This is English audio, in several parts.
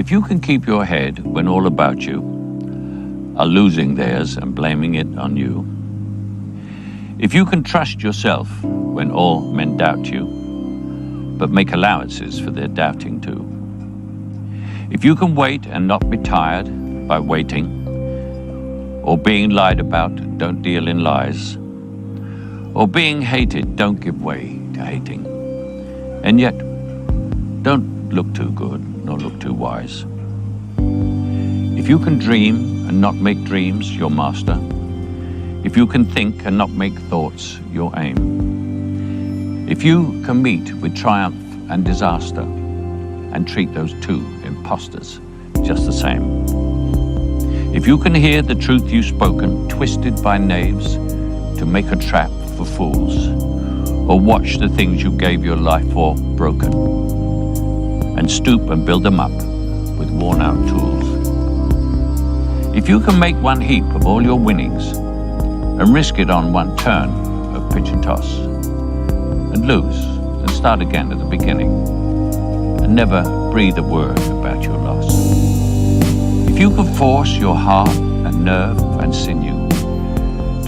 If you can keep your head when all about you are losing theirs and blaming it on you, if you can trust yourself when all men doubt you, but make allowances for their doubting too, if you can wait and not be tired by waiting, or being lied about, don't deal in lies, or being hated, don't give way to hating, and yet don't look too good nor look too wise. If you can dream and not make dreams your master, if you can think and not make thoughts your aim, if you can meet with triumph and disaster and treat those two impostors just the same, if you can hear the truth you've spoken twisted by knaves to make a trap for fools, or watch the things you gave your life for broken, and stoop and build them up with worn-out tools. If you can make one heap of all your winnings and risk it on one turn of pitch and toss, and lose and start again at the beginning, and never breathe a word about your loss. If you can force your heart and nerve and sinew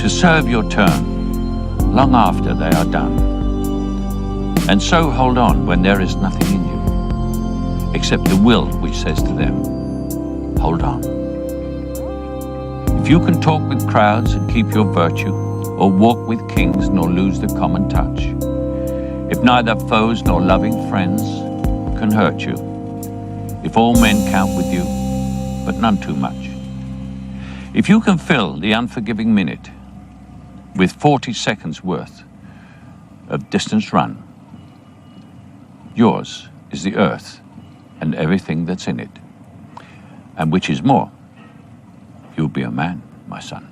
to serve your turn long after they are done, and so hold on when there is nothing in you except the will which says to them, hold on. If you can talk with crowds and keep your virtue, or walk with kings nor lose the common touch, if neither foes nor loving friends can hurt you, if all men count with you, but none too much, if you can fill the unforgiving minute with 40 seconds worth of distance run, yours is the earth and everything that's in it, and which is more, you'll be a man, my son.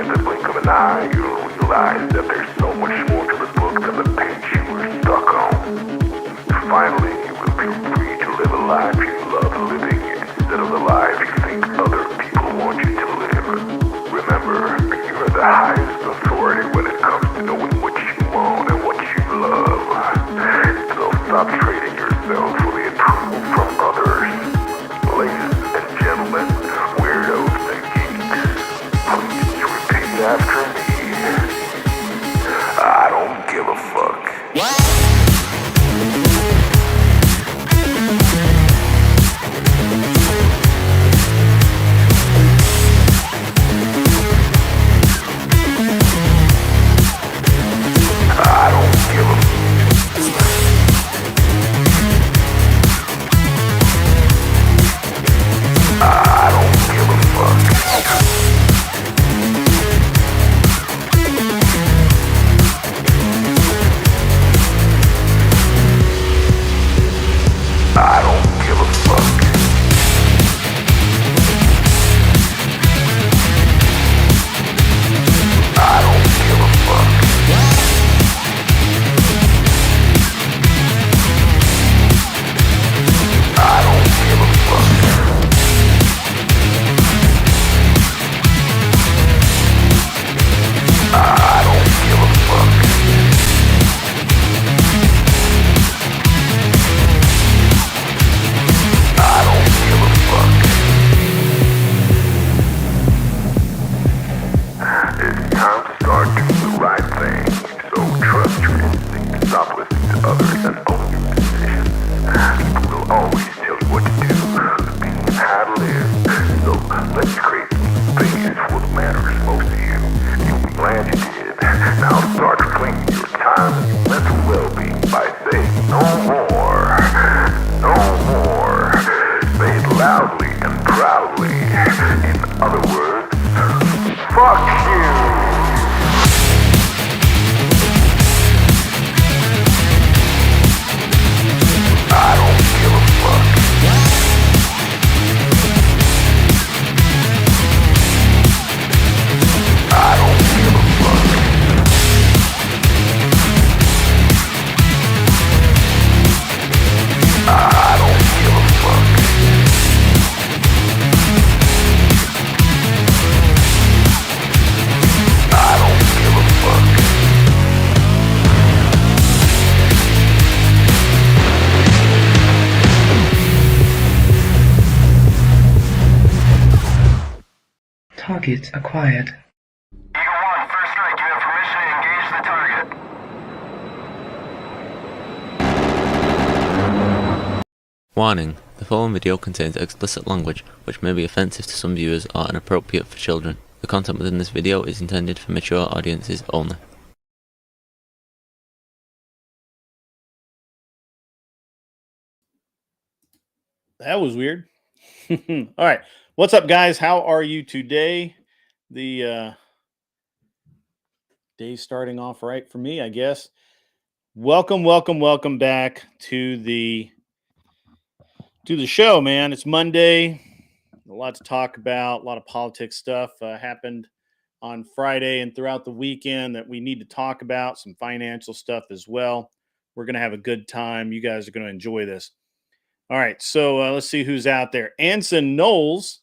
In the blink of an eye, you'll realize that there's so much more to the book than the page you were stuck on. Finally, you will be free to live a life you love living instead of the life you think other people want you to live. Remember, you are the highest authority when it comes to knowing what you want and what you love. So stop trading yourself for the approval from others. Ladies and gentlemen, weirdos and geeks, please repeat after me. I don't give a fuck. I don't give a I don't give a fuck. I don't give a fuck. I don't give a fuck. I don't give a fuck. I don't give a fuck. I don't give a fuck. It's time to start doing the right thing. So trust your instincts, stop listening to others, and own your decisions. People will always tell you what to do, opinion how to live. So let's create space for what matters most to you. You'll be glad you did. Now start claiming your time and your mental well-being by saying no more. No more. Say it loudly and proudly. In other words, fuck you. I don't give a fuck. I don't give a fuck. I don't give a fuck. I don't give a fuck. Target acquired. Eagle 1, first strike. You have permission to engage the target. Warning: the following video contains explicit language which may be offensive to some viewers or inappropriate for children. The content within this video is intended for mature audiences only. That was weird. All right. What's up, guys? How are you today? The day's starting off right for me, I guess. Welcome back to the show, man. It's Monday. A lot to talk about. A lot of politics stuff happened on Friday and throughout the weekend that we need to talk about. Some financial stuff as well. We're going to have a good time. You guys are going to enjoy this. All right, so let's see who's out there. Anson Knowles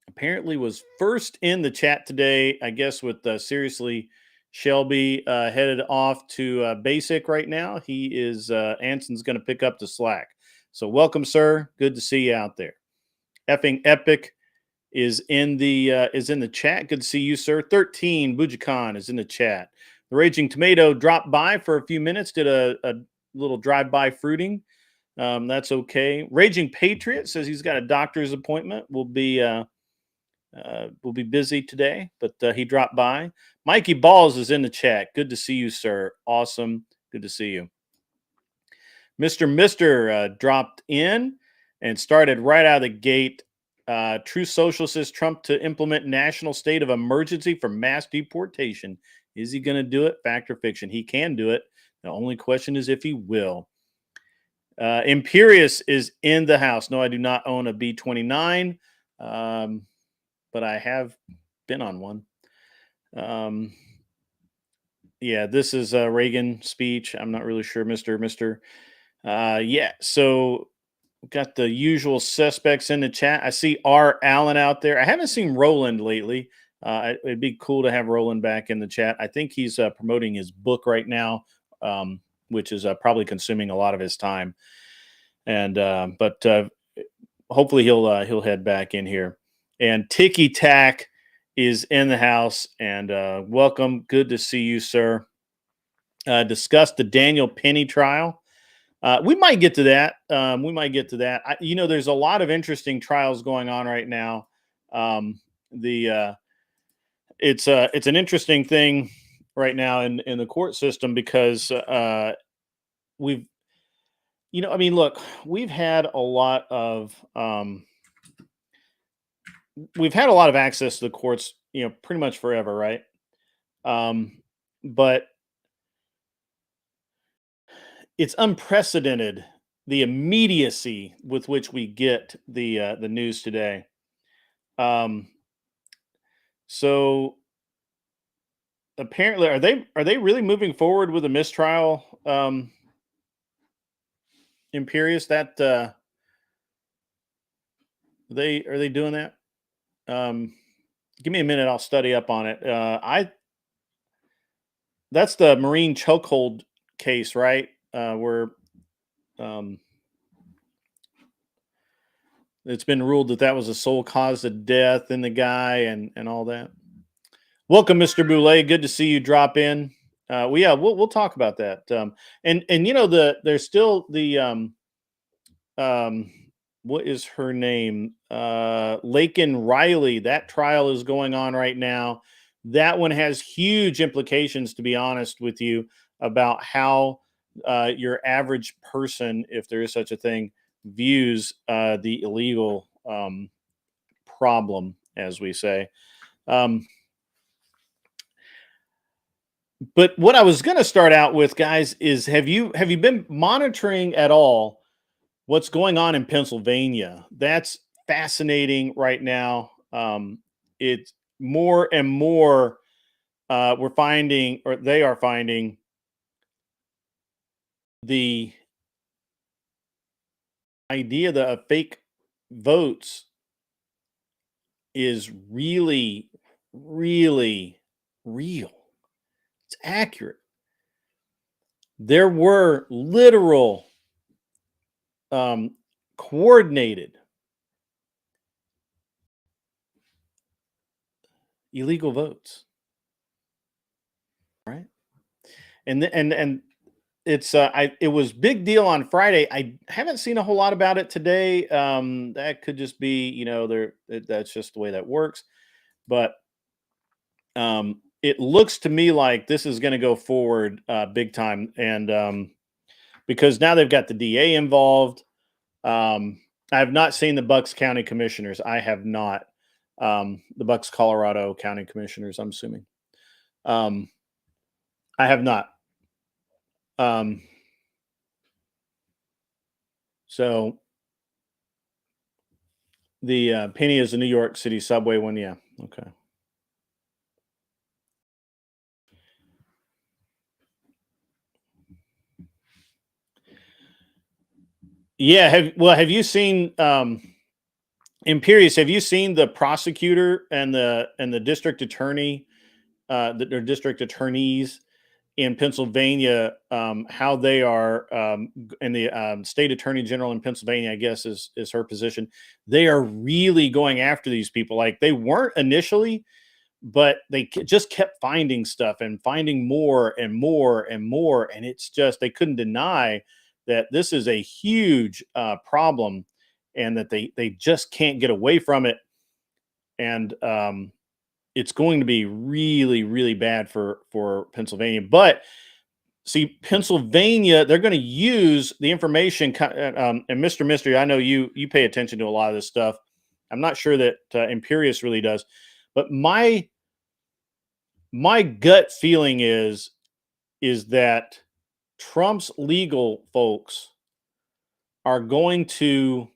apparently was first in the chat today, I guess, with Seriously Shelby headed off to Basic right now. He is, Anson's going to pick up the slack. So welcome, sir. Good to see you out there. Effing Epic is in the chat. Good to see you, sir. 13 Bujikan is in the chat. The Raging Tomato dropped by for a few minutes, did a little drive-by fruiting. That's okay. Raging Patriot says he's got a doctor's appointment. We'll be busy today, but he dropped by. Mikey Balls is in the chat. Good to see you, sir. Awesome. Good to see you. Mr. dropped in and started right out of the gate. True Social says Trump to implement national state of emergency for mass deportation. Is he going to do it? Fact or fiction? He can do it. The only question is if he will. Imperious is in the house. No, I do not own a B-29, but I have been on one. Um, yeah, this is a Reagan speech. I'm not really sure, Mister. Yeah, so got the usual suspects in the chat. I see R. Allen out there. I haven't seen Roland lately. It'd be cool to have Roland back in the chat. I think he's promoting his book right now, which is probably consuming a lot of his time. And but hopefully he'll head back in here. And Ticky Tack is in the house. And welcome. Good to see you, sir. Discuss the Daniel Penny trial. We might get to that. There's a lot of interesting trials going on right now. It's an interesting thing right now in the court system because we've, look, we've had a lot of access to the courts, pretty much forever, right? But it's unprecedented the immediacy with which we get the news today. So apparently, are they really moving forward with a mistrial? Imperious, that are they doing that? Give me a minute, I'll study up on it. That's the Marine chokehold case, right? Where it's been ruled that was a sole cause of death in the guy and all that. Welcome, Mr. Boulay. Good to see you drop in. We'll talk about that. And there's still the what is her name? Laken Riley. That trial is going on right now. That one has huge implications, to be honest with you, about how your average person, if there is such a thing, views the illegal problem, as we say. But what I was going to start out with, guys, is have you been monitoring at all what's going on in Pennsylvania? That's fascinating right now. It's more and more we're finding, or they are finding, the idea that fake votes is really, really real. It's accurate. There were literal coordinated illegal votes, right? And it's it was big deal on Friday. I haven't seen a whole lot about it today. That could just be, that's just the way that works. But it looks to me like this is going to go forward big time, and because now they've got the DA involved. I have not seen the Bucks County Commissioners. I have not. The Bucks Colorado County Commissioners, I'm assuming. I have not. So the Penny is the New York City subway one. Yeah. Okay. Yeah. Have you seen Imperious? Have you seen the prosecutor and the district attorney, their district attorneys in Pennsylvania, how they are, and the state attorney general in Pennsylvania, I guess is her position. They are really going after these people. Like they weren't initially, but they just kept finding stuff and finding more and more and more. And it's just, they couldn't deny that this is a huge problem and that they just can't get away from it. And it's going to be really, really bad for Pennsylvania. But see, Pennsylvania, they're going to use the information. And Mr. Mystery, I know you pay attention to a lot of this stuff. I'm not sure that Imperious really does, but my gut feeling is that Trump's legal folks are going to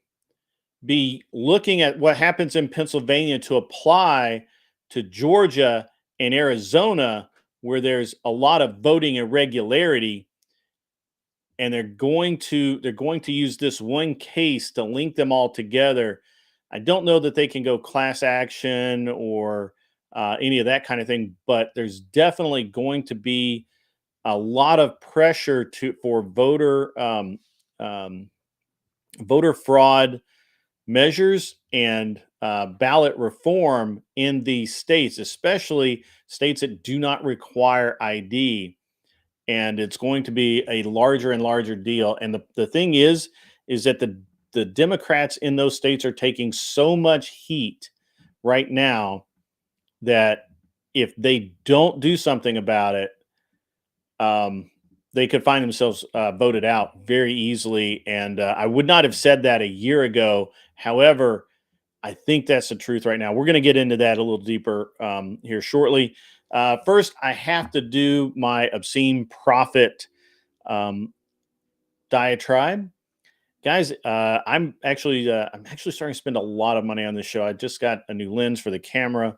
be looking at what happens in Pennsylvania to apply to Georgia and Arizona, where there's a lot of voting irregularity, and they're going to use this one case to link them all together. I don't know that they can go class action or any of that kind of thing, but there's definitely going to be a lot of pressure for voter fraud measures and ballot reform in these states, especially states that do not require ID. And it's going to be a larger and larger deal. And the thing is that the Democrats in those states are taking so much heat right now that if they don't do something about it, they could find themselves voted out very easily. And I would not have said that a year ago. However, I think that's the truth right now. We're going to get into that a little deeper here shortly. First, I have to do my obscene profit diatribe, guys. I'm actually starting to spend a lot of money on this show. I just got a new lens for the camera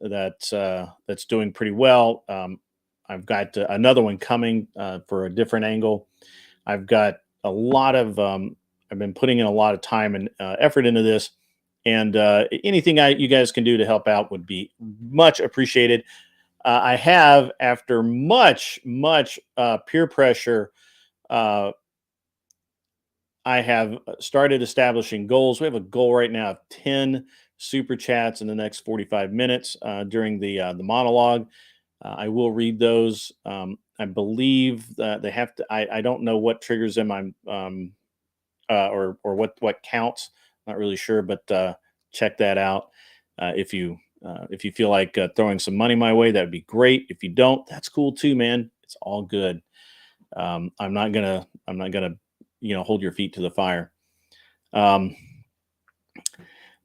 that's doing pretty well. I've got another one coming for a different angle. I've got a lot of I've been putting in a lot of time and effort into this, and anything you guys can do to help out would be much appreciated. I have, after much peer pressure, I have started establishing goals. We have a goal right now of 10 super chats in the next 45 minutes during the monologue. I will read those. I believe that they have to. I don't know what triggers them. Or what counts. Not really sure, but check that out. If you feel like throwing some money my way, that would be great. If you don't, that's cool too, man. It's all good. I'm not gonna hold your feet to the fire.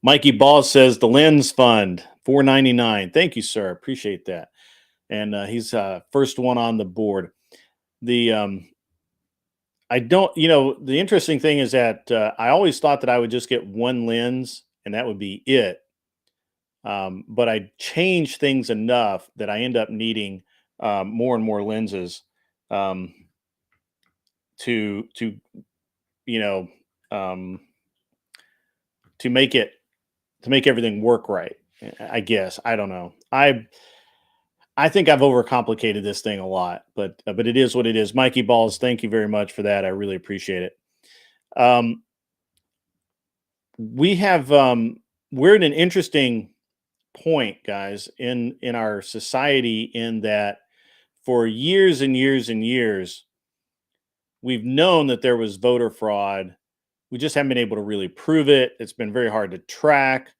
Mikey Balls says the Lens Fund $4.99. Thank you, sir. Appreciate that. And he's first one on the board. The I don't, the interesting thing is that I always thought that I would just get one lens and that would be it. But I change things enough that I end up needing more and more lenses to make everything work right. I guess I don't know. I think I've overcomplicated this thing a lot, but it is what it is. Mikey Balls, thank you very much for that. I really appreciate it. We're at an interesting point, guys, in our society, in that for years and years and years, we've known that there was voter fraud. We just haven't been able to really prove it. It's been very hard to track.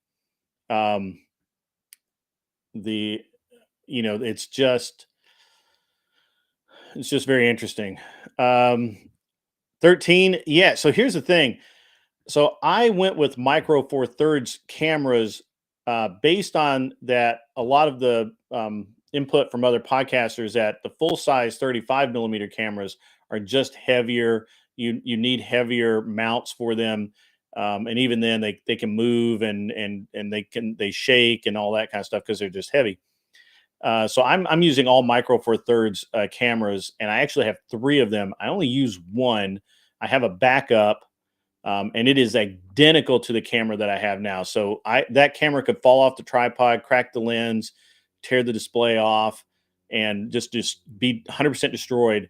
It's just very interesting. 13. Yeah. So here's the thing. So I went with Micro Four Thirds cameras based on that. A lot of the input from other podcasters that the full size 35 millimeter cameras are just heavier. You need heavier mounts for them. And even then they can move and they shake and all that kind of stuff because they're just heavy. So I'm using all Micro Four Thirds cameras, and I actually have 3 of them. I only use one. I have a backup, and it is identical to the camera that I have now. So that camera could fall off the tripod, crack the lens, tear the display off, and just be 100% destroyed.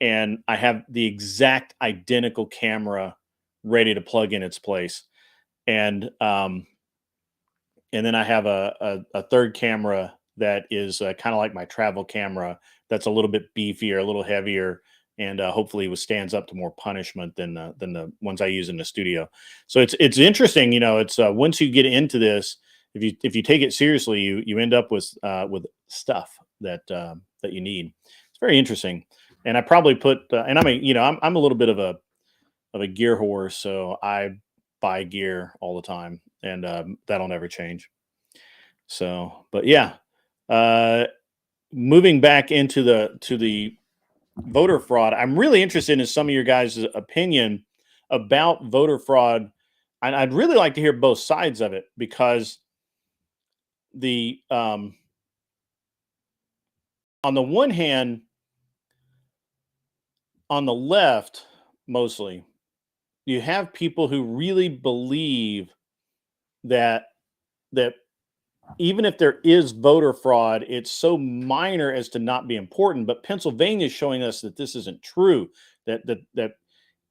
And I have the exact identical camera ready to plug in its place. And then I have a third camera that is kind of like my travel camera. That's a little bit beefier, a little heavier, and hopefully withstands up to more punishment than the ones I use in the studio. So it's interesting. It's once you get into this, if you take it seriously, you end up with stuff that you need. It's very interesting. And I probably put and I'm a little bit of a gear whore, so I buy gear all the time, and that'll never change. So, but yeah, moving back into the voter fraud, I'm really interested in some of your guys' opinion about voter fraud, and I'd really like to hear both sides of it, because the on the one hand, on the left, mostly, you have people who really believe that that even if there is voter fraud, it's so minor as to not be important. But Pennsylvania is showing us that this isn't true. That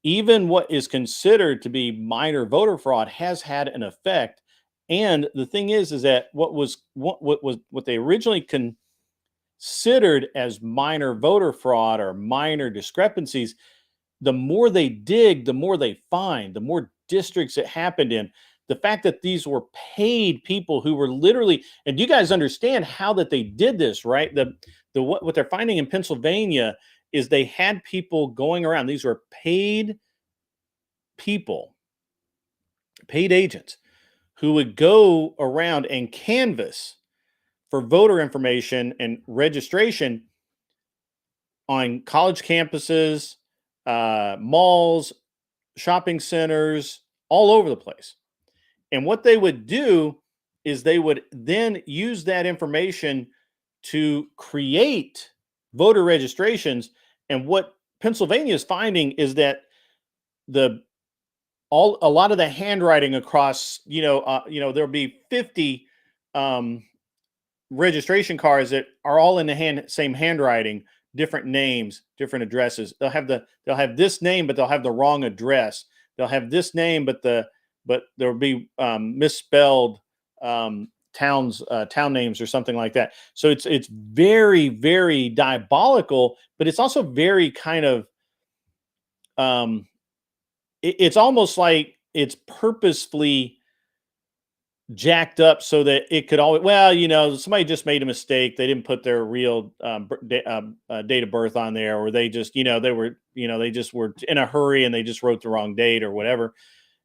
even what is considered to be minor voter fraud has had an effect. And the thing is that what they originally considered as minor voter fraud or minor discrepancies, the more they dig, the more they find, the more districts it happened in. The fact that these were paid people who were literally, and you guys understand how that they did this, right? What they're finding in Pennsylvania is they had people going around. These were paid people, paid agents who would go around and canvass for voter information and registration on college campuses, malls, shopping centers, all over the place. And what they would do is they would then use that information to create voter registrations. And what Pennsylvania is finding is that a lot of the handwriting across, there'll be 50 registration cards that are all in the same handwriting, different names, different addresses. They'll have this name, but they'll have the wrong address. They'll have this name, but there'll be misspelled town names or something like that. So it's very, very diabolical, but it's also very kind of it's almost like it's purposefully jacked up so that it could always, somebody just made a mistake. They didn't put their real date of birth on there, or they just, they just were in a hurry and they just wrote the wrong date or whatever.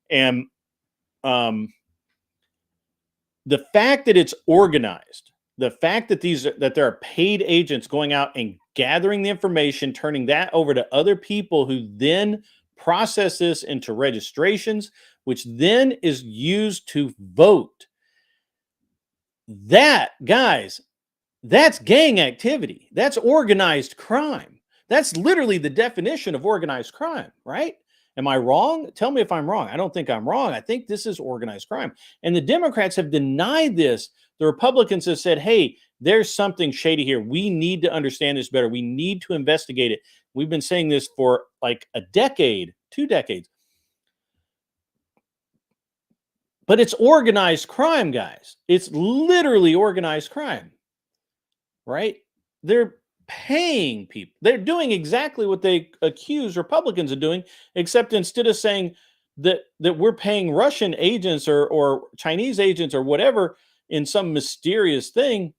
And the fact that it's organized, the fact that there are paid agents going out and gathering the information, turning that over to other people who then process this into registrations, which then is used to vote. That, guys, that's gang activity. That's organized crime. That's literally the definition of organized crime, right? Am I wrong? Tell me if I'm wrong. I don't think I'm wrong. I think this is organized crime. And the Democrats have denied this. The Republicans have said, hey, there's something shady here. We need to understand this better. We need to investigate it. We've been saying this for like a decade, 2 decades. But it's organized crime, guys. It's literally organized crime, right? They're paying people. They're doing exactly what they accuse Republicans of doing, except instead of saying that we're paying Russian agents or Chinese agents or whatever in some mysterious thing,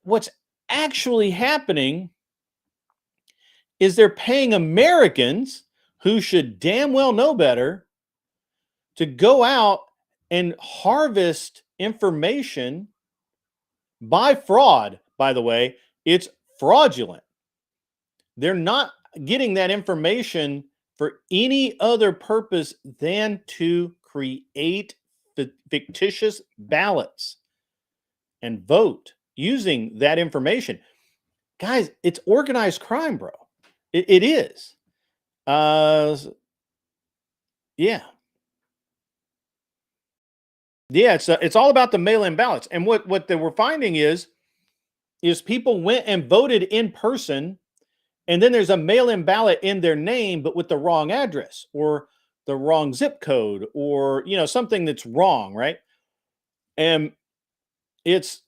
what's actually happening is they're paying Americans who should damn well know better to go out and harvest information by fraud. By the way, it's fraudulent. They're not getting that information for any other purpose than to create fictitious ballots and vote using that information. Guys, it's organized crime, bro. It is. Yeah. Yeah, it's all about the mail-in ballots. And what they were finding is people went and voted in person, and then there's a mail-in ballot in their name, but with the wrong address or the wrong zip code or something that's wrong, right? And it's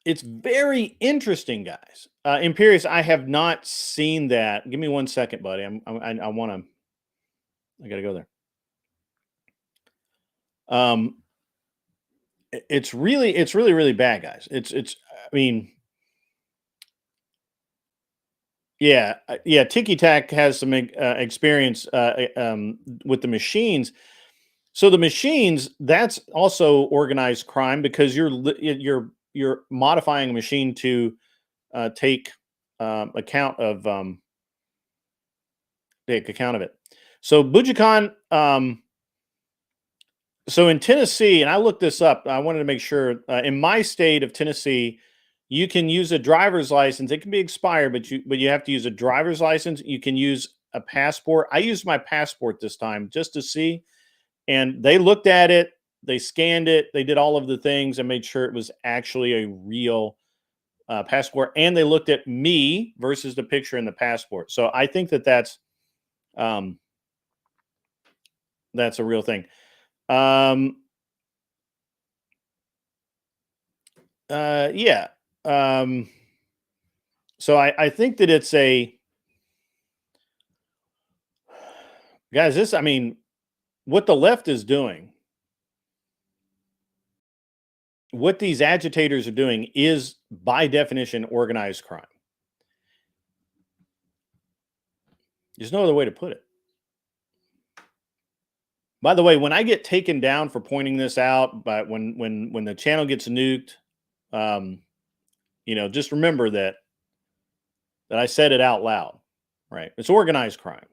very interesting, guys. Imperius, I have not seen that. Give me 1 second, buddy. I gotta go there. It's really bad, guys. I mean, yeah. Tiki Tac has some experience with the machines. So the machines, that's also organized crime because you're modifying a machine to take account of it. So Bujicon, So in Tennessee, and I looked this up, I wanted to make sure in my state of Tennessee, you can use a driver's license. It can be expired, but you have to use a driver's license. You can use a passport. I used my passport this time just to see, and they looked at it, they scanned it, they did all of the things and made sure it was actually a real passport, and they looked at me versus the picture in the passport. So I think that um, that's a real thing. Um, yeah. Um, so I think that it's a guys. This, I mean, what the left is doing, what these agitators are doing, is by definition organized crime. There's no other way to put it. By the way, when I get taken down for pointing this out, but when the channel gets nuked, um, just remember that I said it out loud. Right? It's organized crime.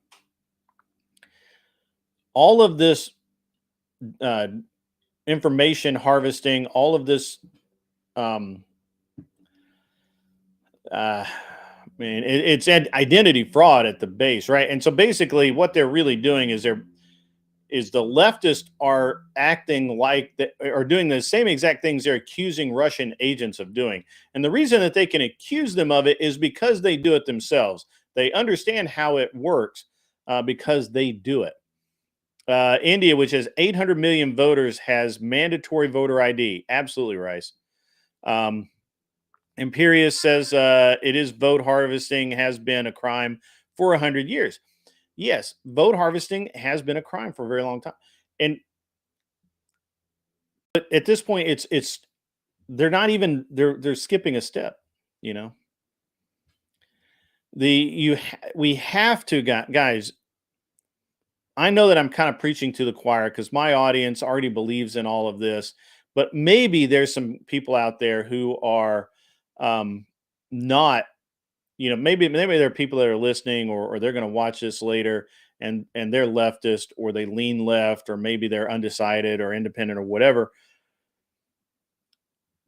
All of this uh, information harvesting, all of this, um, I mean, it's identity fraud at the base, right? And so basically, what they're really doing is the leftists are acting like that, are doing the same exact things they're accusing Russian agents of doing. And the reason that they can accuse them of it is because they do it themselves. They understand how it works because they do it. India, which has 800 million voters, has mandatory voter ID. Absolutely, Rice. Imperius says it is vote harvesting has been a crime for 100 years. Yes, vote harvesting has been a crime for a very long time. And but at this point, it's they're not even they're skipping a step. You know, we have to guys. I know that I'm kind of preaching to the choir because my audience already believes in all of this, but maybe there's some people out there who are not, maybe there are people that are listening or they're going to watch this later and they're leftist or they lean left or maybe they're undecided or independent or whatever.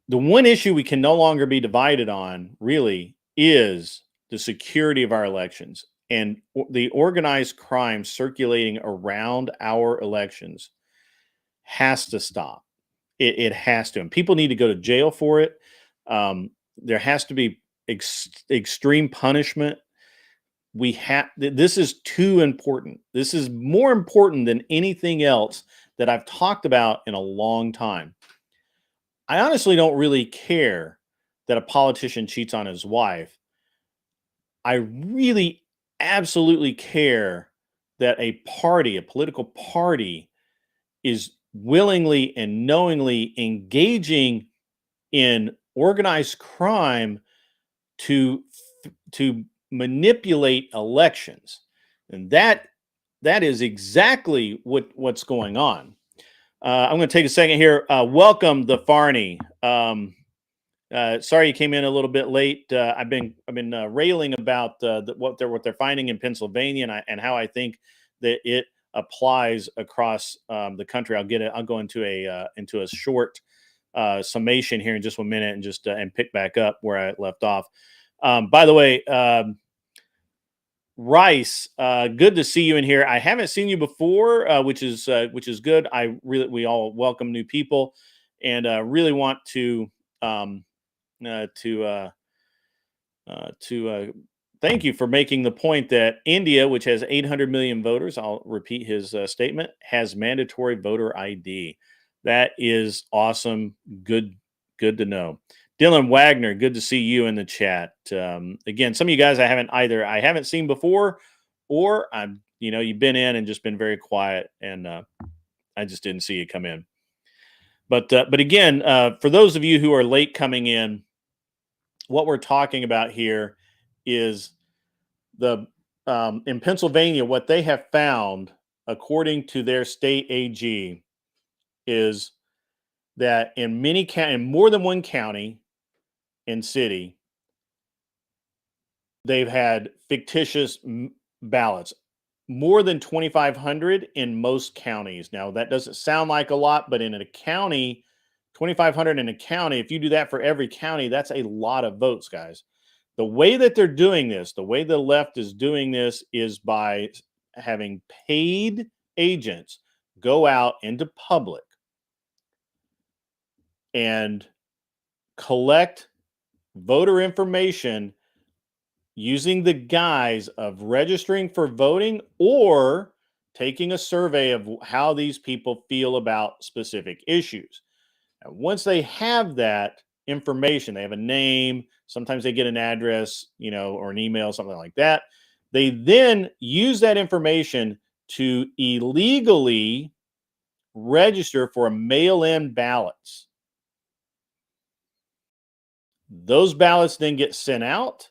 The one issue we can no longer be divided on really is the security of our elections and the organized crime circulating around our elections has to stop. It has to, and people need to go to jail for it. There has to be extreme punishment. This is too important. This is more important than anything else that I've talked about in a long time. I honestly don't really care that a politician cheats on his wife. I really absolutely care that a political party, is willingly and knowingly engaging in organized crime to to manipulate elections. And that is exactly what's going on. I'm going to take a second here. Welcome, the Farney. Sorry you came in a little bit late. I've been railing about what they're finding in Pennsylvania and how I think that it applies across the country. I'll go into a short summation here in just 1 minute and just and pick back up where I left off. By the way, Rice, good to see you in here. I haven't seen you before, which is good. We all welcome new people, and really want to um, to thank you for making the point that India, which has 800 million voters, I'll repeat his statement, has mandatory voter ID. That is awesome. Good to know. Dylan Wagner, good to see you in the chat. Again, some of you guys I haven't seen before, or you've been in and just been very quiet, and I just didn't see you come in. But again, for those of you who are late coming in, what we're talking about here is in Pennsylvania, what they have found, according to their state AG, is that in more than one county and city, they've had fictitious ballots. more than 2,500 in most counties. Now, that doesn't sound like a lot, but in a county, 2,500 in a county, if you do that for every county, that's a lot of votes, guys. The way that they're doing this, the way the left is doing this is by having paid agents go out into public and collect voter information using the guise of registering for voting or taking a survey of how these people feel about specific issues. And once they have that information, they have a name, sometimes they get an address, or an email, something like that. They then use that information to illegally register for mail-in ballots. Those ballots then get sent out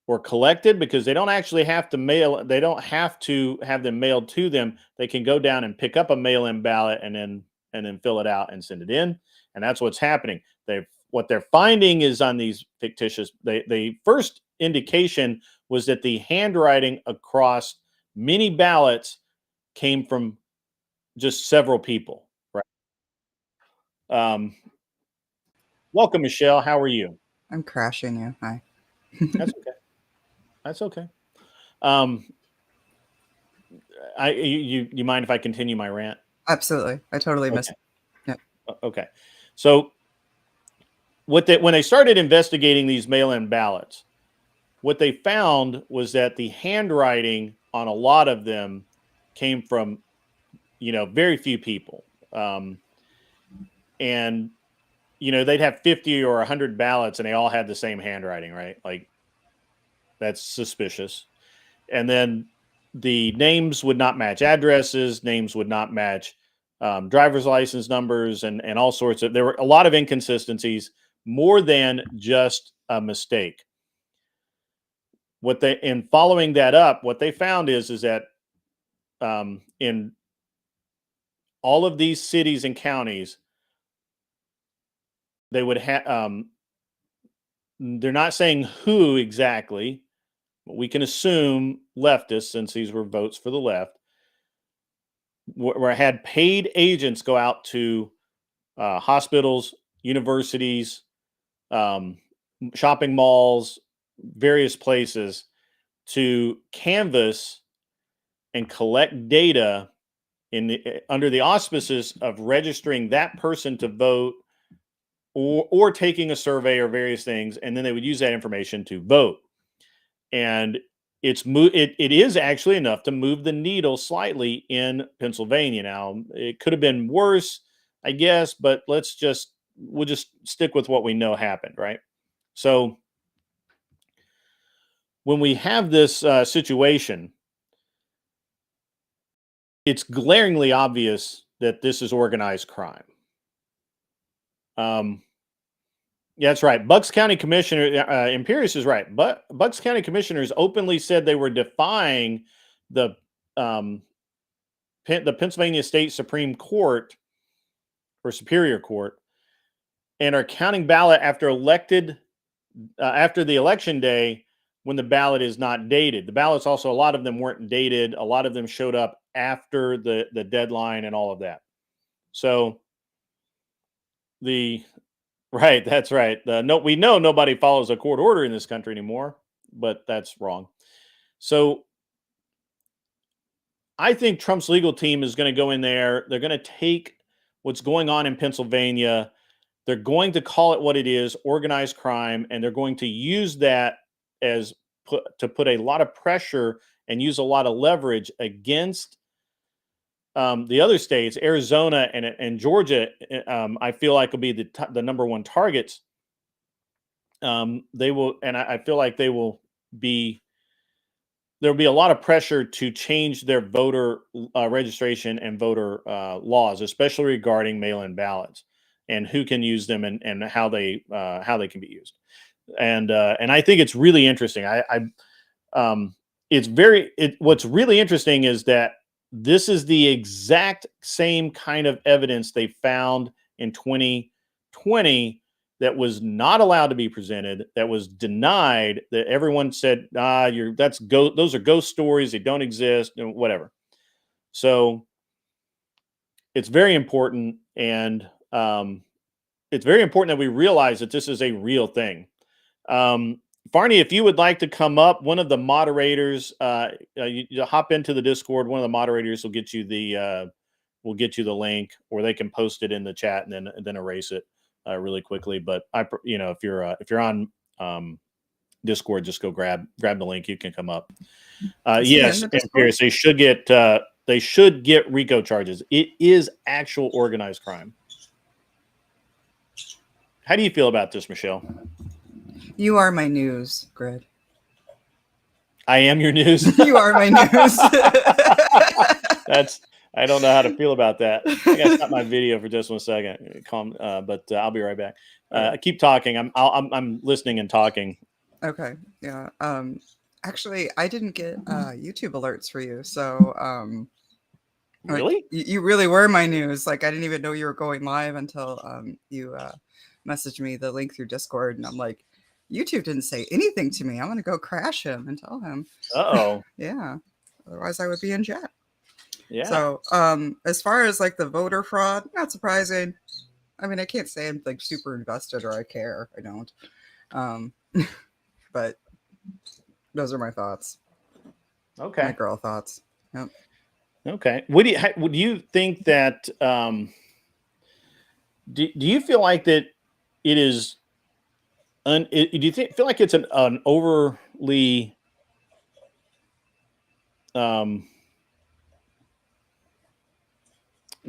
or collected because they don't actually have to they don't have to have them mailed to them. They can go down and pick up a mail-in ballot and then fill it out and send it in. And that's what's happening. What they're finding is on these fictitious, the first indication was that the handwriting across many ballots came from just several people. Right. Welcome, Michelle. How are you? I'm crashing you. Hi. That's okay. That's okay. You mind if I continue my rant? Absolutely. I totally missed it. Yeah. Okay. So when they started investigating these mail-in ballots, what they found was that the handwriting on a lot of them came from, very few people. And, they'd have 50 or 100 ballots and they all had the same handwriting, right? Like, that's suspicious. And then the names would not match addresses, names would not match driver's license numbers, and all sorts of, there were a lot of inconsistencies, more than just a mistake. In following that up, what they found is that in all of these cities and counties, they would have, they're not saying who exactly, but we can assume leftists, since these were votes for the left, where I had paid agents go out to hospitals, universities, shopping malls, various places to canvass and collect data under the auspices of registering that person to vote or taking a survey or various things, and then they would use that information to vote. And it is actually enough to move the needle slightly in Pennsylvania. Now, it could have been worse, I guess, but we'll just stick with what we know happened, right? So when we have this situation, it's glaringly obvious that this is organized crime. Yeah, that's right. Bucks County Commissioner Imperius is right. But Bucks County commissioners openly said they were defying the Pennsylvania State Supreme Court or Superior Court, and are counting ballot after the election day when the ballot is not dated. The ballots also, a lot of them weren't dated. A lot of them showed up after the deadline and all of that. So right, that's right. We know nobody follows a court order in this country anymore, but that's wrong. So I think Trump's legal team is going to go in there. They're going to take what's going on in Pennsylvania. They're going to call it what it is, organized crime, and they're going to use that to put a lot of pressure and use a lot of leverage against the other states. Arizona and Georgia, I feel like will be the number one targets. They will, and I feel like there'll be a lot of pressure to change their voter registration and voter laws, especially regarding mail-in ballots and who can use them and how they can be used. And I think it's really interesting. What's really interesting is that this is the exact same kind of evidence they found in 2020 that was not allowed to be presented, that was denied, that everyone said, those are ghost stories, they don't exist, and whatever. So it's very important, and it's very important that we realize that this is a real thing. Farney, if you would like to come up, one of the moderators, you hop into the Discord. One of the moderators will get you the link, or they can post it in the chat and then erase it really quickly. But if you're on Discord, just go grab the link. You can come up. Yes, and Pierce, they should get RICO charges. It is actual organized crime. How do you feel about this, Michelle? You are my news, Grid. I am your news. You are my news. I don't know how to feel about that. I gotta stop my video for just 1 second. But I'll be right back. Keep talking. I'm listening and talking. Okay. Yeah. Actually, I didn't get YouTube alerts for you, so really, you really were my news. Like, I didn't even know you were going live until you messaged me the link through Discord, and I'm like, YouTube didn't say anything to me. I'm gonna go crash him and tell him. Uh-oh. Yeah. Otherwise, I would be in chat. Yeah. So, as far as like the voter fraud, not surprising. I mean, I can't say I'm like super invested or I care. I don't. But those are my thoughts. Okay. My girl thoughts. Yep. Okay. Would you think that? Do you feel like that it is? Do you feel like it's an overly?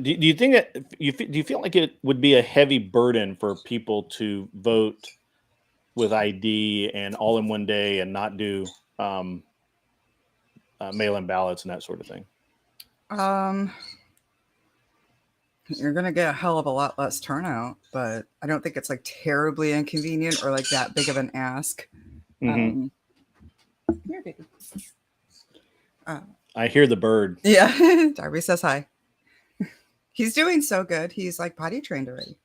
Do you think that do you feel like it would be a heavy burden for people to vote with ID and all in one day and not do mail-in ballots and that sort of thing? You're gonna get a hell of a lot less turnout, but I don't think it's like terribly inconvenient or like that big of an ask. Mm-hmm. Here, baby. I hear the bird. Yeah, Darby says hi. He's doing so good. He's like potty trained already.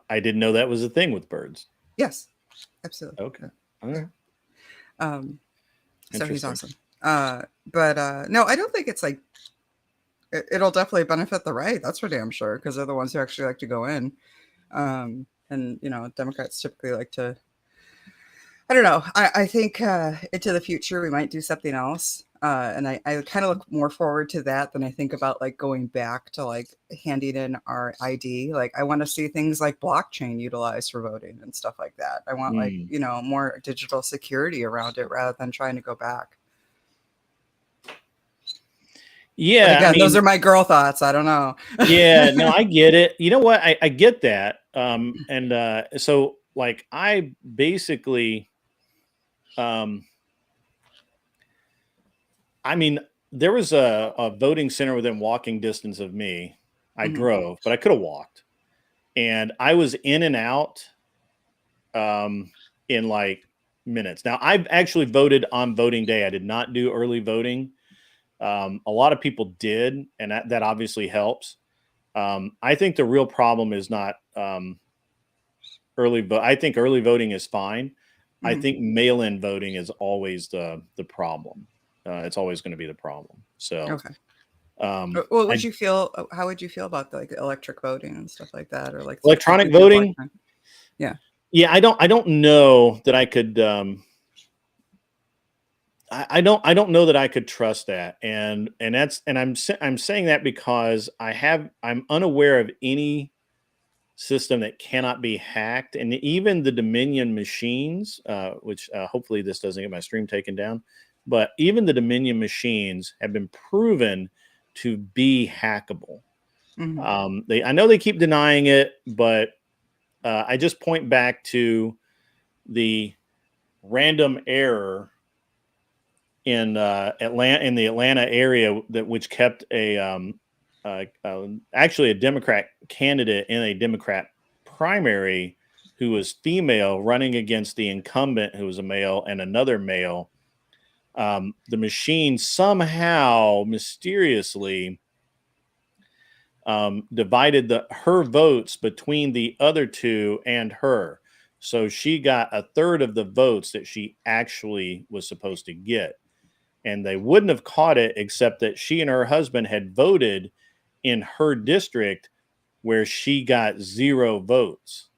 I didn't know that was a thing with birds. Yes, absolutely. Okay. All right. So he's awesome. But no, I don't think it's like it'll definitely benefit the right. That's for damn sure, because they're the ones who actually like to go in. And Democrats typically like to. I don't know. I think into the future we might do something else. And I kind of look more forward to that than I think about like going back to like handing in our ID. Like I want to see things like blockchain utilized for voting and stuff like that. I want like, more digital security around it rather than trying to go back. Yeah. But again, those are my girl thoughts. I don't know. Yeah, no, I get it. You know what? I get that. So like I basically, I mean, there was a voting center within walking distance of me. I drove, but I could have walked. And I was in and out in like minutes. Now, I've actually voted on voting day. I did not do early voting. A lot of people did, and that obviously helps. I think the real problem is not early vote. I think early voting is fine. I think mail-in voting is always the problem. It's always going to be the problem. So, okay. Well, would you feel? How would you feel about like electric voting and stuff like that, or like electronic voting? Yeah. I don't know that I could. I don't know that I could trust that, and I'm saying that because I'm unaware of any system that cannot be hacked, and even the Dominion machines, which hopefully this doesn't get my stream taken down, but even the Dominion machines have been proven to be hackable. I know they keep denying it, but I just point back to the random error in the Atlanta area which kept actually a Democrat candidate in a Democrat primary who was female running against the incumbent who was a male and another male. The machine somehow mysteriously divided her votes between the other two and her. So she got a third of the votes that she actually was supposed to get. And they wouldn't have caught it except that she and her husband had voted in her district where she got 0 votes.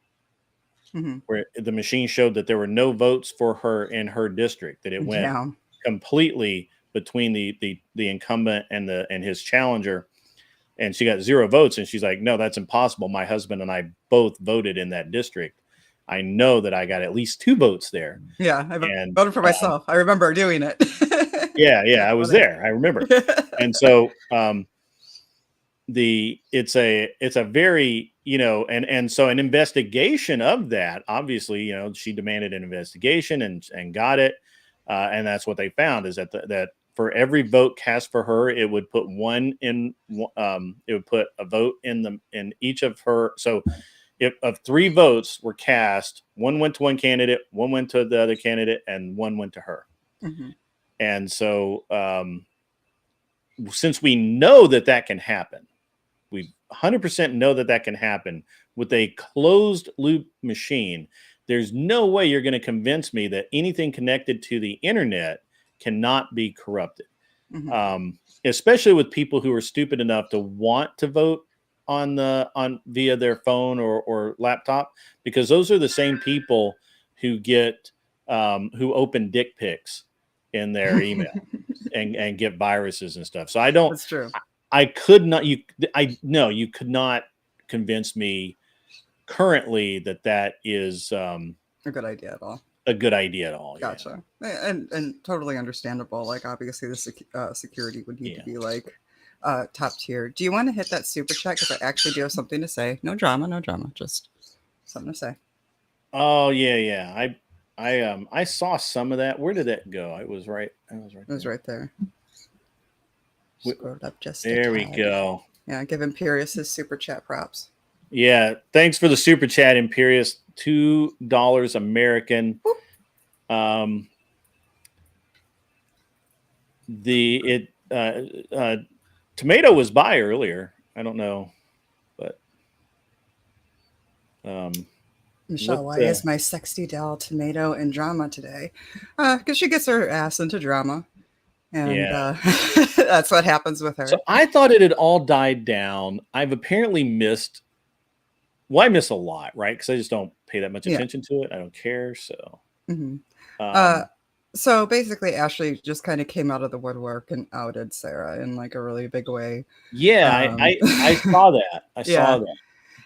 Where the machine showed that there were no votes for her in her district, that it went completely between the incumbent and his challenger, and she got 0 votes. And she's like, no, that's impossible. My husband and I both voted in that district. I know that I got at least 2 votes there. Yeah, I voted for myself. I remember doing it. yeah, I was there. I remember. And so it's a very, and so an investigation of that, obviously, she demanded an investigation and got it. And that's what they found, is that for every vote cast for her, it would put it would put a vote in each of her. So if of 3 votes were cast, 1 went to one candidate, 1 went to the other candidate, and 1 went to her. And so since we know that can happen, we 100% know that can happen with a closed loop machine. There's no way you're going to convince me that anything connected to the internet cannot be corrupted. Especially with people who are stupid enough to want to vote via their phone or laptop, because those are the same people who get who open dick pics in their email and get viruses and stuff. So That's true. I could not. You could not convince me currently that is a good idea at all. A good idea at all. Gotcha. Yeah. And totally understandable. Like, obviously the security would need to be like top tier. Do you want to hit that super chat? Because I actually do have something to say. No drama. Just something to say. Oh yeah. I saw some of that. Where did that go? It was right. It was right there. Scrolled up just there. We go. Yeah, give Imperious his super chat props. Yeah, thanks for the super chat, Imperious. $2 American. Tomato was by earlier. I don't know, but Michelle, why is my sexy doll Tomato in drama today? Because she gets her ass into drama. And that's what happens with her. So I thought it had all died down. I've apparently missed. Well, I miss a lot, right? Because I just don't pay that much attention to it. I don't care. So, so basically, Ashley just kind of came out of the woodwork and outed Sarah in like a really big way. Yeah, I saw that. I saw that.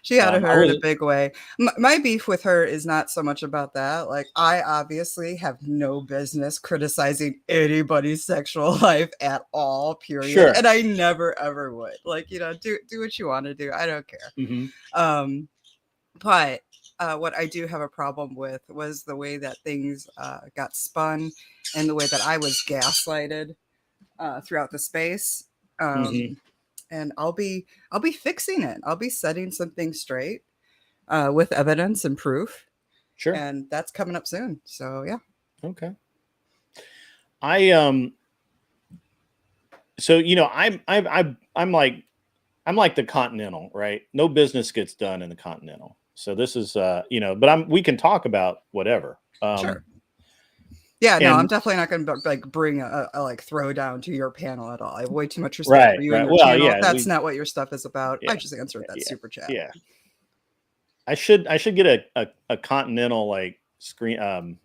She outed her in a big way. My beef with her is not so much about that. Like, I obviously have no business criticizing anybody's sexual life at all, period. Sure. And I never, ever would. Like, do what you want to do. I don't care. But what I do have a problem with was the way that things got spun and the way that I was gaslighted throughout the space. And I'll be fixing it. I'll be setting some things straight with evidence and proof. Sure. And that's coming up soon. So yeah. Okay. So I'm like the Continental, right? No business gets done in the Continental. So this is but we can talk about whatever. Sure. Yeah, no, I'm definitely not going to like bring a like throwdown to your panel at all. I have way too much respect for you and your channel. Yeah, that's not what your stuff is about. I just answered that super chat. Yeah, I should get a Continental like screensavers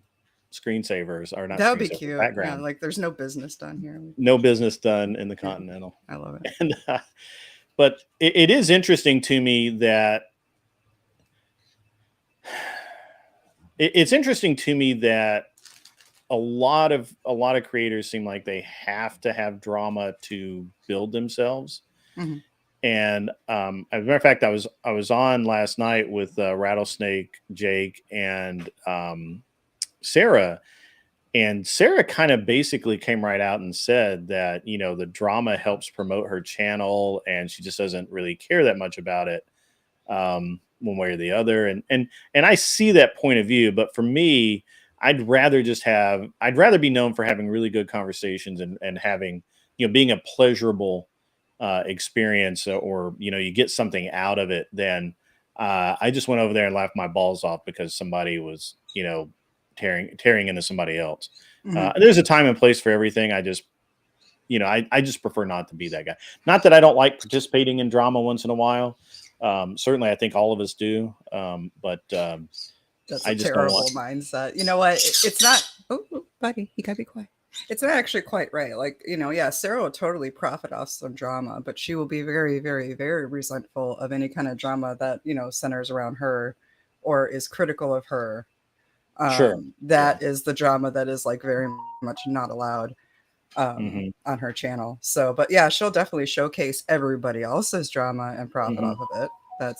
or not. That would be cute. Background. Yeah, like there's no business done here. No business done in the Continental. I love it. And, but it is interesting to me that it's interesting to me that a lot of creators seem like they have to have drama to build themselves. And as a matter of fact, I was on last night with Rattlesnake Jake and Sarah, and Sarah kind of basically came right out and said that the drama helps promote her channel, and she just doesn't really care that much about it one way or the other. And I see that point of view, but for me, I'd rather be known for having really good conversations and having, being a pleasurable experience, or you get something out of it, then I just went over there and laughed my balls off because somebody was tearing into somebody else. There's a time and place for everything. I just prefer not to be that guy. Not that I don't like participating in drama once in a while. Certainly, I think all of us do. But that's I a just don't terrible want. mindset. You know what? It's not. Oh, buddy, you gotta be quiet. It's not actually quite right. Like, yeah, Sarah will totally profit off some drama, but she will be very, very, very resentful of any kind of drama that centers around her or is critical of her. Sure. That is the drama that is like very much not allowed on her channel. So, but yeah, she'll definitely showcase everybody else's drama and profit off of it. That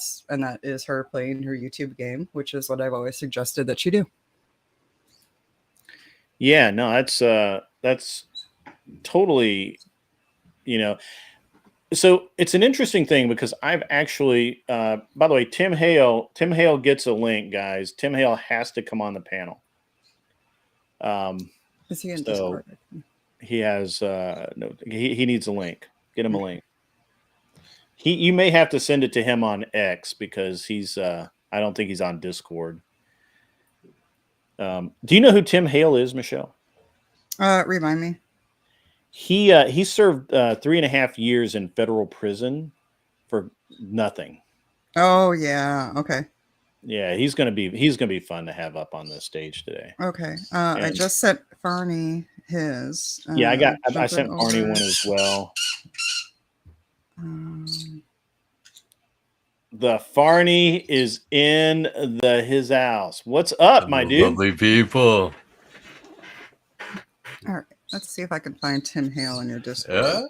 is her playing her YouTube game, which is what I've always suggested that she do. Yeah, no, that's totally, so it's an interesting thing because I've actually, by the way, Tim Hale gets a link, guys. Tim Hale has to come on the panel. Is he in so Discord? he has no, he needs a link. Get him a link. You may have to send it to him on X because he's I don't think he's on Discord. Do you know who Tim Hale is, Michelle? Remind me. He served 3.5 years in federal prison for nothing. Oh yeah, okay. Yeah, he's gonna be fun to have up on this stage today. Okay, I just sent Farney his. Yeah, I sent Farney one as well. The Farney is in his house. What's up, my dude? Lovely people. All right, let's see if I can find Tim Hale in your Discord.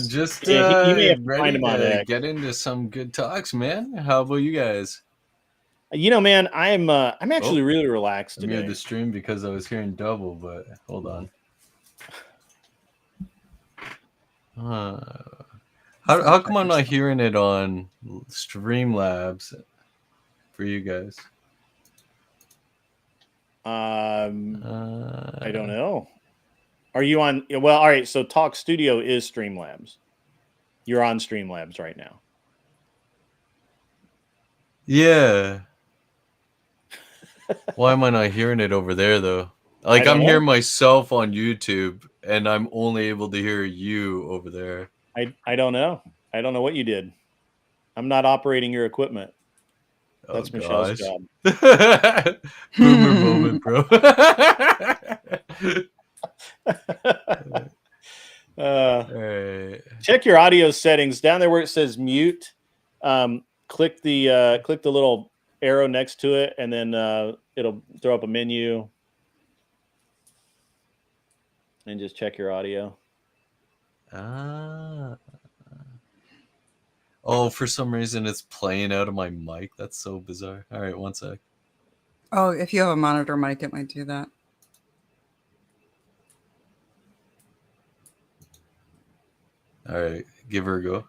Just you may have to ready find him on to X. get into some good talks, man. How about you guys? Man, I'm actually really relaxed I today. muted the stream because I was hearing double, but hold on. How come I'm not hearing it on Streamlabs for you guys? I don't know. Are you on? Well, all right. So Talk Studio is Streamlabs. You're on Streamlabs right now. Yeah. Why am I not hearing it over there though? Like I'm hearing myself on YouTube and I'm only able to hear you over there. I don't know. I don't know what you did. I'm not operating your equipment. That's Michelle's job. Boomer moment, bro. Right. Check your audio settings down there where it says mute. Click the little arrow next to it, and then it'll throw up a menu. And just check your audio. Oh, for some reason it's playing out of my mic. That's so bizarre. All right, one sec. Oh, if you have a monitor mic, it might do that. All right, give her a go.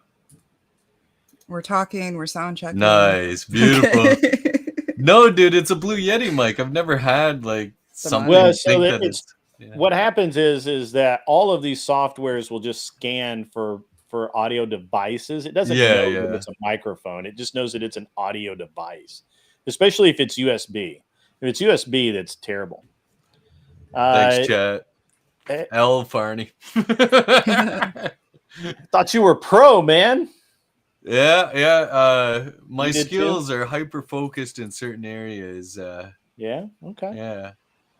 We're talking. We're sound checking. Nice, beautiful. Okay. No, dude, it's a Blue Yeti mic. I've never had like something. Well, so that what happens is that all of these softwares will just scan for audio devices. It doesn't know that it's a microphone. It just knows that it's an audio device, especially if it's USB. If it's USB, that's terrible. Thanks, chat. L. Farney. Thought you were pro, man. Yeah. My skills are hyper focused in certain areas. Yeah. Okay. Yeah.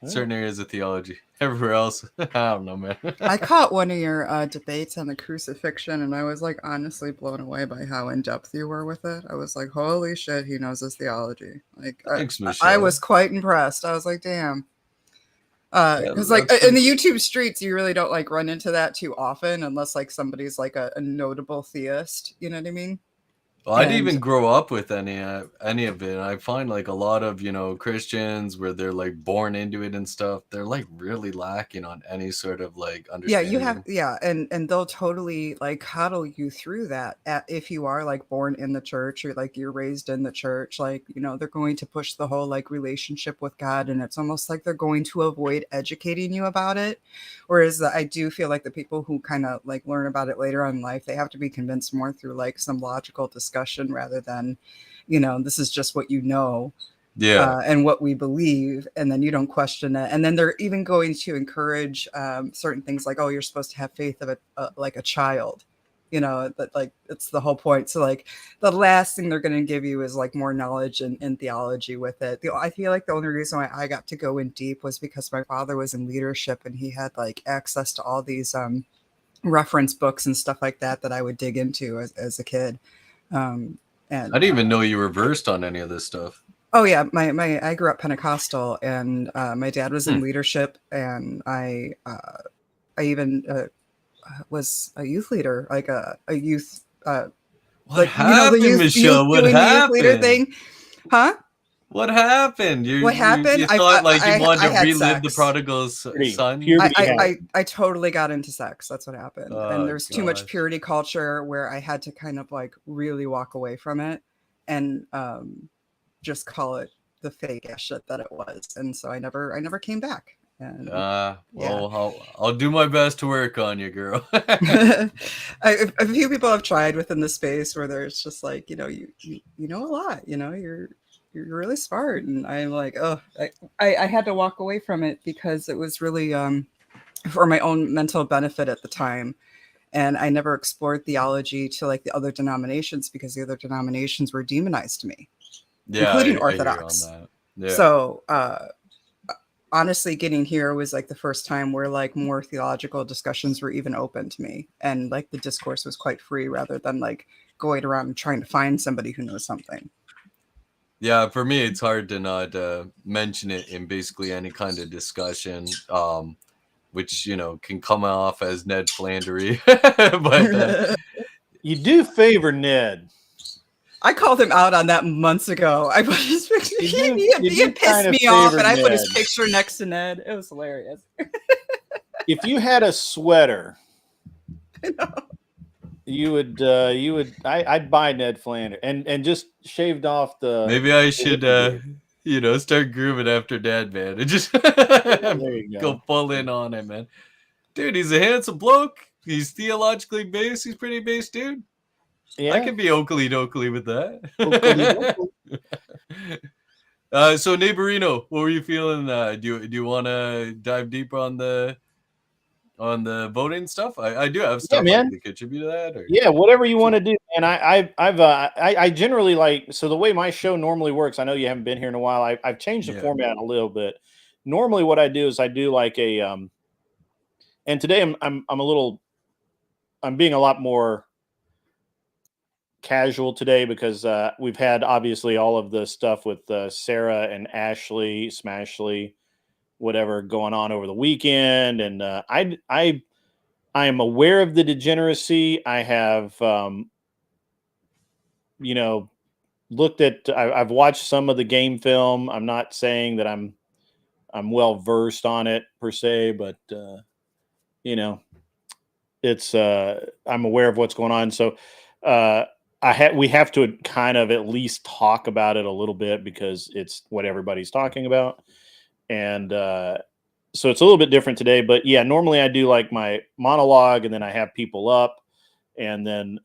Certain areas of theology. Everywhere else, I don't know, man. I caught one of your debates on the crucifixion, and I was like honestly blown away by how in depth you were with it. I was like, "Holy shit, he knows his theology!" Like, thanks, Michelle. I was quite impressed. I was like, "Damn," because like in the YouTube streets, you really don't like run into that too often, unless like somebody's like a notable theist. You know what I mean? Well, I didn't even grow up with any of it. I find like a lot of, you know, Christians where they're like born into it and stuff, they're like really lacking on any sort of like Yeah, you have, understanding. yeah, and they'll totally like coddle you through that if you are like born in the church or like you're raised in the church. Like, you know, they're going to push the whole like relationship with God, and it's almost like they're going to avoid educating you about it. Whereas I do feel like the people who kind of like learn about it later on in life, they have to be convinced more through like some logical discussion rather than, you know, this is just what you know. Yeah. And what we believe, and then you don't question it. And then they're even going to encourage certain things like, oh, you're supposed to have faith of like a child, you know, that like it's the whole point. So like the last thing they're going to give you is like more knowledge and theology with it. I feel like the only reason why I got to go in deep was because my father was in leadership and he had like access to all these reference books and stuff like that I would dig into as a kid. Um, I and didn't even know you were versed on any of this stuff. Oh yeah, I grew up Pentecostal, and my dad was in leadership, and I even was a youth leader, like a youth, What like you know the happened, youth Michelle? What doing the youth leader happened? thing, huh? What happened? What happened? You thought like you wanted I to had relive the sex. prodigal son? Puberty happened. I totally got into sex. That's what happened, and Oh there's too much gosh. purity culture where I had to kind of like really walk away from it, and just call it the fake ass shit that it was. And so I never came back. And yeah. Well, I'll do my best to work on you, girl. A few people have tried within the space where there's just like, you know, you know a lot, you know, you're really smart. And I'm like, oh, I had to walk away from it because it was really for my own mental benefit at the time. And I never explored theology to like the other denominations because the other denominations were demonized to me, Yeah, including I hear you on Orthodox. that. Yeah. So honestly, getting here was like the first time where like more theological discussions were even open to me, and like the discourse was quite free rather than like going around and trying to find somebody who knows something. Yeah, for me, it's hard to not mention it in basically any kind of discussion, which, you know, can come off as Ned Flandery. But You do favor Ned. I called him out on that months ago. I put his picture. He had pissed me off, and I put his picture next to Ned. It was hilarious. If you had a sweater, I know. you would I'd buy Ned Flanders and just shaved off the. maybe I should you know, start grooving after Dad, man, and just there you go full in on it, man. Dude, he's a handsome bloke. He's theologically based. He's pretty based, dude. Yeah. I can be oakley dokley with that. So Neighborino, what were you feeling? Do you want to dive deeper on the voting stuff? I do have stuff I could contribute to that. Or... Yeah, whatever you want to do. And I generally like, so the way my show normally works, I know you haven't been here in a while. I've changed the format a little bit. Normally what I do is I do like a and today I'm being a lot more casual today because we've had obviously all of the stuff with Sarah and Ashley Smashley, whatever, going on over the weekend, and I am aware of the degeneracy. I have you know, looked at. I've watched some of the game film. I'm not saying that I'm well versed on it per se, but you know, it's I'm aware of what's going on. So we have to kind of at least talk about it a little bit because it's what everybody's talking about. And so it's a little bit different today, but yeah, normally I do like my monologue and then I have people up. And then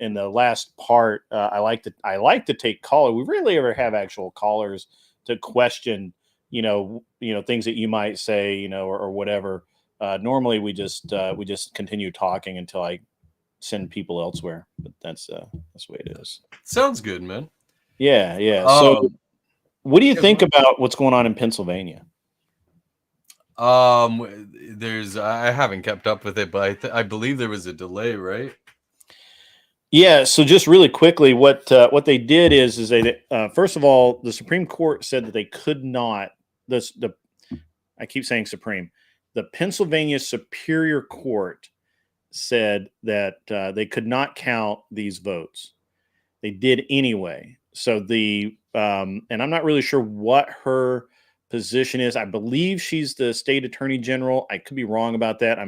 in the last part, I like to take caller. We rarely ever have actual callers to question, things that you might say, or whatever. Normally we just continue talking until I send people elsewhere. But that's the way it is. Sounds good, man. Yeah. So, what do you think about what's going on in Pennsylvania? I haven't kept up with it, but I believe there was a delay, right? Yeah, so just really quickly, what they did is they first of all, the Supreme Court said that they could not. I keep saying Supreme. The Pennsylvania Superior Court said that they could not count these votes, They did anyway. So and I'm not really sure what her position is. I believe she's the state attorney general. I could be wrong about that.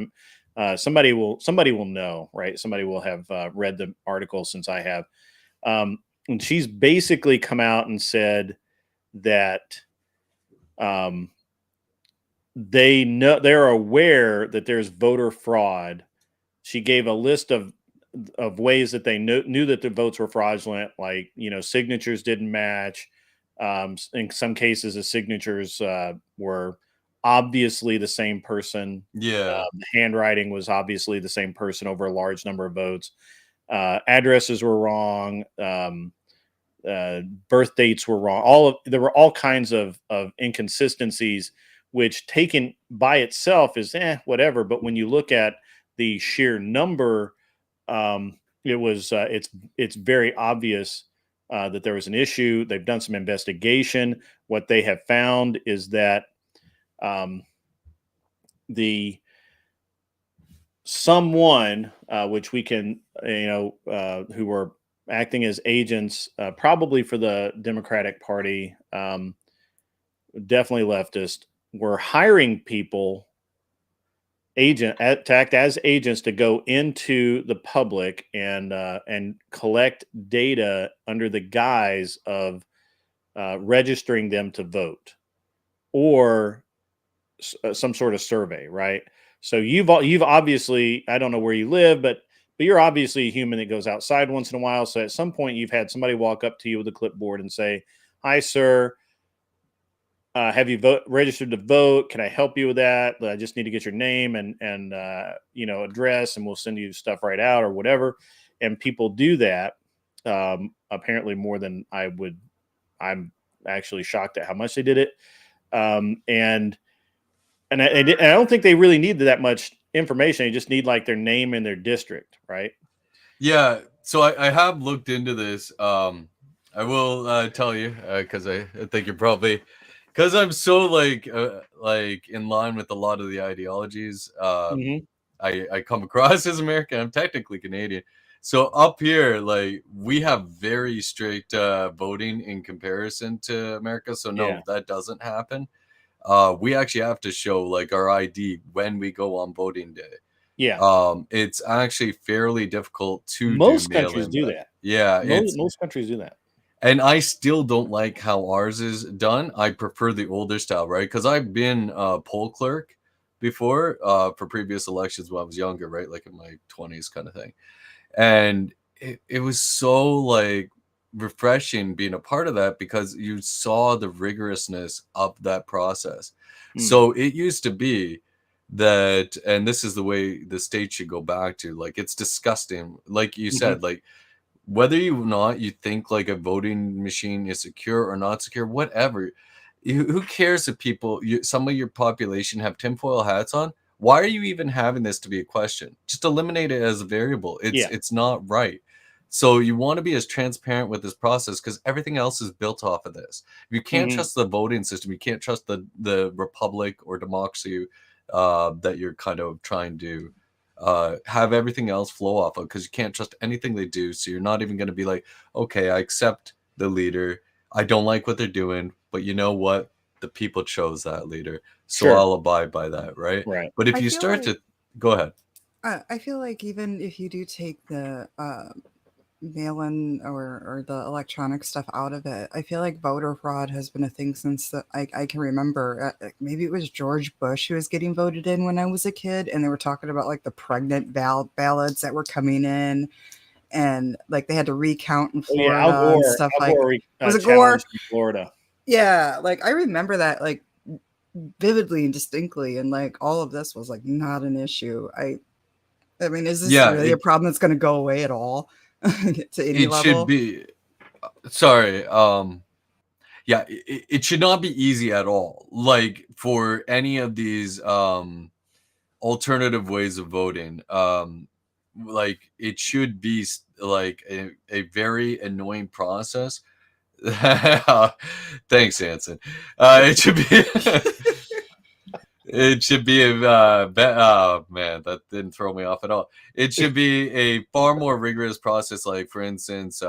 Somebody will know, right? Somebody will have read the article since I have. And she's basically come out and said that they're aware that there's voter fraud. She gave a list of ways that they knew that the votes were fraudulent, like signatures didn't match. In some cases, the signatures were obviously the same person. Yeah. The handwriting was obviously the same person over a large number of votes. Addresses were wrong. Birth dates were wrong. There were all kinds of inconsistencies, which taken by itself is whatever. But when you look at the sheer number, it's very obvious that there was an issue. They've done some investigation. What they have found is that someone, which we can, who were acting as agents, probably for the Democratic Party, definitely leftist, were hiring people to act as agents to go into the public and collect data under the guise of registering them to vote or some sort of survey, right? So you've obviously, I don't know where you live, but you're obviously a human that goes outside once in a while. So at some point, you've had somebody walk up to you with a clipboard and say, "Hi, sir. Have you registered to vote? Can I help you with that? I just need to get your name and address, and we'll send you stuff right out or whatever." And people do that apparently more than I would. I'm actually shocked at how much they did it. And I don't think they really need that much information. They just need like their name and their district, right? Yeah. So I have looked into this. I will tell you because I think you're probably, because I'm so like in line with a lot of the ideologies I come across as American. I'm technically Canadian. So up here, like we have very strict voting in comparison to America. So no, Yeah. that doesn't happen. We actually have to show like our ID when we go on voting day. Yeah. It's actually fairly difficult to Most do countries mail-in do vote. that. Yeah, Most countries do that. and I still don't like how ours is done. I prefer the older style, right? Because I've been a poll clerk before for previous elections when I was younger, right? Like in my 20s kind of thing. And it was so like refreshing being a part of that because you saw the rigorousness of that process. So it used to be that, and this is the way the state should go back to, like it's disgusting. Like you said, like whether you not you think like a voting machine is secure or not secure, whatever. Who cares if people, some of your population have tinfoil hats on? Why are you even having this to be a question? Just eliminate it as a variable. It's not right. So you want to be as transparent with this process because everything else is built off of this. If you can't trust the voting system, you can't trust the republic or democracy that you're kind of trying to have everything else flow off of, because you can't trust anything they do. So you're not even going to be like, okay, I accept the leader. I don't like what they're doing, but you know what? The people chose that leader. So Sure. I'll abide by that, right? Right. But if I you feel start like- to go ahead. I feel like even if you do take the mail-in or the electronic stuff out of it, I feel like voter fraud has been a thing since I can remember. Maybe it was George Bush who was getting voted in when I was a kid, and they were talking about like the pregnant ballots that were coming in, and like they had to recount in Florida and stuff Al Gore was it challenged Gore? in Florida. Yeah, like I remember that like vividly and distinctly, and like all of this was like not an issue. I mean, is this really a problem that's going to go away at all to any it level? should be sorry yeah, it should not be easy at all, like for any of these alternative ways of voting. Like it should be like a very annoying process. Thanks, Hanson. It should be it should be a oh man, that didn't throw me off at all. It should be a far more rigorous process. Like for instance,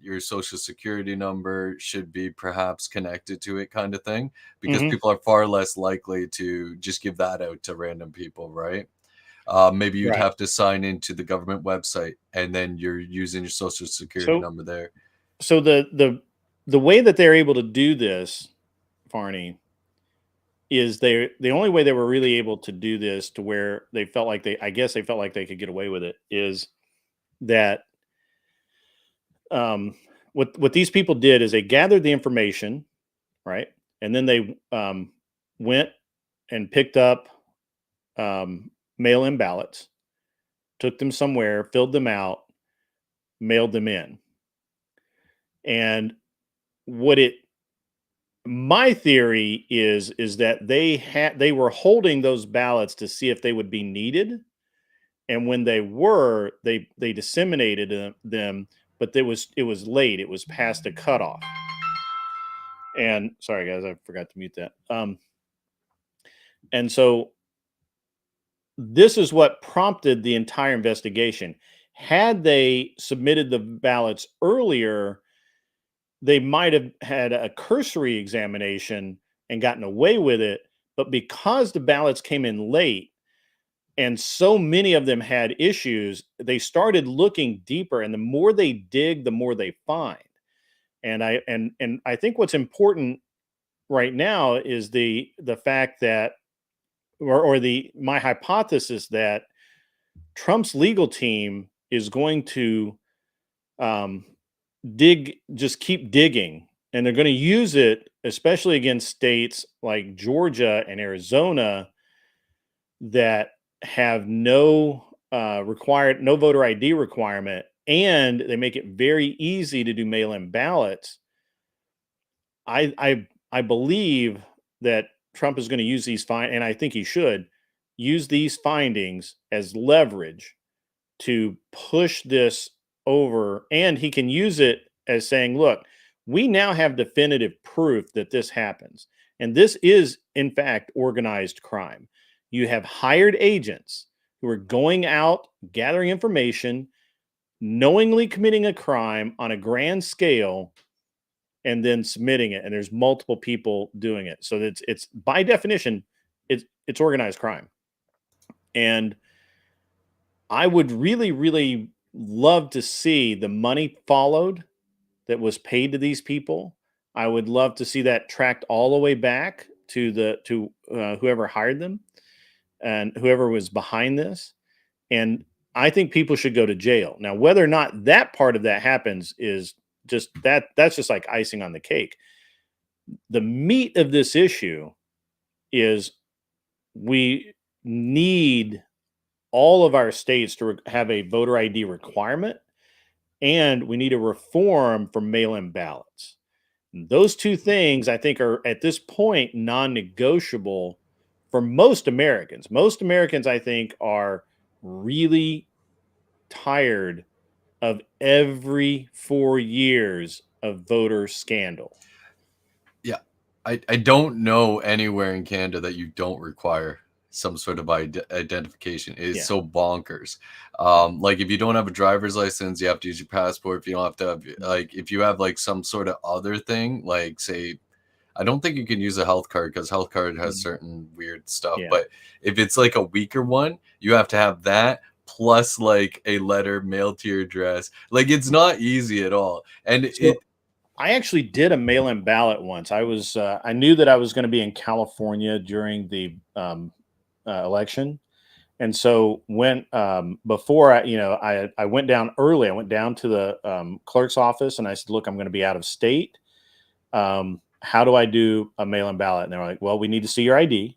your social security number should be perhaps connected to it, kind of thing, because Mhm. people are far less likely to just give that out to random people, right? Maybe you'd Right. have to sign into the government website, and then you're using your social security So number there. so the way that they're able to do this, Farney, is the only way they were really able to do this to where they felt like they I guess they felt like they could get away with it is that um what these people did is they gathered the information, right? And then they went and picked up mail-in ballots, took them somewhere, filled them out, mailed them in. And what it my theory is that they were holding those ballots to see if they would be needed, and when they were, they disseminated them, but it was late. It was past a cutoff. And sorry guys, I forgot to mute that. And so this is what prompted the entire investigation. Had they submitted the ballots earlier, they might have had a cursory examination and gotten away with it. But because the ballots came in late and so many of them had issues, they started looking deeper. And the more they dig, the more they find. And I think what's important right now is the fact that or the my hypothesis that Trump's legal team is going to um, just keep digging, and they're going to use it, especially against states like Georgia and Arizona that have no voter ID requirement, and they make it very easy to do mail-in ballots. I believe that Trump is going to use and I think he should use these findings as leverage to push this over, and he can use it as saying, look, we now have definitive proof that this happens, and this is in fact organized crime. You have hired agents who are going out gathering information, knowingly committing a crime on a grand scale, and then submitting it, and there's multiple people doing it, so it's by definition it's organized crime. And I would really, really love to see the money followed that was paid to these people. I would love to see that tracked all the way back to whoever hired them and whoever was behind this. And I think people should go to jail. Now, whether or not that part of that happens is that's just like icing on the cake. The meat of this issue is we need all of our states to have a voter ID requirement, and we need a reform for mail-in ballots. Those two things, I think, are at this point non-negotiable for most Americans. Most Americans, I think, are really tired of every 4 years of voter scandal. Yeah, I don't know anywhere in Canada that you don't require some sort of identification. It is Yeah. so bonkers. Like if you don't have a driver's license, you have to use your passport. If you don't have to have, like, if you have like some sort of other thing, like say, I don't think you can use a health card because health card has certain weird stuff. Yeah. But if it's like a weaker one, you have to have that plus like a letter mailed to your address. Like it's not easy at all. And So I actually did a mail-in ballot once. I knew that I was going to be in California during the election, and so when before I went down early. I went down to the clerk's office and I said, "Look, I'm going to be out of state. How do I do a mail-in ballot?" And they're like, "Well, we need to see your ID,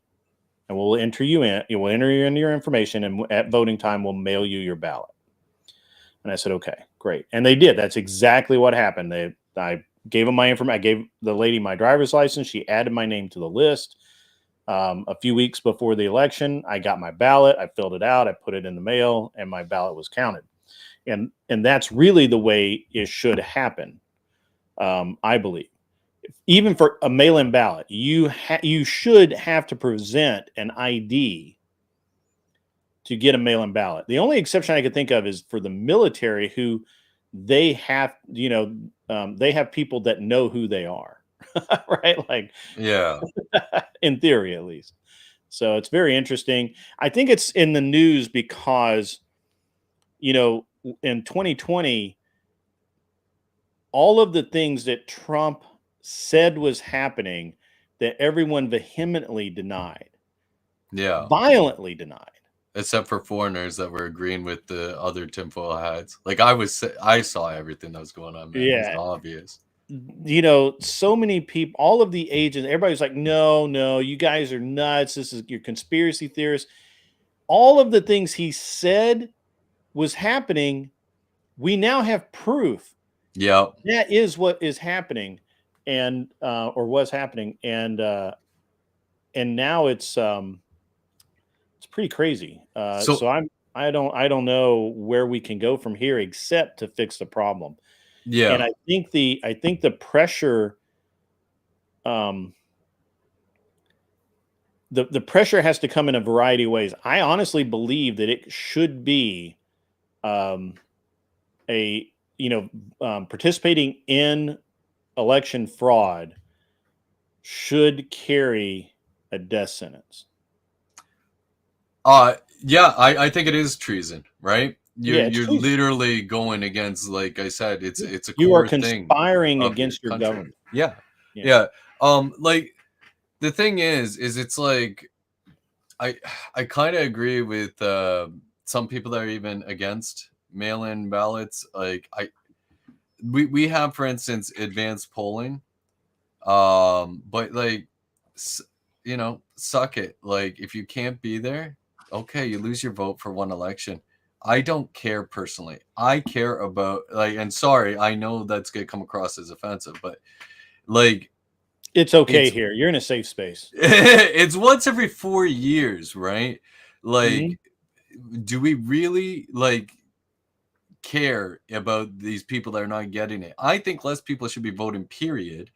and we'll enter you in. We'll enter you in your information, and at voting time, we'll mail you your ballot." And I said, "Okay, great." And they did. That's exactly what happened. I gave them my information. I gave the lady my driver's license. She added my name to the list. A few weeks before the election, I got my ballot. I filled it out. I put it in the mail, and my ballot was counted. And that's really the way it should happen. I believe, even for a mail-in ballot, you should have to present an ID to get a mail-in ballot. The only exception I could think of is for the military, who they have, they have people that know who they are, right? Like Yeah. in theory, at least. So it's very interesting. I think it's in the news because, in 2020, all of the things that Trump said was happening that everyone vehemently denied, Yeah. violently denied. Except for foreigners that were agreeing with the other tinfoil hats. Like I saw everything that was going on, man. It was Yeah. obvious. So many people, all of the agents, everybody's like, no, you guys are nuts. This is your conspiracy theorists. All of the things he said was happening. We now have proof Yep. that is what is happening, and or was happening, and now it's pretty crazy. So So I don't know where we can go from here except to fix the problem. And yeah. I think the pressure, um, the pressure has to come in a variety of ways. I honestly believe that it should be um, a participating in election fraud should carry a death sentence. Yeah, I think it is treason, right? You're Yeah, it's you're treason. literally going against, like I said, it's a You are core thing conspiring of your against your country. government. Yeah. Yeah. Yeah. Like the thing is it's like I I kind of agree with some people that are even against mail-in ballots. Like we have, for instance, advanced polling, but like suck it. Like if you can't be there, okay, you lose your vote for one election. I don't care personally. I care about, like, and sorry, I know that's gonna come across as offensive, but like It's okay it's here. You're in a safe space. it's once every 4 years, right? Mhm. Like, do we really like care about these people that are not getting it? I think less people should be voting, period.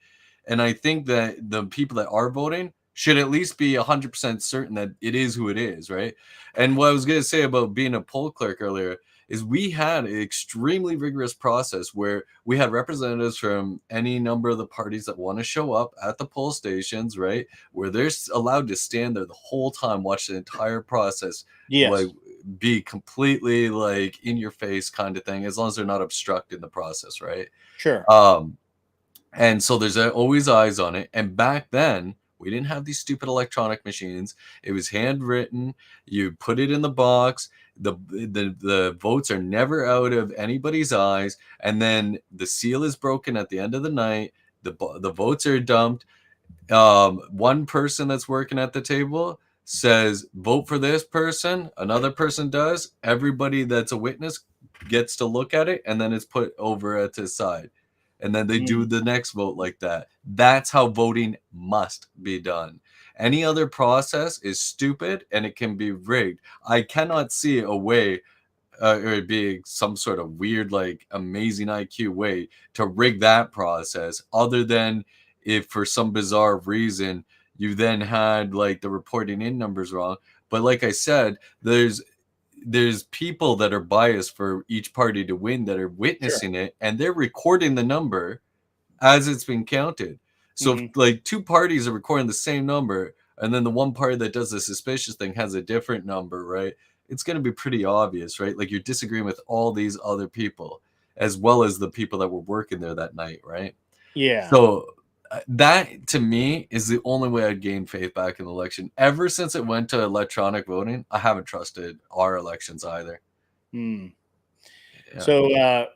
And I think that the people that are voting should at least be 100% certain that it is who it is, right? And what I was going to say about being a poll clerk earlier is we had an extremely rigorous process where we had representatives from any number of the parties that want to show up at the poll stations, right? Where they're allowed to stand there the whole time, watch the entire process, like Yes. be completely like in your face kind of thing, as long as they're not obstructing the process, right? Sure. And so there's always eyes on it. And back then, we didn't have these stupid electronic machines. It was handwritten. You put it in the box. The votes are never out of anybody's eyes. And then the seal is broken at the end of the night. The votes are dumped. One person that's working at the table says, vote for this person. Another person does. Everybody that's a witness gets to look at it, and then it's put over at his side. And then they do Mm. the next vote like that. That's how voting must be done. Any other process is stupid and it can be rigged. I cannot see a way, or it being some sort of weird, like amazing IQ way to rig that process, other than if for some bizarre reason you then had like the reporting in numbers wrong. But like I said, there's people that are biased for each party to win that are Sure. witnessing it, and they're recording the number as it's been counted. So if Mhm. like two parties are recording the same number, and then the one party that does the suspicious thing has a different number, right? It's going to be pretty obvious, right? Like you're disagreeing with all these other people, as well as the people that were working there that night, right? Yeah. So that to me is the only way I'd gain faith back in the election. Ever since it went to electronic voting, I haven't trusted our elections either. Mm. Yeah. So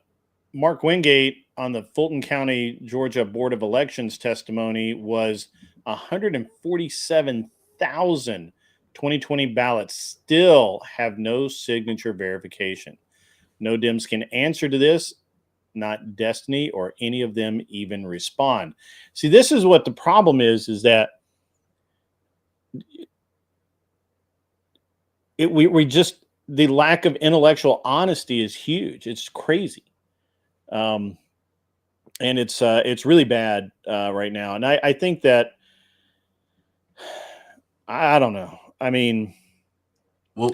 Mark Wingate on the Fulton County, Georgia Board of Elections testimony was 147,000 2020 ballots still have no signature verification. No Dems can answer to this, not Destiny or any of them even respond. See, this is what the problem is that we just, the lack of intellectual honesty is huge. It's crazy. Um, and it's really bad right now. And I think that I don't know. I mean, Well,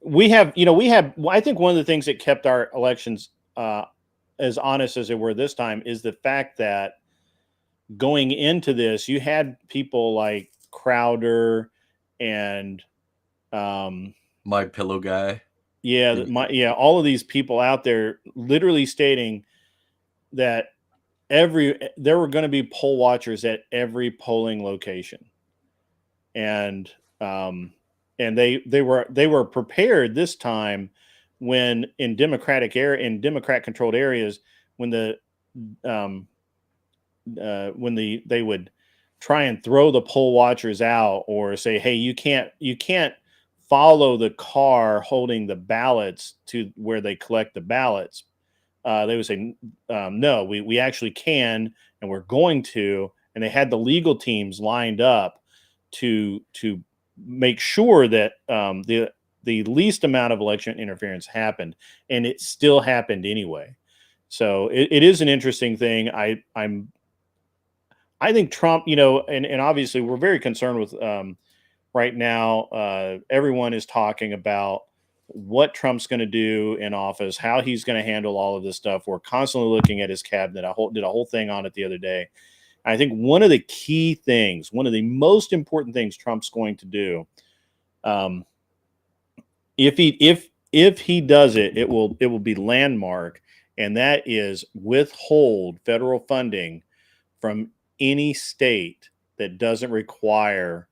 we have. I think one of the things that kept our elections as honest as they were this time, is the fact that going into this, you had people like Crowder and My Pillow guy. all of these people out there literally stating that there were going to be poll watchers at every polling location, and they were prepared this time when in Democrat controlled areas, when they would try and throw the poll watchers out or say, hey, you can't follow the car holding the ballots to where they collect the ballots. They would say, no, we actually can, and we're going to. And they had the legal teams lined up to make sure that the least amount of election interference happened, and it still happened anyway. So it is an interesting thing. I think Trump, and obviously we're very concerned with right now. Everyone is talking about what Trump's going to do in office, how he's going to handle all of this stuff. We're constantly looking at his cabinet. I did a whole thing on it the other day. I think one of the key things, one of the most important things Trump's going to do, if he does it, it will be landmark, and that is withhold federal funding from any state that doesn't require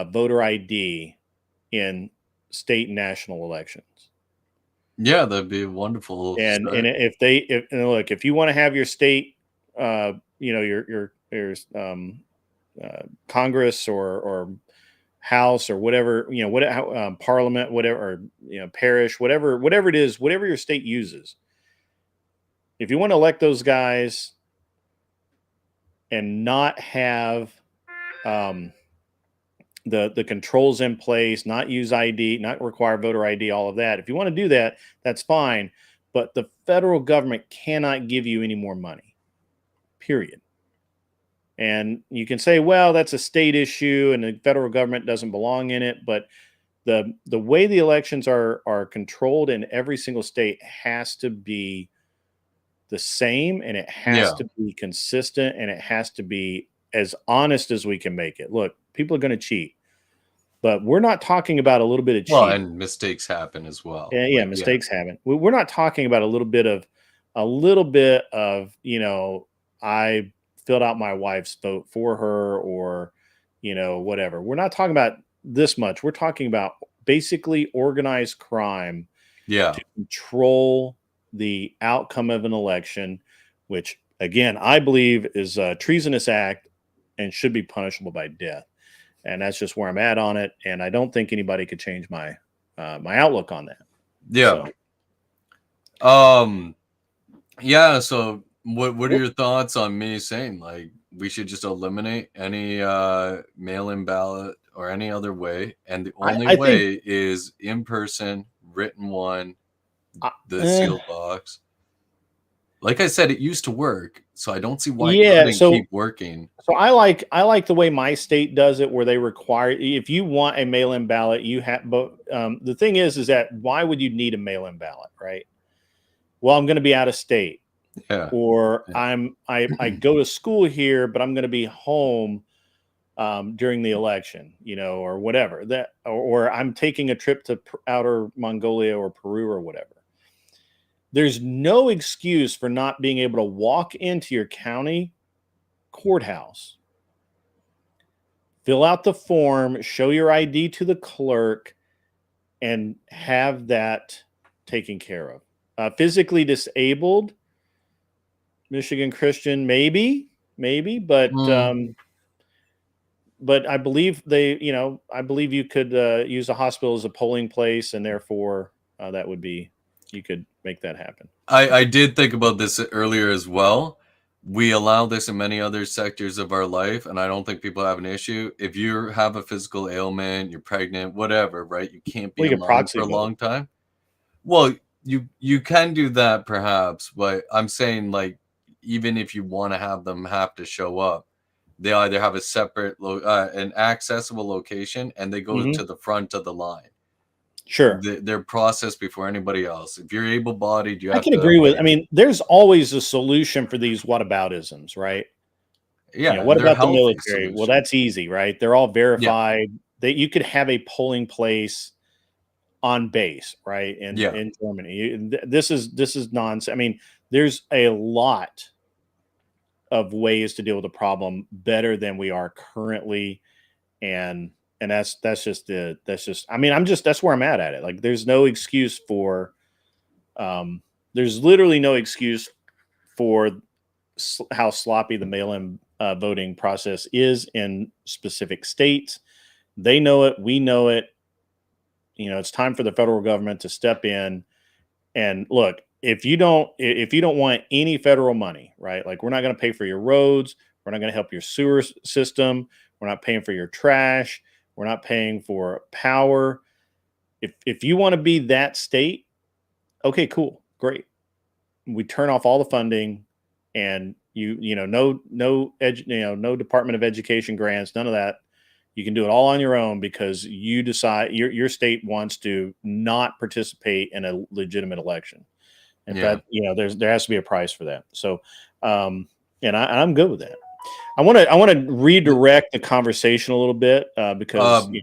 voter ID in state and national elections. Yeah, that'd be wonderful. And start. if you want to have your state, your Congress or House or whatever, Parliament, whatever, or parish, whatever it is, whatever your state uses. If you want to elect those guys and not have the controls in place, not use ID, not require voter ID, all of that. If you want to do that, that's fine. But the federal government cannot give you any more money, period. And you can say, well, that's a state issue and the federal government doesn't belong in it. But the way the elections are controlled in every single state has to be the same, and it has to be consistent, and it has to be as honest as we can make it. Look, people are going to cheat, but we're not talking about a little bit of cheating. Well, and mistakes happen as well. Mistakes happen. We're not talking about a little bit of, I filled out my wife's vote for her, or, whatever. We're not talking about this much. We're talking about basically organized crime to control the outcome of an election, which again, I believe is a treasonous act and should be punishable by death. And that's just where I'm at on it. And I don't think anybody could change my outlook on that. Yeah. So what are your thoughts on me saying like we should just eliminate any mail-in ballot or any other way, and the only way is in person, written one, the sealed box? Like I said, it used to work, so I don't see why it couldn't keep working. So I like the way my state does it, where they require, if you want a mail-in ballot, you have. But the thing is that why would you need a mail-in ballot, right? Well, I'm going to be out of state, or I go to school here, but I'm going to be home during the election, or whatever that, or I'm taking a trip to outer Mongolia or Peru or whatever. There's no excuse for not being able to walk into your county courthouse, fill out the form, show your ID to the clerk, and have that taken care of. Physically disabled, Michigan Christian, maybe, but I believe I believe you could use a hospital as a polling place, and therefore that would be, you could make that happen. I did think about this earlier as well. We allow this in many other sectors of our life, and I don't think people have an issue. If you have a physical ailment, you're pregnant, whatever, right? You can't be in line for a long time. Well, you can do that perhaps, but I'm saying like even if you want to have them have to show up, they either have a separate an accessible location and they go to the front of the line. Sure. They're processed before anybody else. If you're able-bodied, you I have can to agree with. like, I mean, there's always a solution for these whataboutisms, right? yeah, What and they're about the healthy military? Well, solutions. that's easy, right? They're all Yeah, verified. That you could have a polling place on base, right? yeah, In Germany, this is nonsense. I mean, there's a lot of ways to deal with the problem better than we are currently, and that's just. I mean, that's where I'm at it. Like, there's no excuse for. There's literally no excuse for how sloppy the mail-in voting process is in specific states. They know it. We know it. It's time for the federal government to step in and look. If you don't want any federal money, right? Like, we're not going to pay for your roads. We're not going to help your sewer system. We're not paying for your trash. We're not paying for power. If you want to be that state, okay, cool, great. We turn off all the funding, and no Department of Education grants, none of that. You can do it all on your own because you decide your state wants to not participate in a legitimate election. In yeah. fact, there has to be a price for that. So, I'm good with that. I want to redirect the conversation a little bit because. Do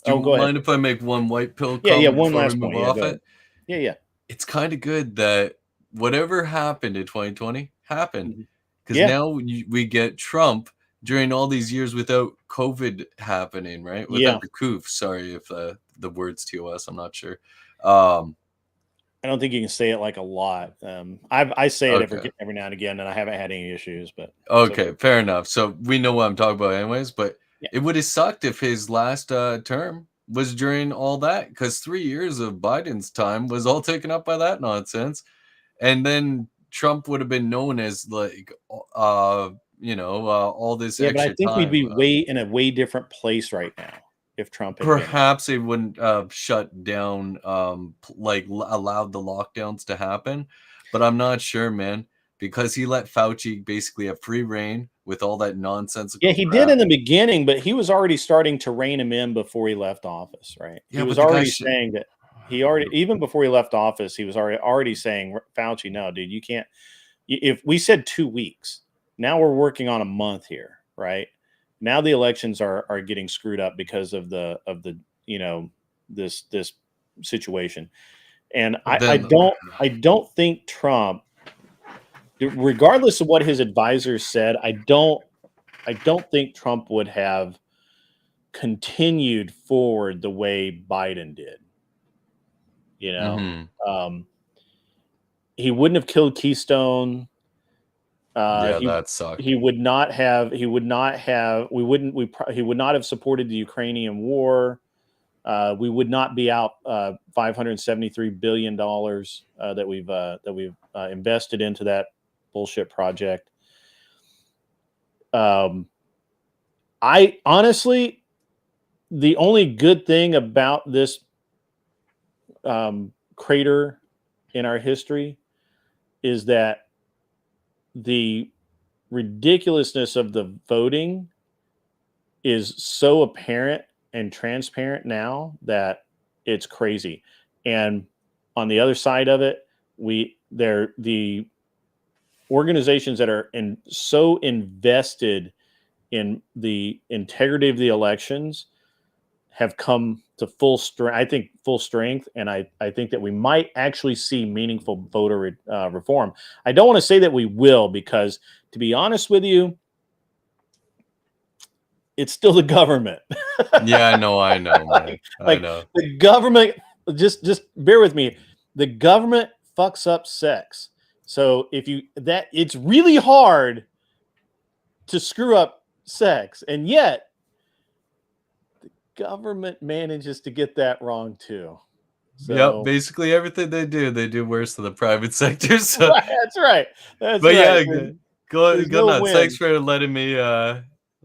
Oh, you go ahead. mind if I make one white pill Yeah, yeah. comment One before we last move point. Yeah, off go it? ahead. Yeah, yeah. It's kind of good that whatever happened in 2020 happened, Mhm. because Yeah, now we get Trump during all these years without COVID happening, right? yeah. Without the coof. Sorry if the words TOS, I'm not sure. Um, I don't think you can say it like a lot. I say it okay. every now and again, and I haven't had any issues, but it's okay. Okay, fair enough. So we know what I'm talking about anyways, but Yeah, it would have sucked if his last term was during all that, because 3 years of Biden's time was all taken up by that nonsense. And then Trump would have been known as like all this yeah. But I extra think we'd time. be in a way different place right now if Trump had been. Perhaps they wouldn't shut down allowed the lockdowns to happen, but I'm not sure, man, because he let Fauci basically have free reign with all that Yeah, nonsensical he did crap. in the beginning, but he was already starting to rein him in before he left office, right? He Yeah, was but the guy already should. saying that even before he left office, he was already saying, Fauci, no, dude, you can't. If we said 2 weeks, now we're working on a month here, right? Now the elections are getting screwed up because of the this situation, and But I then, don't think Trump, regardless of what his advisors said, I don't think Trump would have continued forward the way Biden did. You know, mhm. um, he wouldn't have killed Keystone. Uh, Yeah, he that sucked. he would not have. He would not have. We wouldn't. He would not have supported the Ukrainian war. We would not be out $573 billion that we've invested into that bullshit project. I honestly, the only good thing about this crater in our history is that the ridiculousness of the voting is so apparent and transparent now that it's crazy. And on the other side of it, they're the organizations that are so invested in the integrity of the elections have come to full strength. I think full strength, and I think that we might actually see meaningful voter reform. I don't want to say that we will, because to be honest with you, it's still the government. Yeah, I know, man. like, I like know. the government. Just bear with me. The government fucks up sex. So it's really hard to screw up sex, and yet government manages to get that wrong too. Yep, So basically everything they do worse than the private sector. So, right, that's right. That's but right. yeah, There's go no nuts. Thanks win. for letting me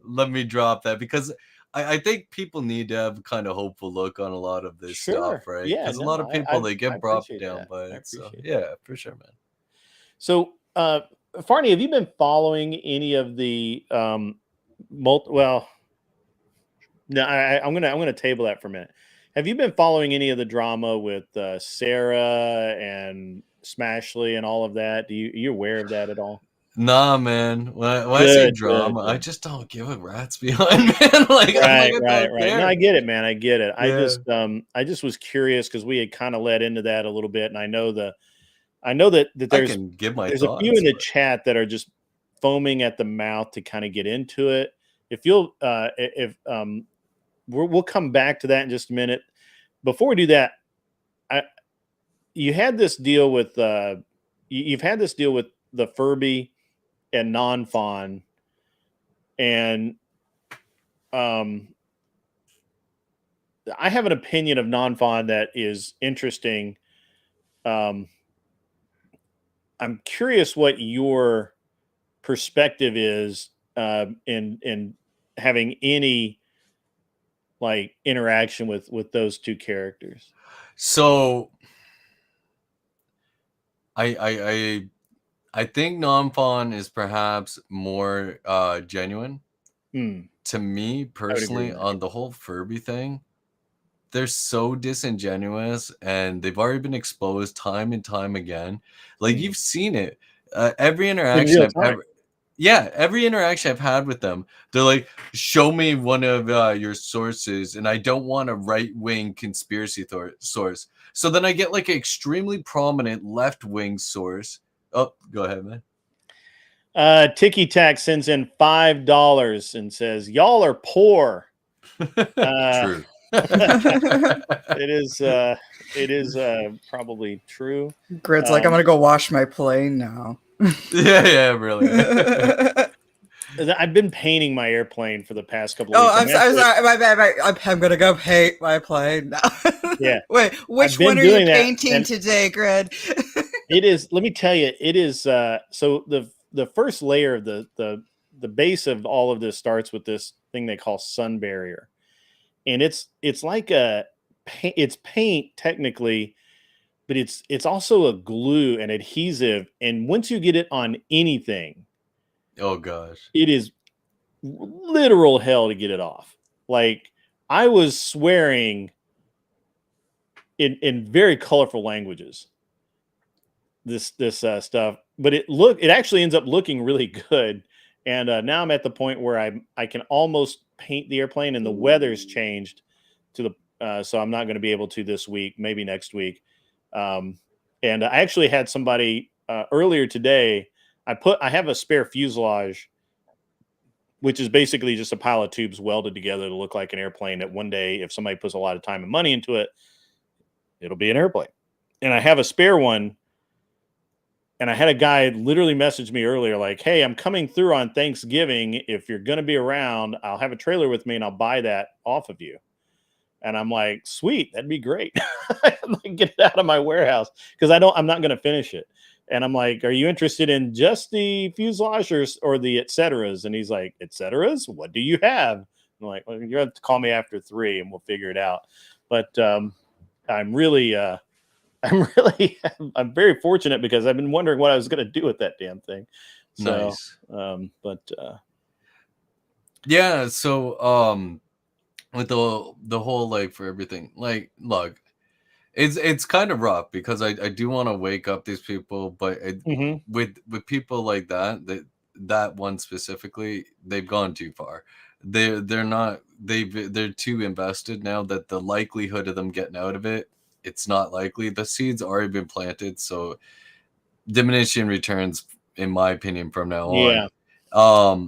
let me drop that, because I think people need to have kind of hopeful look on a lot of this stuff, Sure. right? Yeah. Because a lot No, of people they I get brought appreciate down that. by I it. So appreciate that. yeah, for sure, man. So, Farney, have you been following any of the well? No, I'm gonna table that for a minute. Have you been following any of the drama with Sarah and Smashley and all of that? You aware of that at all? Nah, man. When I see Good, good, drama, I good. just don't give a rat's behind, man. Like I'm like Right, I right, don't right. No, I care. get it, man. I get it. Yeah, I just was curious because we had kind of led into that a little bit, and I know that I can give my there's a few in thoughts, the but chat that are just foaming at the mouth to kind of get into it. If you'll, if we'll come back to that in just a minute. Before we do that, I you had this deal with you've had this deal with the Furby and non-fawn, and um I have an opinion of non-fawn that is interesting. um I'm curious what your perspective is in having any like interaction with those two characters. so I I think non-fawn is perhaps more genuine. Hmm, To me I would agree personally, with that. on the whole Furby thing, they're so disingenuous and they've already been exposed time and time again. Like Hmm. you've seen it. Every In interaction real I've time. ever yeah, every interaction I've had with them, they're like, show me one of your sources, and I don't want a right-wing conspiracy source. So then I get like an extremely prominent left-wing source. Oh, go ahead, man. Tiki Tack sends in $5 and says, "Y'all are poor." Uh, True. it is. It is probably true. Grid's like, I'm Um, gonna go wash my plane now. Yeah, really. I've been painting my airplane for the past couple of Oh, weeks. I'm I'm actually, sorry. My bad. I'm gonna go paint my plane now. yeah, Wait, I've which one been are you doing that, painting and today, Grid? it is. Let me tell you, it is. So the first layer of the base of all of this starts with this thing they call sun barrier, and it's like it's paint technically, but it's also a glue and adhesive, and once you get it on anything, Oh gosh. it is literal hell to get it off. Like, I was swearing in very colorful languages this stuff, but it actually ends up looking really good. And now I'm at the point where I can almost paint the airplane, and the weather's changed to the so I'm not going to be able to this week, maybe next week. Um, and I actually had somebody earlier today. I have a spare fuselage, which is basically just a pile of tubes welded together to look like an airplane. That one day, if somebody puts a lot of time and money into it, it'll be an airplane. And I have a spare one. And I had a guy literally message me earlier, like, "Hey, I'm coming through on Thanksgiving. If you're going to be around, I'll have a trailer with me and I'll buy that off of you." And I'm like, "Sweet, that'd be great." Like, get it out of my warehouse because I'm not going to finish it. And I'm like, "Are you interested in just the fuselage or the et ceteras?" And he's like, "Et ceteras? What do you have?" I'm like, "Well, you have to call me after 3 and we'll figure it out." But I'm really, I'm very fortunate because I've been wondering what I was going to do with that damn thing. So, Nice. but Yeah, so with the whole like for everything, like look, it's kind of rough because I do want to wake up these people, but mhm. with people like that one specifically, they've gone too far. They're not they're too invested now that the likelihood of them getting out of it, it's not likely. The seeds already been planted, so diminishing returns in my opinion from now on. Yeah.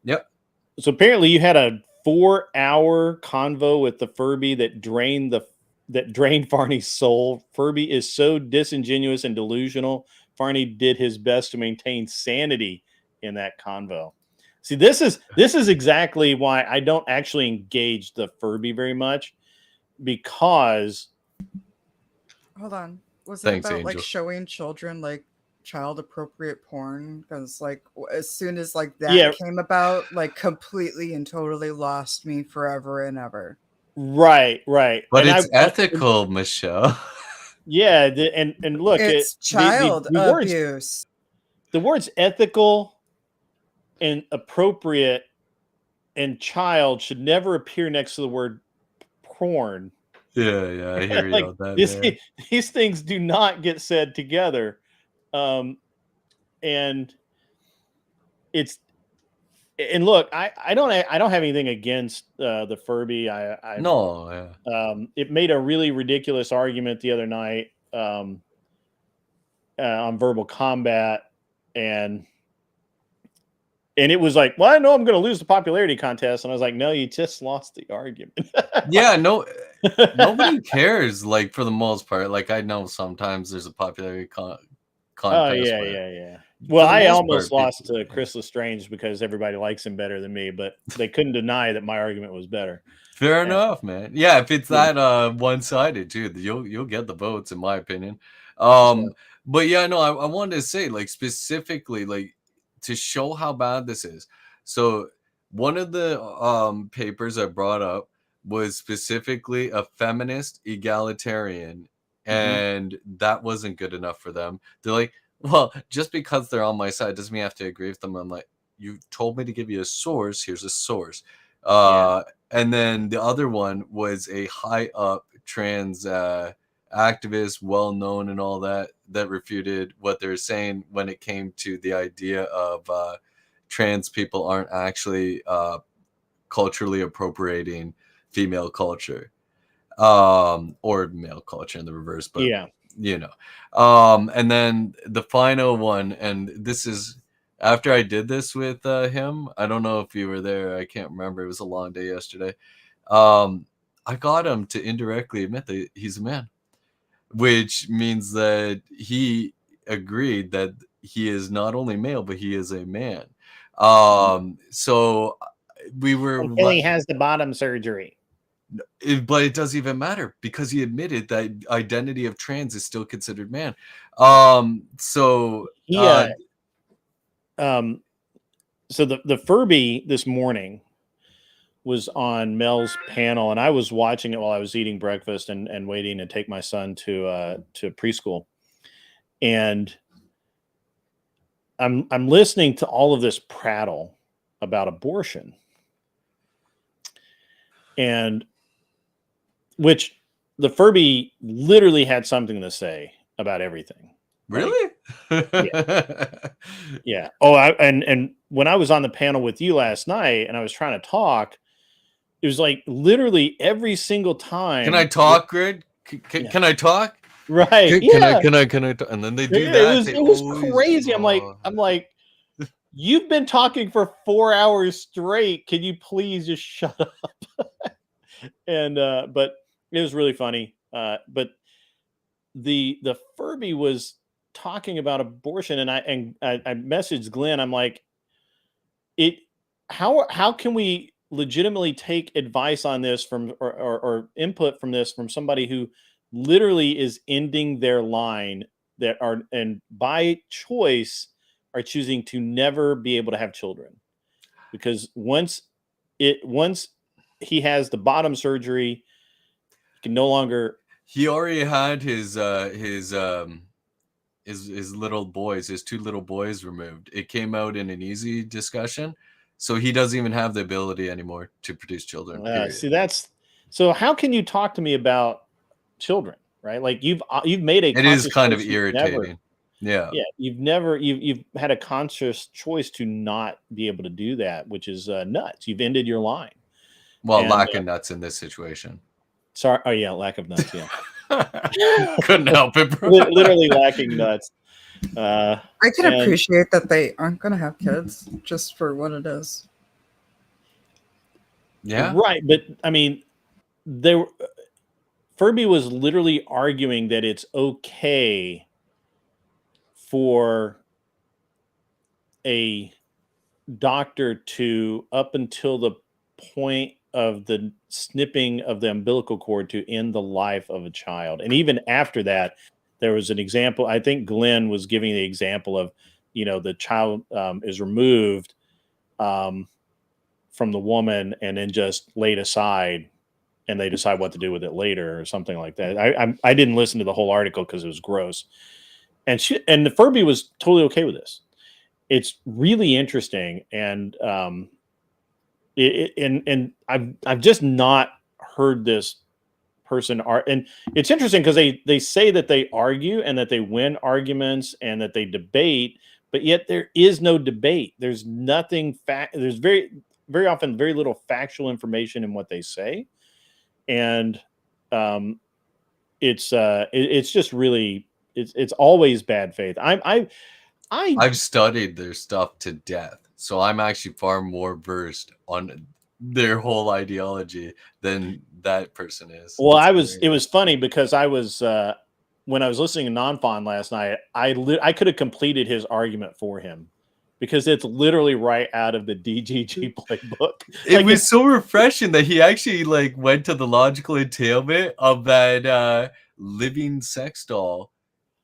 Yep. So apparently you had a 4-hour convo with the Furby that drained Farney's soul. Furby is so disingenuous and delusional. Farney did his best to maintain sanity in that convo. See, this is exactly why I don't actually engage the Furby very much, because Hold on. Was it Thanks, about like Angel. showing children like child appropriate porn? Because like as soon as like that yeah, came about, like completely and totally lost me forever and ever. right. But And it's ethical, Michelle. yeah, and look, It's child abuse. the words ethical and appropriate and child should never appear next to the word porn. Yeah, I hear you Like on that, this, man. these things do not get said together, and it's and look, I don't have anything against the Furby. No, yeah. It made a really ridiculous argument the other night on Verbal Combat, and it was like, well, I know I'm going to lose the popularity contest, and I was like, no, you just lost the argument. Yeah, no, nobody cares. Like for the most part, like I know sometimes there's a popularity Oh contest, yeah, but yeah, yeah. for Well, the I most almost part, lost people, to Chris Lestrange because everybody likes him better than me, but they couldn't deny that my argument was better. fair And, enough, man. Yeah, if it's yeah, that one-sided too, you'll get the votes, in my opinion. so, But yeah, no, I wanted to say, like, specifically, like, to show how bad this is. So one of the papers I brought up was specifically a feminist egalitarian, mhm. and that wasn't good enough for them. They're like, well, just because they're on my side doesn't mean I have to agree with them. I'm like, you told me to give you a source. Here's a source. Yeah, And then the other one was a high up trans activist, well known and all that, that refuted what they're saying when it came to the idea of trans people aren't actually culturally appropriating female culture, or male culture in the reverse, but yeah. you know. And then the final one, and this is after I did this with him. I don't know if you were there. I can't remember. It was a long day yesterday. I got him to indirectly admit that he's a man, which means that he agreed that he is not only male, but he is a man. So we were Until he has the bottom surgery. but it doesn't even matter because he admitted that identity of trans is still considered man. So He um so the Furby this morning was on Mel's panel, and I was watching it while I was eating breakfast and waiting to take my son to preschool. And I'm listening to all of this prattle about abortion, and which the Furby literally had something to say about everything. Like, really? yeah. Oh, and when I was on the panel with you last night and I was trying to talk, it was like literally every single time. Can I talk, Greg? Yeah. Can I talk? Right. Can Yeah. I talk? And then they do Yeah, that. it was crazy. I'm like, you've been talking for 4 hours straight. Can you please just shut up? And but it was really funny. But the Furby was talking about abortion, and I messaged Glenn. I'm like, it how can we legitimately take advice on this from or input from this from somebody who literally is ending their line, that are, and by choice, are choosing to never be able to have children, because once he has the bottom surgery, he can no longer. He already had his little boys, his two little boys removed. It came out in an easy discussion, so he doesn't even have the ability anymore to produce children. Period. See, that's so. How can you talk to me about children, right? Like you've made a It is conscious kind of choice. irritating. Yeah. Yeah, you've had a conscious choice to not be able to do that, which is nuts. You've ended your line. Well, And, lacking nuts in this situation. Sorry. Oh yeah, lack of nuts. Yeah, Couldn't help it, bro. literally lacking nuts. I can appreciate that they aren't going to have kids just for what it is. Yeah. Right, but I mean, Furby was literally arguing that it's okay for a doctor to, up until the point of the snipping of the umbilical cord, to end the life of a child. And even after that, there was an example. I think Glenn was giving the example of, the child is removed from the woman and then just laid aside, and they decide what to do with it later or something like that. I didn't listen to the whole article because it was gross. And the Furby was totally okay with this. It's really interesting, and and I've just not heard this person are, and it's interesting because they say that they argue and that they win arguments and that they debate, but yet there is no debate. There's nothing there's very often very little factual information in what they say, and it's just really it's always bad faith. I've studied their stuff to death, so I'm actually far more versed on their whole ideology than that person is. Well, It's it great. was funny because I was when I was listening to Non-Fon last night, I could have completed his argument for him because it's literally right out of the DGG playbook. It Like, was so refreshing that he actually like went to the logical entailment of that living sex doll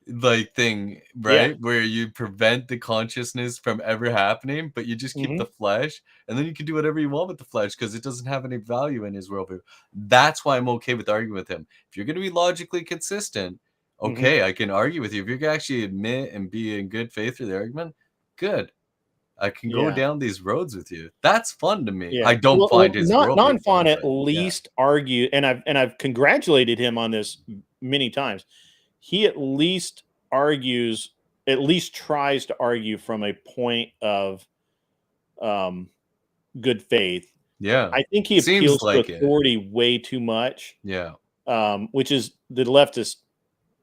like thing, yeah. right? Where you prevent the consciousness from ever happening, but you just keep Mhm. the flesh, and then you can do whatever you want with the flesh because it doesn't have any value in his worldview. That's why I'm okay with arguing with him. If you're going to be logically consistent, Mhm. okay, I can argue with you. If you can actually admit and be in good faith through the argument, good. I can go Yeah. down these roads with you. That's fun to me. Yeah. I don't find his Not worldview Non-Fon fun, at but yeah. least argue, and I've congratulated him on this many times. He at least argues, at least tries to argue from a point of um, good faith. Yeah. I think he Seems appeals to like it. authority way too much, Yeah. which is the leftist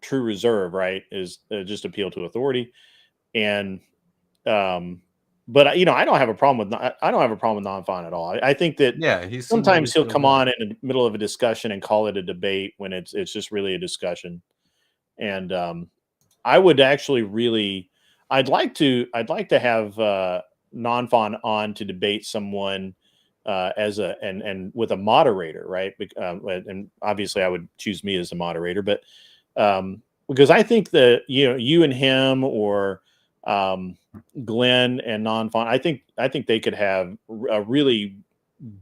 true reserve, right? Is just appeal to authority, and but I don't have a problem with I don't have a problem with Non-Fon at all. I think that Yeah, he seems like sometimes a he'll chill come guy. on in the middle of a discussion and call it a debate when it's just really a discussion, and I would actually really, I'd like to have Non-Fon on to debate someone as a and with a moderator, right? And obviously, I would choose me as a moderator, but because I think that you and him or Glenn and Non-Fon, I think they could have a really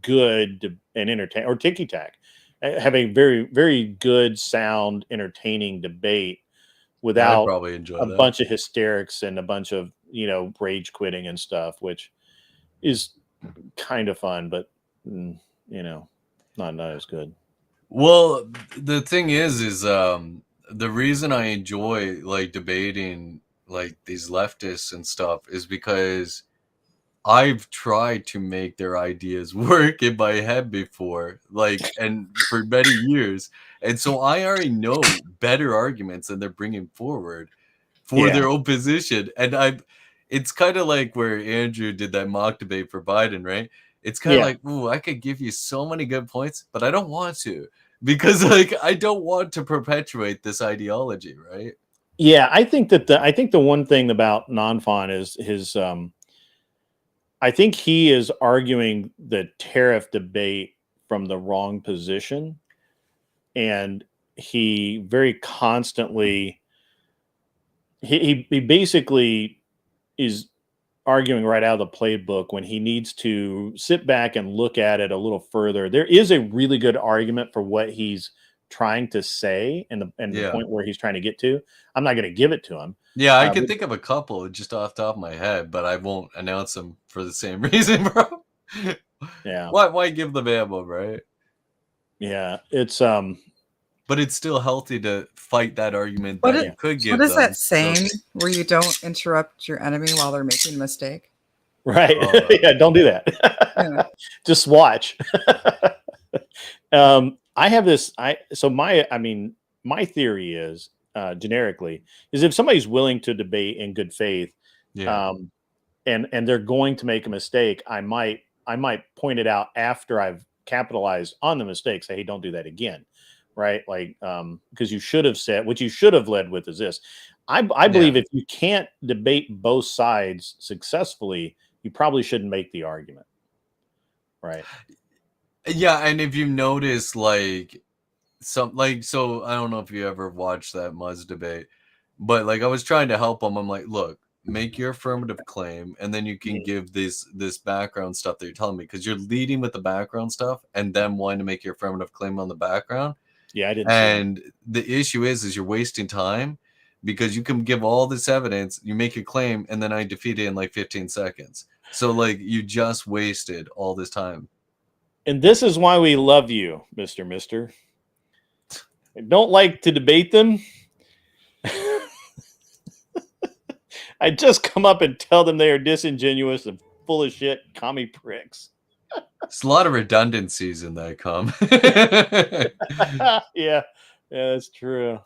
good and entertain or ticky tack, have a very very good, sound, entertaining debate I'd without probably enjoy a that. bunch of hysterics and a bunch of rage quitting and stuff, which is kind of fun, but mm, you know, not as good. Well, the thing is the reason I enjoy like debating like these leftists and stuff is because I've tried to make their ideas work in my head before, like, and for many years. And so I already know better arguments than they're bringing forward for Yeah, their own position. And it's kind of like where Andrew did that mock debate for Biden, right? It's kind of yeah, like, ooh, I could give you so many good points, but I don't want to because like I don't want to perpetuate this ideology, right? yeah. I think the one thing about Non-Fon is his. I think he is arguing the tariff debate from the wrong position, and he very constantly he basically is arguing right out of the playbook when he needs to sit back and look at it a little further. There is a really good argument for what he's trying to say and the Yeah. point where he's trying to get to. I'm not going to give it to him. Yeah, I can But think of a couple just off the top of my head, but I won't announce them for the same reason, bro. yeah, Why give them ammo, right? yeah, it's But it's still healthy to fight that argument What that is, you could what give is that them. So, saying where you don't interrupt your enemy while they're making a mistake? right. uh, Yeah, don't do that. Yeah. Just watch. I have this. My theory is generically is if somebody's willing to debate in good faith, yeah, um, and they're going to make a mistake, I might point it out after I've capitalized on the mistake. Say, hey, don't do that again, right? Like, because you should have said what you should have led with is this. I yeah. believe if you can't debate both sides successfully, you probably shouldn't make the argument, right? Yeah, and if you notice, like, so I don't know if you ever watched that Muzz debate, but like I was trying to help him. I'm like, look, make your affirmative claim, and then you can Mhm. give this background stuff that you're telling me because you're leading with the background stuff and then wanting to make your affirmative claim on the background. Yeah, I didn't see that. And the issue is you're wasting time because you can give all this evidence, you make a claim, and then I defeat it in like 15 seconds. So like you just wasted all this time. And this is why we love you, Mister. I don't like to debate them. I just come up and tell them they are disingenuous and full of shit, commie pricks. There's a lot of redundancies in that comment. Yeah, that's true.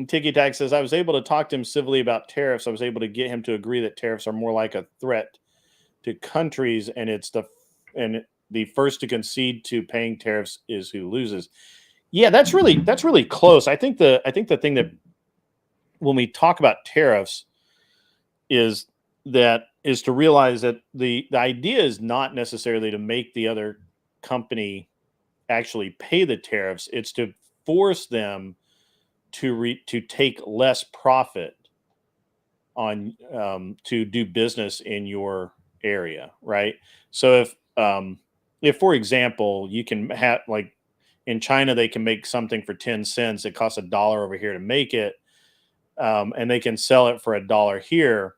Tiki Tack says, I was able to talk to him civilly about tariffs. I was able to get him to agree that tariffs are more like a threat to countries, and the first to concede to paying tariffs is who loses. Yeah, that's really close. I think the thing that when we talk about tariffs is to realize that the idea is not necessarily to make the other company actually pay the tariffs. It's to force them to take less profit on to do business in your area, right? So if for example you can have, like in China, they can make something for 10 cents, it costs $1 over here to make it, and they can sell it for $1 here,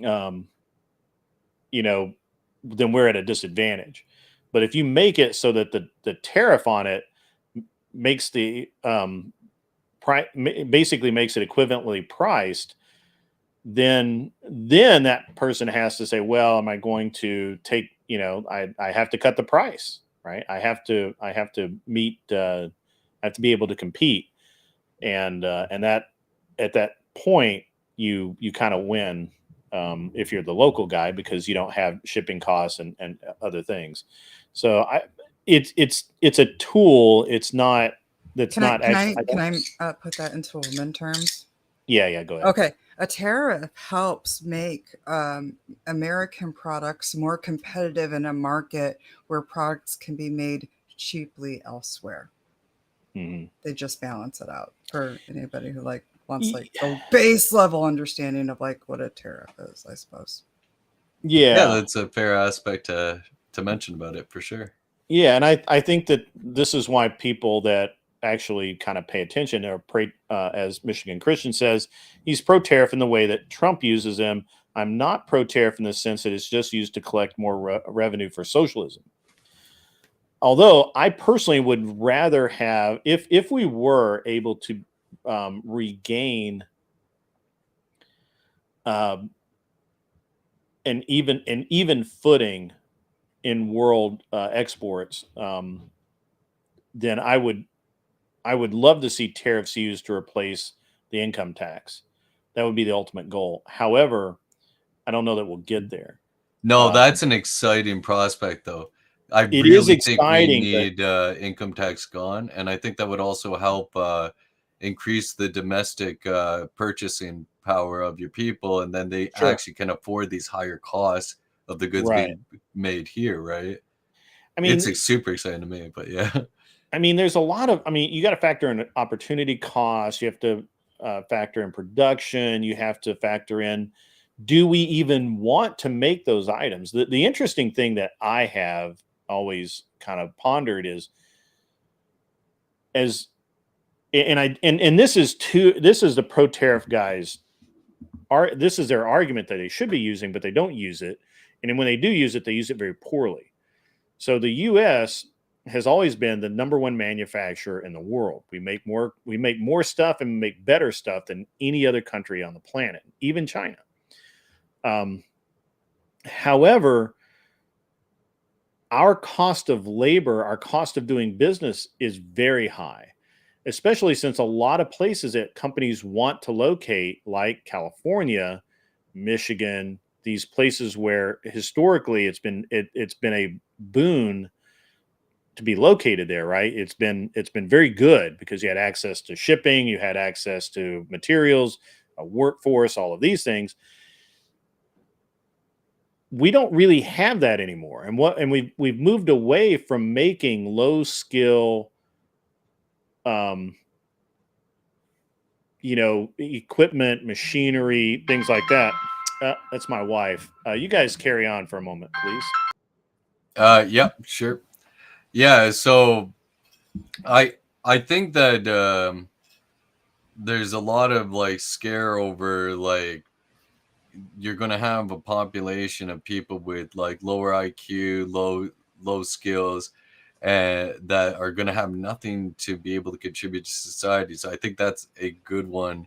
um, then we're at a disadvantage. But if you make it so that the tariff on it makes the basically makes it equivalently priced, then that person has to say, well, am I going to take, I have to cut the price, right? I have to meet, I have to be able to compete. And that at that point, you kind of win, if you're the local guy, because you don't have shipping costs and other things. So it's a tool. It's not, that's Can I not can actually, I can I put that into women terms? yeah, go ahead. Okay, a tariff helps make American products more competitive in a market where products can be made cheaply elsewhere. Mm-hmm. They just balance it out for anybody who wants a base level understanding of what a tariff is, I suppose. Yeah, that's a fair aspect to mention about it for sure. Yeah, and I think that this is why people that actually kind of pay attention are as Michigan Christian says, he's pro-tariff in the way that Trump uses them. I'm not pro-tariff in the sense that it's just used to collect more revenue for socialism. Although I personally would rather have, if we were able to regain an even footing in world exports, then I would love to see tariffs used to replace the income tax. That would be the ultimate goal. However, I don't know that we'll get there. No, that's an exciting prospect, though. I It is really think we exciting, need income tax gone, and I think that would also help increase the domestic purchasing power of your people, and then they Sure. actually can afford these higher costs of the goods Right. being made here, right? I mean, It's super exciting to me, but yeah. I mean, there's a lot of, you got to factor in opportunity costs. You have to factor in production. You have to factor in, do we even want to make those items? The interesting thing that I have always kind of pondered is, this is the pro-tariff guys this is their argument that they should be using, but they don't use it. And then when they do use it, they use it very poorly. So the U.S. has always been the number one manufacturer in the world. We make more stuff and make better stuff than any other country on the planet, even China. However, our cost of labor, our cost of doing business is very high, especially since a lot of places that companies want to locate, like California, Michigan, these places where historically it's been a boon to be located there, right? It's been very good because you had access to shipping, you had access to materials, a workforce, all of these things. We don't really have that anymore, and we've moved away from making low skill, equipment, machinery, things like that. That's my wife. You guys carry on for a moment, please. Yep, sure. Yeah, so I think that there's a lot of scare over you're gonna have a population of people with lower IQ, low skills, that are going to have nothing to be able to contribute to society. So I think that's a good one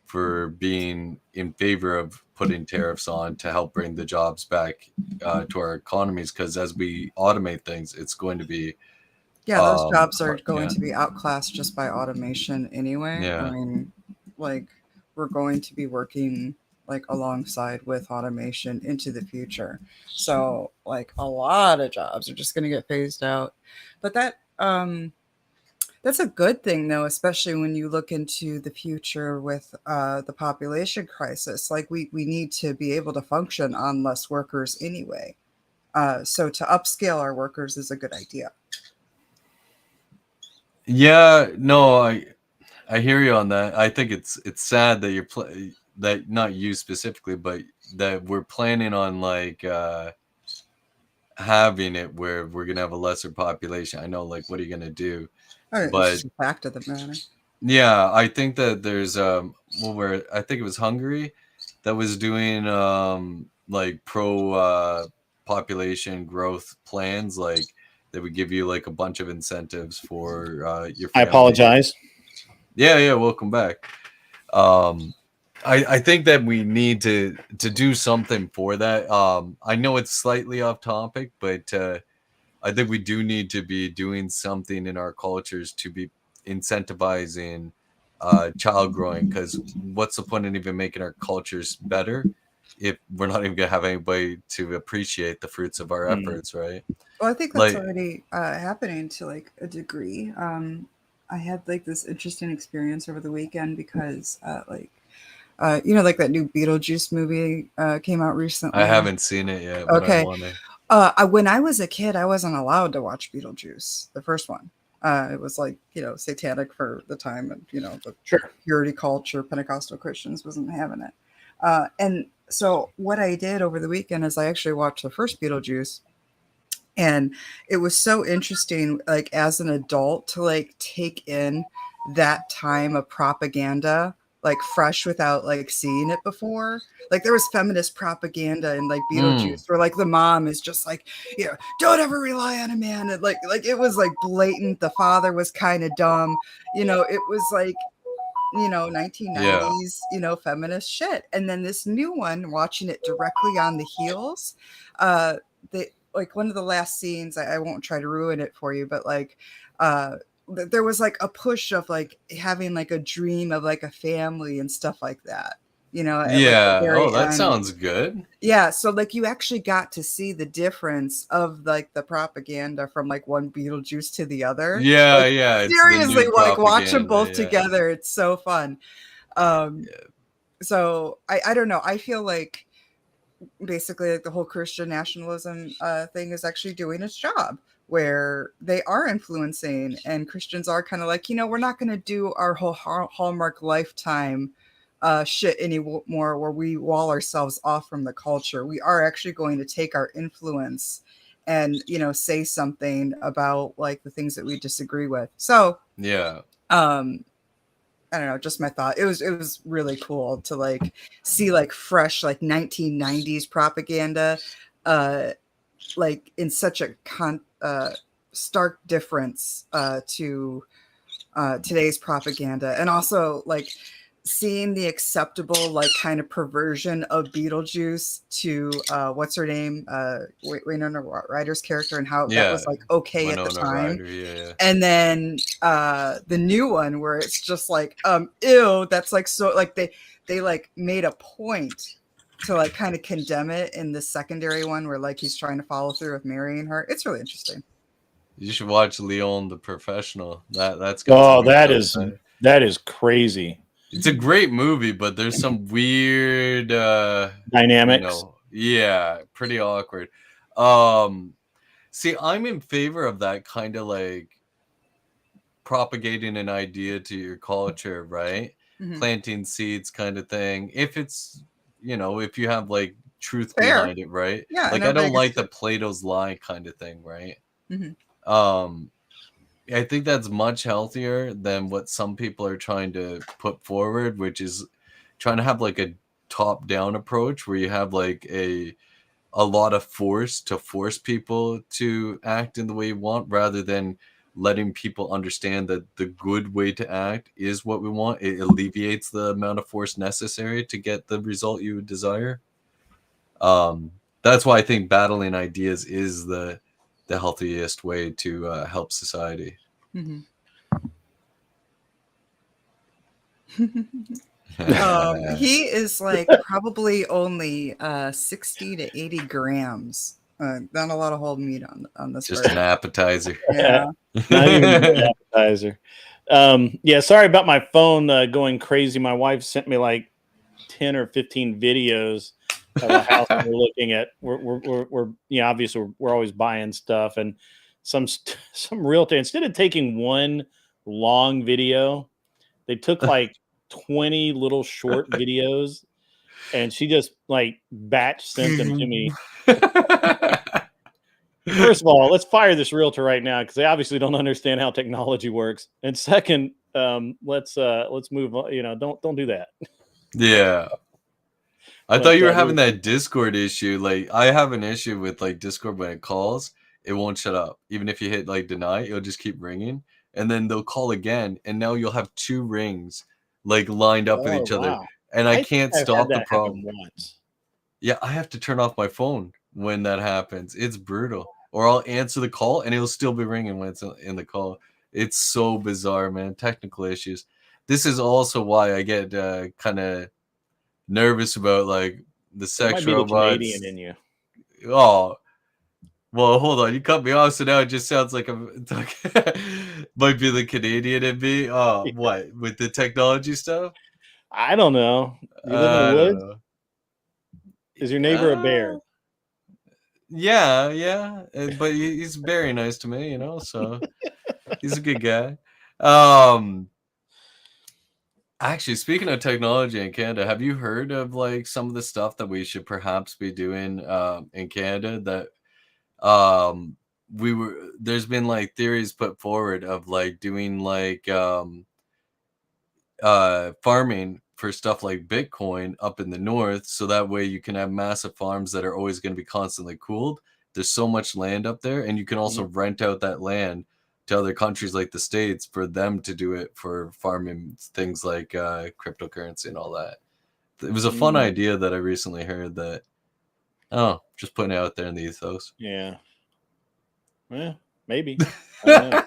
for being in favor of putting tariffs on to help bring the jobs back to our economies. Because as we automate things, it's going to be those jobs are going yeah. to be outclassed just by automation anyway. Yeah. I mean, like, we're going to be working like alongside with automation into the future. So like a lot of jobs are just going to get phased out. But that's a good thing though, especially when you look into the future with the population crisis. Like we need to be able to function on less workers anyway. So to upscale our workers is a good idea. Yeah, no, I hear you on that. I think it's sad that that not you specifically, but that we're planning on like having it where we're gonna have a lesser population. I know, like, what are you gonna do? It's But just a fact of the matter. yeah, I think that there's where I think it was Hungary that was doing like pro population growth plans, like they would give you like a bunch of incentives for your I family. apologize. Yeah, welcome back. I think that we need to do something for that. I know it's slightly off topic, but I think we do need to be doing something in our cultures to be incentivizing child growing. Because what's the point in even making our cultures better if we're not even gonna have anybody to appreciate the fruits of our efforts, right? Well, I think that's Like, already happening to like a degree. I had like this interesting experience over the weekend because like that new Beetlejuice movie came out recently. I haven't seen it yet, but I Okay. want to. When I was a kid, I wasn't allowed to watch Beetlejuice, the first one. It was like, satanic for the time, and, the Sure. purity culture, Pentecostal Christians wasn't having it. And so what I did over the weekend is I actually watched the first Beetlejuice, and it was so interesting, like as an adult, to like take in that time of propaganda, like fresh without like seeing it before. Like there was feminist propaganda in like Beetlejuice, where like the mom is just like, don't ever rely on a man. And like it was like blatant. The father was kind of dumb. It was like 1990s, feminist shit. And then this new one, watching it directly on the heels, they like one of the last scenes, I won't try to ruin it for you, but like there was like a push of like having like a dream of like a family and stuff like that, at like the Yeah. very Oh, that end. sounds good. Yeah, so like you actually got to see the difference of like the propaganda from like one Beetlejuice to the other. Yeah, Like, yeah. It's the seriously, new like watch them propaganda. both Yeah. together. It's so fun. So I don't know. I feel like basically like the whole Christian nationalism thing is actually doing its job, where they are influencing, and Christians are kind of like, we're not going to do our whole Hallmark Lifetime shit anymore, where we wall ourselves off from the culture. We are actually going to take our influence and say something about like the things that we disagree with. So Yeah. I don't know, just my thought. It was really cool to like see like fresh like 1990s propaganda like in such a stark difference to today's propaganda, and also like seeing the acceptable like kind of perversion of Beetlejuice to what's her name, Winona Ryder's character, and how that was like okay at the Winona time. Ryder, yeah. And then the new one where it's just like ew, that's like, so like they like made a point to like kind of condemn it in the secondary one where like he's trying to follow through with marrying her. It's really interesting. You should watch Leon the Professional. That's got that is crazy. It's a great movie, but there's some weird dynamics. Yeah, pretty awkward. See, I'm in favor of that kind of like propagating an idea to your culture, right? Mm-hmm. Planting seeds kind of thing. If it's, if you have like truth Fair. behind it, right? Yeah. Like I don't like the Plato's lie kind of thing, right? Mm-hmm. I think that's much healthier than what some people are trying to put forward, which is trying to have like a top-down approach where you have like a a lot of force to force people to act in the way you want, rather than letting people understand that the good way to act is what we want. It alleviates the amount of force necessary to get the result you desire. That's why I think battling ideas is the healthiest way to help society. Mhm. Just He is like probably only 60 to 80 grams. Not a lot of whole meat on this an bird. appetizer. Yeah. Not even an appetizer. Yeah, sorry about my phone going crazy. My wife sent me like 10 or 15 videos of a house that we're looking at. We're you know, obviously we're always buying stuff, and some realtor, instead of taking one long video, they took like 20 little short videos, and she just like batch sent them to me. First of all, let's fire this realtor right now because they obviously don't understand how technology works. And second, let's move on. You know, don't do that. Yeah. I But thought you were having that Discord issue. Like, I have an issue with like Discord when it calls, it won't shut up. Even if you hit like deny, it'll just keep ringing. And then they'll call again, and now you'll have 2 rings like lined up with oh each other. wow, And I I think can't I've had stop the that happen problem. once. Yeah, I have to turn off my phone when that happens. It's brutal. Or I'll answer the call and it'll still be ringing when it's in the call. It's so bizarre, man. Technical issues. This is also why I get kind of nervous about like the It sex might be the Canadian robots. in you. Oh, well, hold on. You cut me off, so now it just sounds like I'm might be the Canadian in me. Oh, what? With the technology stuff? I don't know. You live in the I don't woods? know. Is your neighbor a bear? Yeah, but he's very nice to me, you know, so he's a good guy. Um, Actually, speaking of technology in Canada, have you heard of like some of the stuff that we should perhaps be doing in Canada that there's been like theories put forward of like doing like farming for stuff like Bitcoin up in the north, so that way you can have massive farms that are always going to be constantly cooled. There's so much land up there, and you can also rent out that land to other countries like the States for them to do it for farming things like cryptocurrency and all that. It was a fun idea that I recently heard that, oh, just putting it out there in the ethos. Yeah. Well, maybe. I don't know.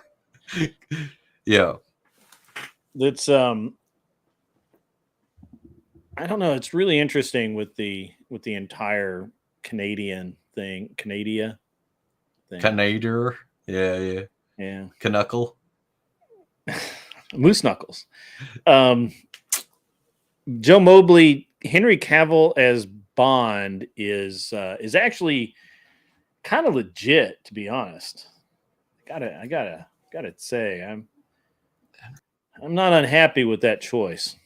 Yeah. That's I don't know. It's really interesting with the entire Canadian thing, Canada thing. Canadier. Yeah. Yeah. Canuckle. Moose knuckles. Joe Mobley, Henry Cavill as Bond is actually kind of legit, to be honest. I gotta say, I'm not unhappy with that choice.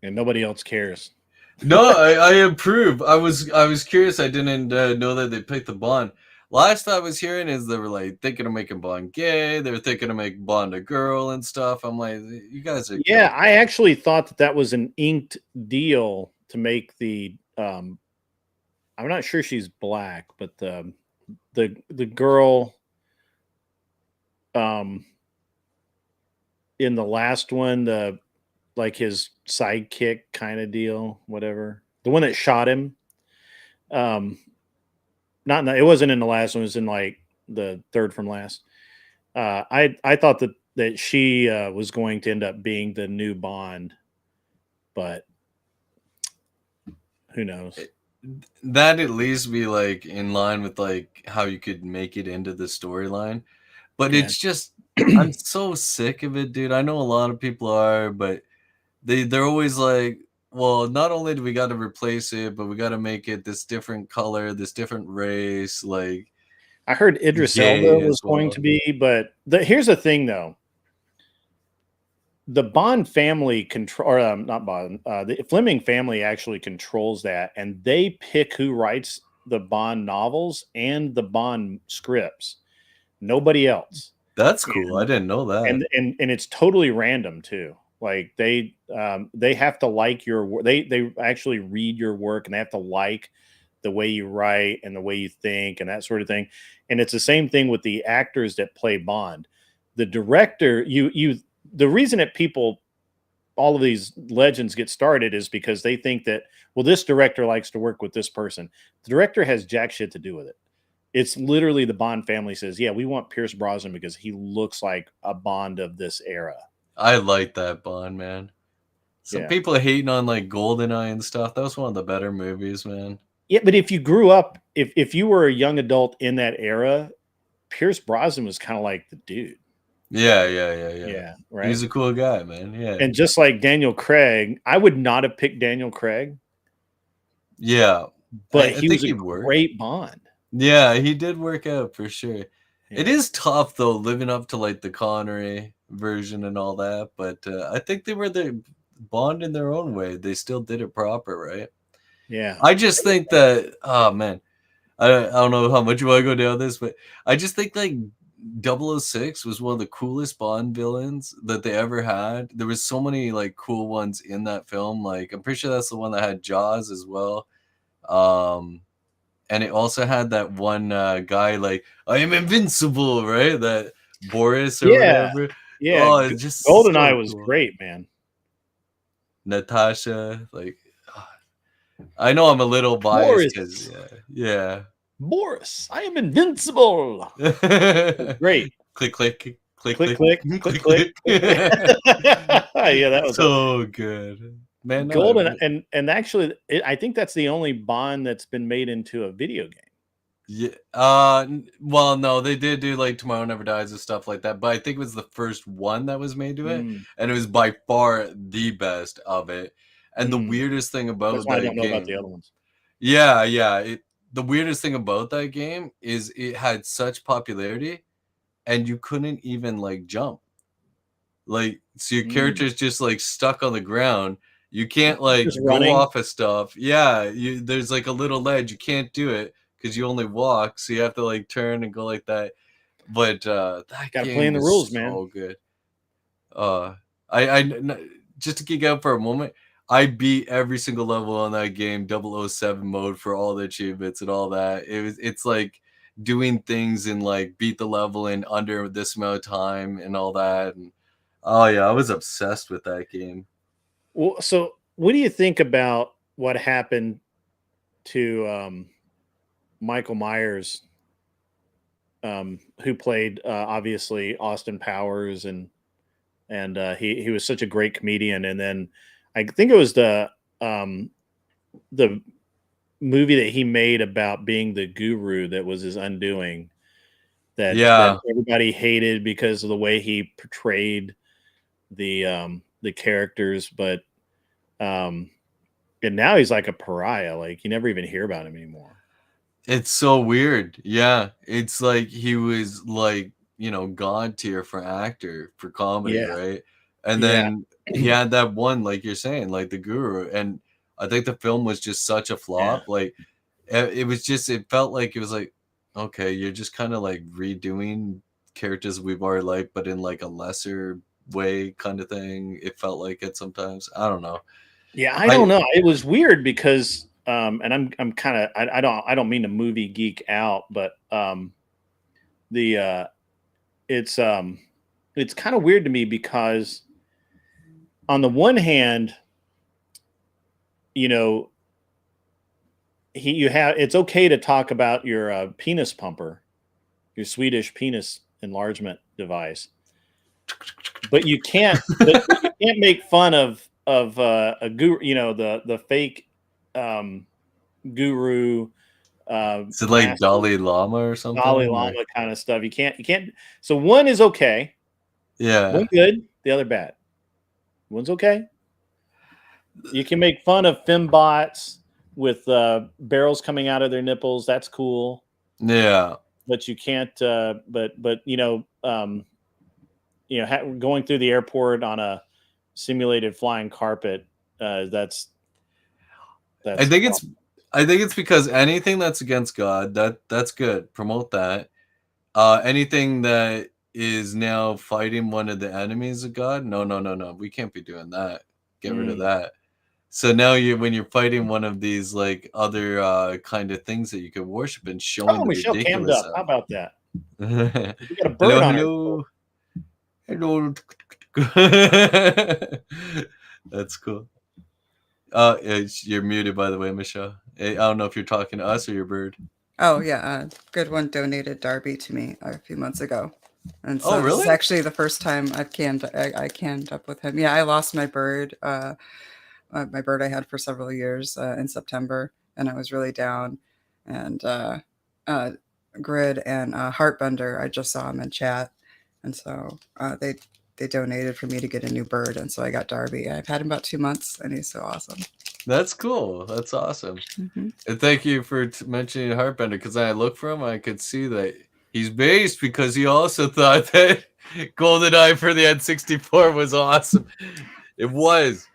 And nobody else cares. No, I approve. I was curious. I didn't know that they picked the Bond. Last I was hearing is they were like thinking of making Bond gay. They were thinking of making Bond a girl and stuff. I'm like, you guys are Yeah, I actually thought that was an inked deal to make the. I'm not sure she's black, but the girl in the last one, the like his sidekick kind of deal, whatever. The one that shot him. It wasn't in the last one. It was in like the third from last. I thought that she was going to end up being the new Bond, but who knows? That at least be like in line with like how you could make it into the storyline. But Yeah. it's just I'm so sick of it, dude. I know a lot of people are, but they're always like, well, not only do we got to replace it, but we got to make it this different color, this different race. Like, I heard Idris Elba was going to be, but here's the thing, though. The Bond family not Bond. The Fleming family actually controls that, and they pick who writes the Bond novels and the Bond scripts. Nobody else. That's cool. I didn't know that. And it's totally random too. Like they have to like your work. They actually read your work, and they have to like the way you write and the way you think and that sort of thing. And it's the same thing with the actors that play Bond. The director, the reason that people, all of these legends get started is because they think that, well, this director likes to work with this person. The director has jack shit to do with it. It's literally the Bond family says, yeah, we want Pierce Brosnan because he looks like a Bond of this era. I like that Bond, man. Some Yeah. people hating on like GoldenEye and stuff. That was one of the better movies, man. Yeah, but if you grew up, if you were a young adult in that era, Pierce Brosnan was kind of like the dude. Yeah. Yeah, right. He's a cool guy, man. Yeah. And just like Daniel Craig, I would not have picked Daniel Craig, Yeah. but I he think was a he worked. great Bond. Yeah, he did work out for sure. It Yeah. is tough though, living up to like the Connery version and all that, but I think they were the Bond in their own way. They still did it proper, right? Yeah. I just think that, oh man, I don't know how much you want to go down this, but I just think like 006 was one of the coolest Bond villains that they ever had. There was so many like cool ones in that film. Like I'm pretty sure that's the one that had Jaws as well. And it also had that one guy like I am invincible, right? That Boris or Yeah. whatever. Yeah. Oh, it's just GoldenEye so was cool. great, man. Natasha, like I know I'm a little biased because yeah. Boris, I am invincible. Great. Click, click, click, Click, click, click, click, click. Yeah, that was so good, man. No, Golden, and actually, I think that's the only Bond that's been made into a video game. yeah. Well, no, they did do like Tomorrow Never Dies and stuff like that, but I think it was the first one that was made to it, and it was by far the best of it. And the weirdest thing about That's why I that don't know about the game, other ones. yeah. The weirdest thing about that game is it had such popularity, and you couldn't even like jump. Like, so your character's just like stuck on the ground. You can't like Just go running. off of stuff. Yeah, there's like a little ledge. You can't do it because you only walk, so you have to like turn and go like that. But that Gotta game play in the was rules, so man. good. Just to geek out for a moment, I beat every single level on that game, 007 mode for all the achievements and all that. It's like doing things and like beat the level in under this amount of time and all that. And oh yeah, I was obsessed with that game. Well, so what do you think about what happened to Michael Myers, who played obviously Austin Powers, and he was such a great comedian, and then I think it was the movie that he made about being the guru that was his undoing, that everybody hated because of the way he portrayed the characters, but and now he's like a pariah. Like you never even hear about him anymore. It's so weird. Yeah, it's like he was like, god tier for actor for comedy, right? And then he had that one, like you're saying, like the Guru, and I think the film was just such a flop. Like it felt like it was like, okay, you're just kind of like redoing characters we've already liked, but in like a lesser way, kind of thing. It felt like it sometimes. I don't know. Yeah, I don't know. It was weird because and I'm kind of I don't mean to movie geek out, but it's kind of weird to me because on the one hand, it's okay to talk about your penis pumper, your Swedish penis enlargement device, but you can't make fun of a guru, the fake guru. Is it like Dalai Lama or something? Dalai Lama kind of stuff. You can't. So one is okay. Yeah. One good, the other bad. One's okay. You can make fun of fembots with barrels coming out of their nipples. That's cool. Yeah. But you can't. But going through the airport on a simulated flying carpet. That's. I think it's because anything that's against God, that's good. Promote that. Anything that is now fighting one of the enemies of God. No. We can't be doing that. Get rid of that. So now when you're fighting one of these like other kind of things that you could worship and showing the Michelle cammed ridiculous. up. How about that? We got a bird Hello, on hello. That's cool. You're muted, by the way, Michelle. I don't know if you're talking to us or your bird. Oh yeah, good one donated Darby to me a few months ago, and so this is really? actually the first time I canned up with him. Yeah, I lost my bird I had for several years in September, and I was really down. And Grid and Heartbender, I just saw him in chat, and so they donated for me to get a new bird, and so I got Darby. I've had him about 2 months, and he's so awesome. That's cool. That's awesome. And thank you for mentioning Heartbender, because I looked for him, I could see that he's based because he also thought that GoldenEye for the N64 was awesome. It was.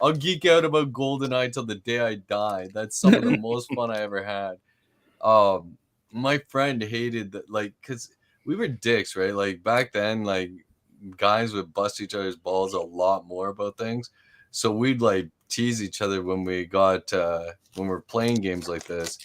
I'll geek out about GoldenEye till the day I die. That's some of the most fun I ever had. My friend hated that, like, because we were dicks, right? Like back then, like guys would bust each other's balls a lot more about things. So we'd like tease each other when we got when we're playing games like this.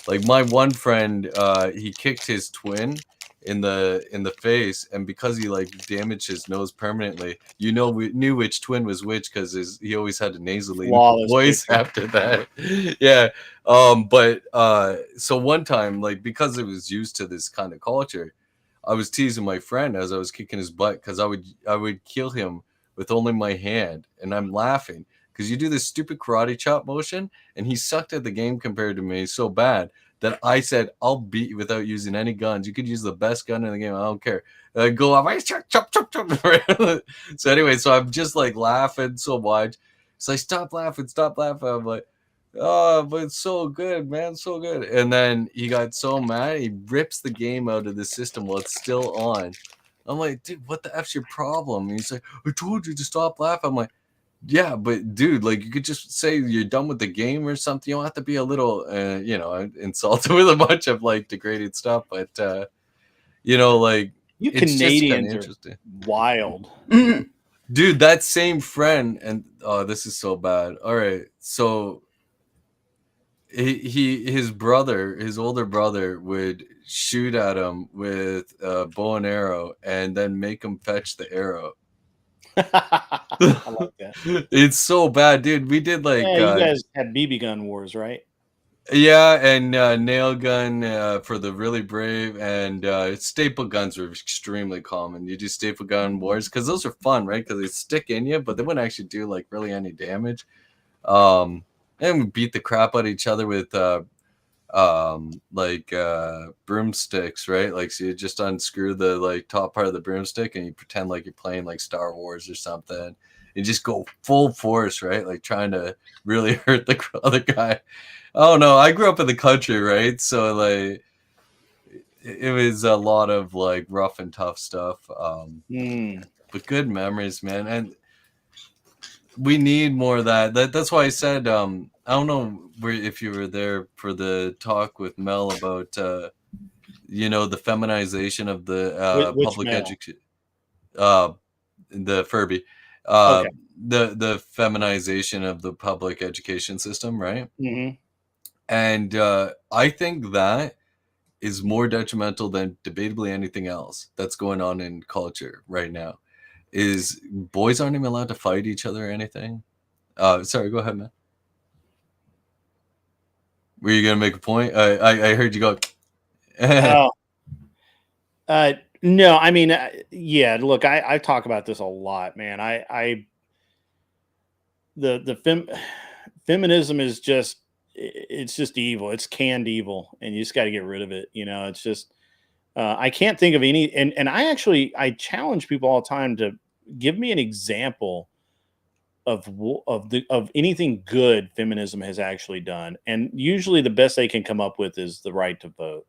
Like my one friend, he kicked his twin in the face, and because he like damaged his nose permanently, we knew which twin was which because he always had a nasally voice after that. Yeah. But so one time, like because it was used to this kind of culture, I was teasing my friend as I was kicking his butt because I would kill him with only my hand, and I'm laughing because you do this stupid karate chop motion, and he sucked at the game compared to me so bad that I said, I'll beat you without using any guns. You could use the best gun in the game. I don't care. Go off. Chop. So anyway, so I'm just like laughing so much. So I stop laughing. I'm like, oh, but it's so good, man. So good. And then he got so mad, he rips the game out of the system while it's still on. I'm like, dude, what the F's your problem? And he's like, I told you to stop laughing. I'm like, yeah, but dude, like you could just say you're done with the game or something. You don't have to be a little, insulted with a bunch of like degraded stuff. But like You it's Canadians just interesting. Are wild, dude. That same friend, and this is so bad. All right, so his older brother would shoot at him with a bow and arrow, and then make him fetch the arrow. I like that. It's so bad, dude. We did like you guys had BB gun wars, right? Yeah, and nail gun for the really brave, and staple guns were extremely common. You do staple gun wars because those are fun, right? Because they stick in you, but they wouldn't actually do like really any damage. And we beat the crap out of each other with broomsticks, right? Like, so you just unscrew the like top part of the broomstick and you pretend like you're playing like Star Wars or something. You just go full force, right? Like trying to really hurt the other guy. Oh no, I grew up in the country, right? So like it was a lot of like rough and tough stuff. But good memories, man. And we need more of that. That's why I said I don't know if you were there for the talk with Mel about the feminization of the public education, the Furby, Okay. the feminization of the public education system, right? Mm-hmm. And I think that is more detrimental than debatably anything else that's going on in culture right now. Is boys aren't even allowed to fight each other or anything. Sorry, go ahead, man. Were you gonna make a point? I heard you go. No, I mean, yeah. Look, I talk about this a lot, man. Feminism is just evil. It's canned evil, and you just got to get rid of it. It's just I can't think of any. And I challenge people all the time to give me an example of anything good feminism has actually done, and usually the best they can come up with is the right to vote.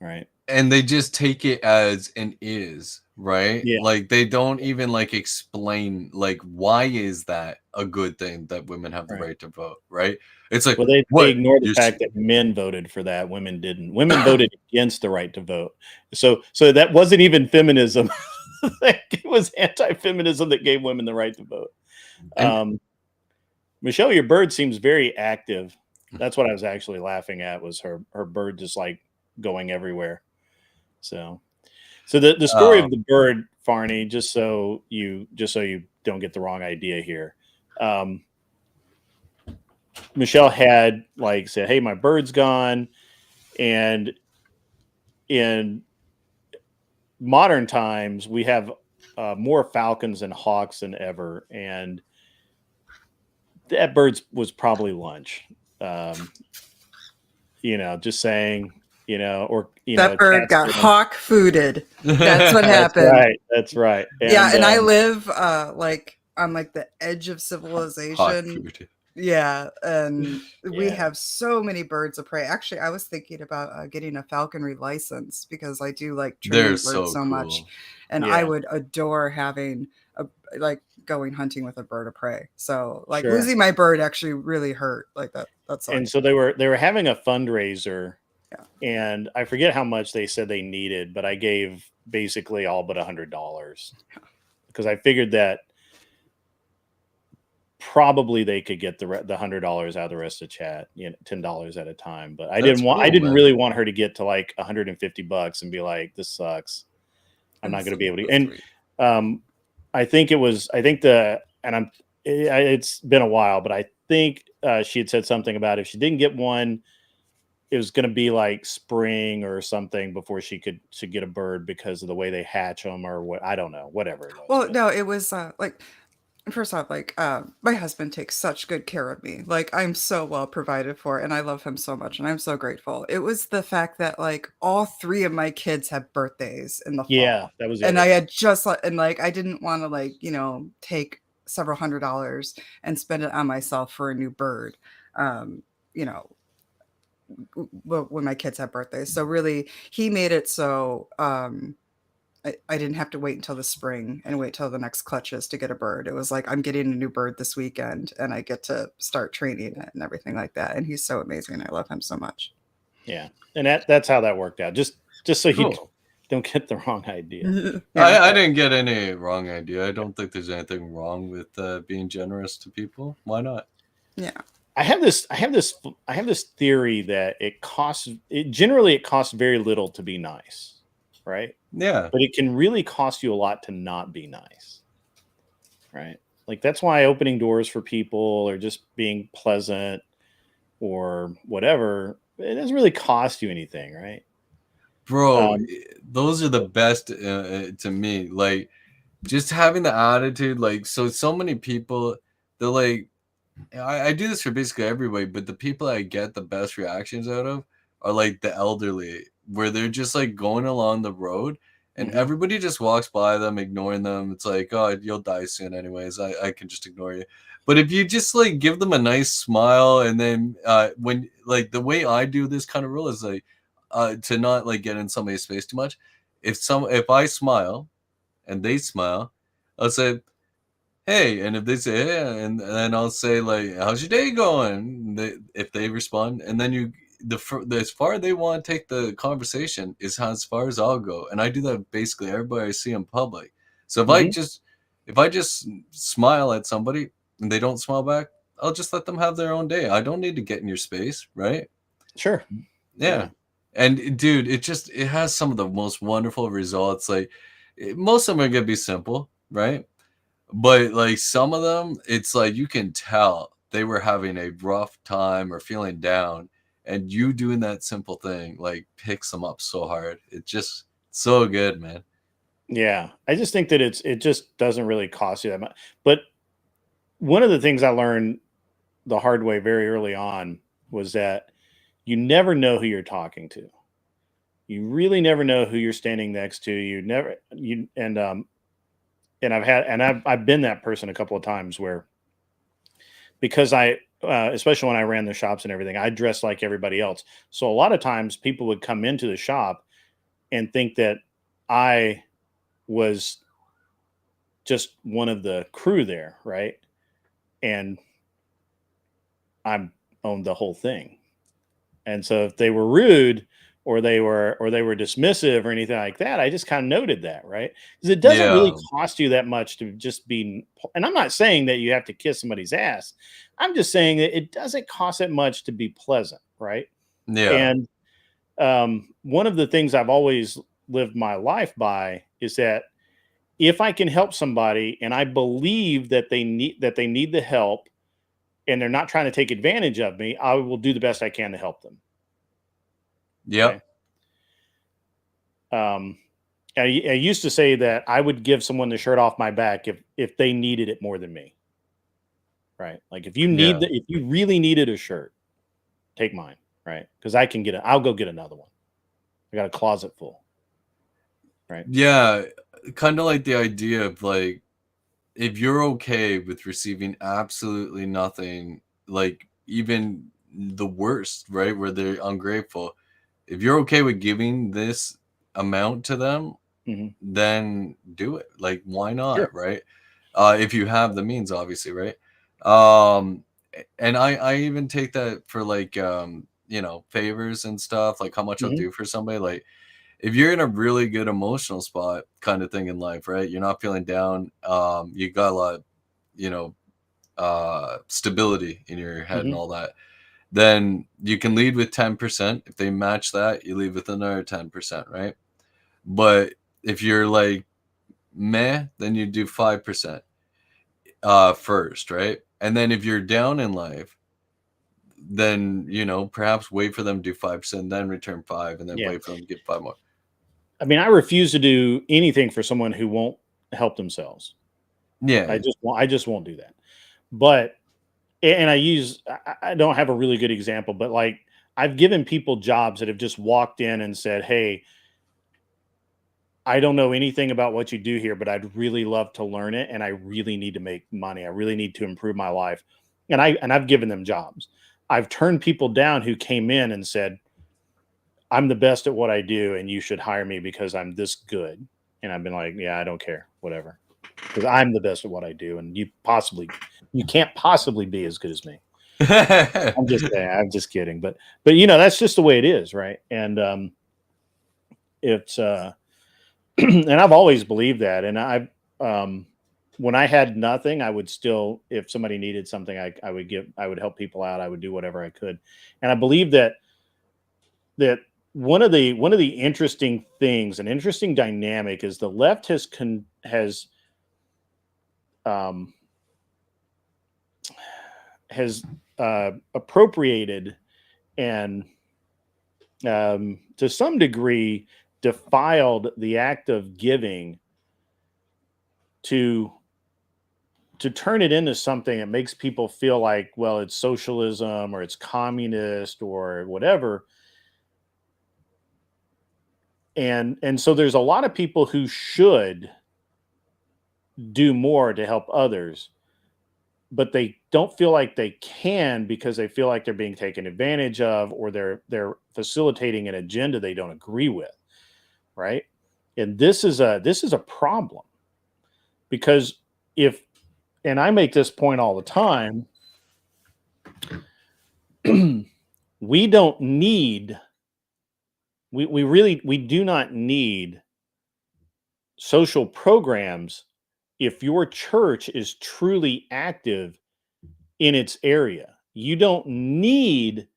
Right. And they just take it as an is, right? Yeah. Like they don't even like explain like why is that a good thing that women have the Right. right to vote, right? It's like Well, they what ignore the you're fact that men voted for that, women didn't. Women voted against the right to vote. So that wasn't even feminism. It was anti-feminism that gave women the right to vote. and Michelle, your bird seems very active. That's what I was actually laughing at, was her bird just like going everywhere. So the story of the bird, Farney, just so you don't get the wrong idea here. Michelle had like said, "Hey, my bird's gone," and in modern times we have more falcons and hawks than ever, and that bird was probably lunch. Just saying, or That bird cats got get them. hawk fooded. That's what That's happened. right. That's right. Yeah, And and I live like on like the edge of hot civilization. food. Yeah, and we Yeah. have so many birds of prey. Actually, I was thinking about getting a falconry license because I do like They're training so birds so much, cool. and Yeah. I would adore having like going hunting with a bird of prey. So like Sure. losing my bird actually really hurt. Like that. That's And so they were having a fundraiser, Yeah. and I forget how much they said they needed, but I gave basically all but $100 because I figured that probably they could get the $100 out of the rest of chat, $10 at a time. But I That's didn't cool, really man. want her to get to like $150 and be like, "This sucks. I'm not going to be able to." That's And sweet. I think it's been a while, but I think she had said something about if she didn't get one, it was going to be like spring or something before she could get a bird because of the way they hatch them, or what, I don't know, whatever it was. Well, But no, it was like first off, like my husband takes such good care of me. Like I'm so well provided for, and I love him so much, and I'm so grateful. It was the fact that like all three of my kids have birthdays in the yeah, fall, that was the and other I thing. had just and like I didn't want to like take several $100s and spend it on myself for a new bird. You know, when my kids have birthdays. So really, he made it so I didn't have to wait until the spring and wait till the next clutches to get a bird. It was like I'm getting a new bird this weekend, and I get to start training it and everything like that. And he's so amazing. I love him so much. Yeah, and that's how that worked out. Just so you Cool. don't get the wrong idea. Yeah. I didn't get any wrong idea. I don't think there's anything wrong with being generous to people. Why not? Yeah. I have this theory that it costs very little to be nice, right? Yeah. But it can really cost you a lot to not be nice, right? Like that's why opening doors for people or just being pleasant or whatever, it doesn't really cost you anything, right? Bro, Um, those are the best to me. Like just having the attitude, like so many people, they're like, I do this for basically everybody, but the people I get the best reactions out of are like the elderly, where they're just like going along the road and Mhm. everybody just walks by them, ignoring them. It's like, oh, you'll die soon anyways. I can just ignore you. But if you just like give them a nice smile, and then when like the way I do this kind of rule is like to not like get in somebody's face too much. If I smile and they smile, I'll say, hey, and if they say, hey, and then I'll say like, how's your day going? If they respond, and then as far as they want to take the conversation is as far as I'll go, and I do that basically everybody I see in public. So Mhm. if I just smile at somebody and they don't smile back, I'll just let them have their own day. I don't need to get in your space, right? Sure. Yeah. And dude, it has some of the most wonderful results. Like most of them are gonna be simple, right? But like some of them, it's like you can tell they were having a rough time or feeling down, and you doing that simple thing like picks them up so hard. It's just so good, man. Yeah. I just think that it just doesn't really cost you that much. But one of the things I learned the hard way very early on was that you never know who you're talking to. You really never know who you're standing next to. You never you and I've been that person a couple of times where, because especially when I ran the shops and everything, I dressed like everybody else. So a lot of times people would come into the shop and think that I was just one of the crew there, right? And I owned the whole thing. And so if they were rude or they were dismissive or anything like that, I just kind of noted that, right? Because it doesn't really Yeah. cost you that much to just be. And I'm not saying that you have to kiss somebody's ass. I'm just saying that it doesn't cost that much to be pleasant, right? Yeah. And one of the things I've always lived my life by is that if I can help somebody and I believe that they need the help and they're not trying to take advantage of me, I will do the best I can to help them. Yep. Okay. I used to say that I would give someone the shirt off my back if they needed it more than me. Right. Like if you Yeah. if you really needed a shirt, take mine. Right. Because I can get it. I'll go get another one. I got a closet full. Right. Yeah. Kind of like the idea of like, if you're okay with receiving absolutely nothing, like even the worst, right, where they're ungrateful, if you're okay with giving this amount to them, Mhm. then do it. Like, why Sure. not, right? If you have the means, obviously, right? And I even take that for like favors and stuff, like how much I'll Mhm. do for somebody. Like, if you're in a really good emotional spot kind of thing in life, right? You're not feeling down, you got a lot of, stability in your head and Mhm. all that, then you can lead with 10%. If they match that, you lead with another 10%, right? But if you're like meh, then you do 5% first, right? And then if you're down in life, then perhaps wait for them to do 5%, then return 5, and then Yeah. wait for them to get 5 more. I mean, I refuse to do anything for someone who won't help themselves. Yeah. I just won't do that. But and I don't have a really good example, but like I've given people jobs that have just walked in and said, "Hey, I don't know anything about what you do here, but I'd really love to learn it and I really need to make money. I really need to improve my life." And I've given them jobs. I've turned people down who came in and said, "I'm the best at what I do and you should hire me because I'm this good." And I've been like, "Yeah, I don't care. Whatever." Because I'm the best at what I do and you can't possibly be as good as me. I'm just saying, I'm just kidding. But that's just the way it is, right? And it's and I've always believed that. And when I had nothing, I would still, if somebody needed something, I would help people out. I would do whatever I could. And I believe that one of the interesting things, an interesting dynamic, is the left um, has appropriated and to some degree defiled the act of giving to turn it into something that makes people feel like, well, it's socialism or it's communist or whatever. And so there's a lot of people who should do more to help others, but they don't feel like they can because they feel like they're being taken advantage of or they're facilitating an agenda they don't agree with, right? And this is a problem because if and I make this point all the time, we don't need we do not need social programs if your church is truly active in its area. You don't need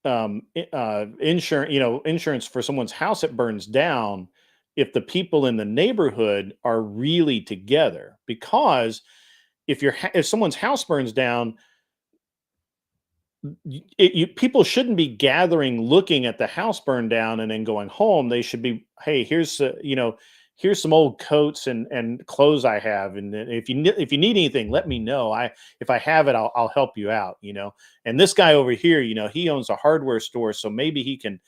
insurance, insurance for someone's house that burns down if the people in the neighborhood are really together. Because if someone's house burns down, people shouldn't be gathering, looking at the house burn down, and then going home. They should be, hey, here's some old coats and clothes I have, and if if you need anything, let me know. If I have it, I'll help you out. And this guy over here, he owns a hardware store, so maybe he can,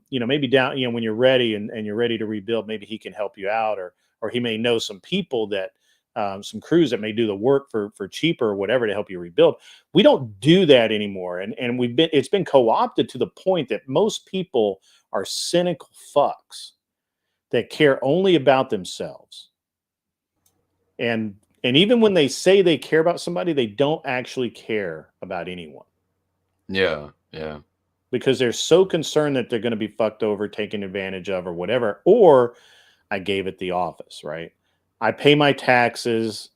maybe down, when you're ready and you're ready to rebuild, maybe he can help you out, or he may know some people that. Some crews that may do the work for cheaper or whatever to help you rebuild. We don't do that anymore, and it's been co-opted to the point that most people are cynical fucks that care only about themselves. And even when they say they care about somebody, they don't actually care about anyone. Yeah. Yeah. Because they're so concerned that they're going to be fucked over, taken advantage of, or whatever. Or I gave it the office, right? I pay my taxes.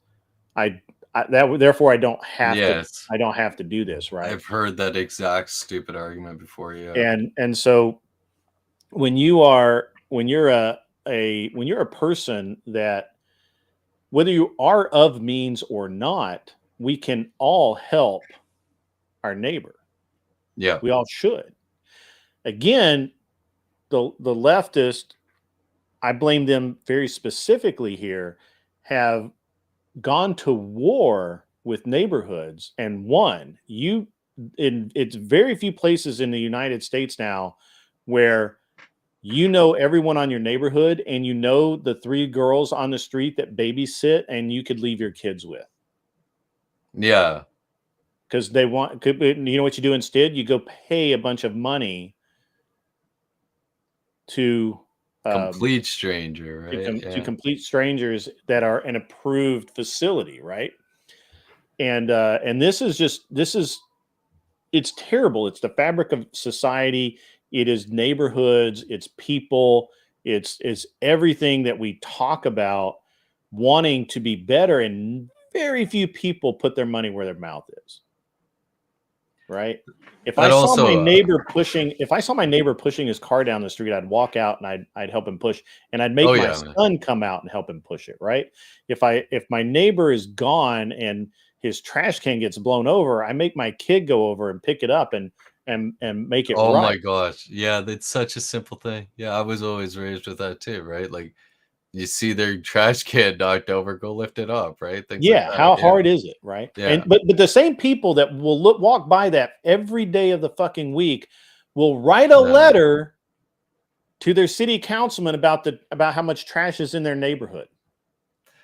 Therefore I don't have Yes. to do this, right? I've heard that exact stupid argument before. Yeah. And so when you're a person that, whether you are of means or not, we can all help our neighbor. Yeah. We all should. Again, the leftist, I blame them very specifically here, have gone to war with neighborhoods and won. It's very few places in the United States now where you know everyone on your neighborhood and you know the 3 girls on the street that babysit and you could leave your kids with. Yeah. Because they want, you know what you do instead? You go pay a bunch of money to Complete stranger, right? to complete strangers that are an approved facility, right? And this is it's terrible. It's the fabric of society. It is neighborhoods. It's people. It's everything that we talk about wanting to be better, and very few people put their money where their mouth is. Right? If I saw my neighbor pushing his car down the street, I'd walk out and I'd help him push, and I'd make my son come out and help him push it. Right? If my neighbor is gone and his trash can gets blown over, I make my kid go over and pick it up and make it right. Oh my gosh. Yeah, that's such a simple thing. Yeah, I was always raised with that too, right? Like, you see their trash can knocked over, go lift it up, right? Things like that. How hard is it, right? Yeah. But the same people that will walk by that every day of the fucking week will write a letter to their city councilman about how much trash is in their neighborhood.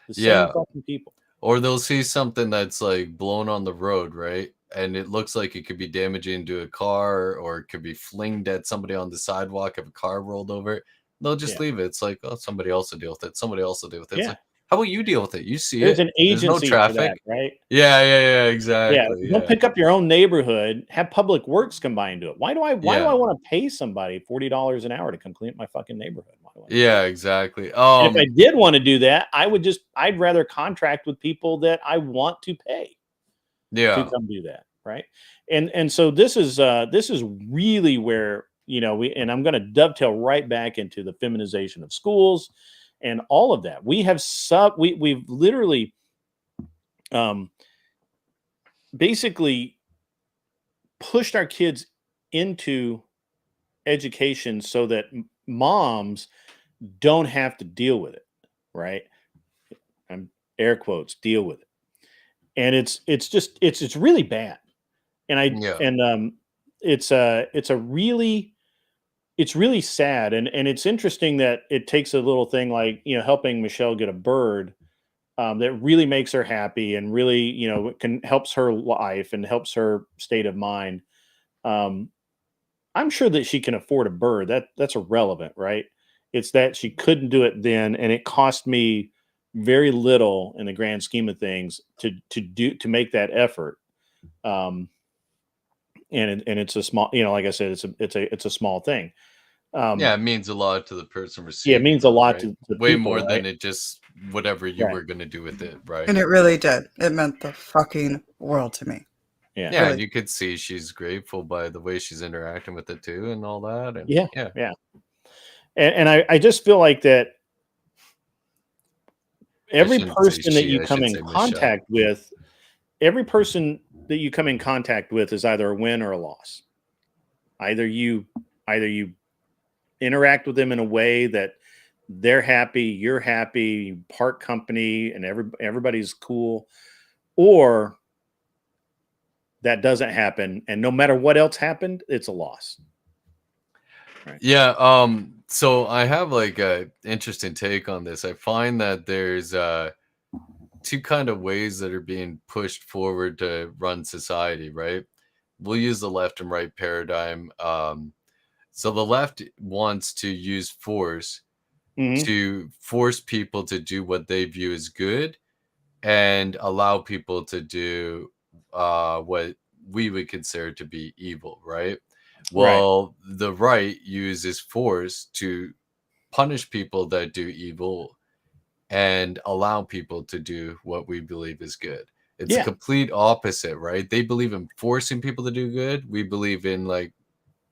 The same fucking people. Or they'll see something that's like blown on the road, right? And it looks like it could be damaging to a car, or it could be flinged at somebody on the sidewalk if a car rolled over it. They'll just leave it. It's like, oh, somebody else will deal with it. Somebody else will deal with it. It's like, how about you deal with it? You see There's it. an agency There's no traffic, for that, right? Yeah, exactly. Don't pick up your own neighborhood. Have Public Works combined to it. Why do I want to pay somebody $40 an hour to come clean up my fucking neighborhood? Yeah, exactly. And if I did want to do that, I'd rather contract with people that I want to pay to come do that, right? And so this is really where, and I'm going to dovetail right back into the feminization of schools and all of that. We've literally basically pushed our kids into education so that moms don't have to deal with it, right? I'm air quotes, deal with it. And it's really bad. And it's really sad. And it's interesting that it takes a little thing like, helping Michelle get a bird that really makes her happy and really, helps her life and helps her state of mind. I'm sure that she can afford a bird. That's irrelevant, right? It's that she couldn't do it then, and it cost me very little in the grand scheme of things to make that effort. And it's a small, like I said, it's a small thing. It means a lot to the person receiving. Yeah, it means a lot to way people, more than it just whatever you were going to do with it, right? And it really did. It meant the fucking world to me. Yeah, really. And you could see she's grateful by the way she's interacting with it too, and all that. And yeah. And I just feel like that every person that you come in contact with, is either a win or a loss. Either you interact with them in a way that they're happy, you're happy, you part company, and everybody's cool, or that doesn't happen, and no matter what else happened, it's a loss. Right. Yeah. So I have like a interesting take on this. I find that there's two kind of ways that are being pushed forward to run society, right? We'll use the left and right paradigm. So the left wants to use force Mhm. to force people to do what they view as good and allow people to do what we would consider to be evil, right? Right. Well, the right uses force to punish people that do evil and allow people to do what we believe is good. It's a Yeah. complete opposite, right? They believe in forcing people to do good. We believe in like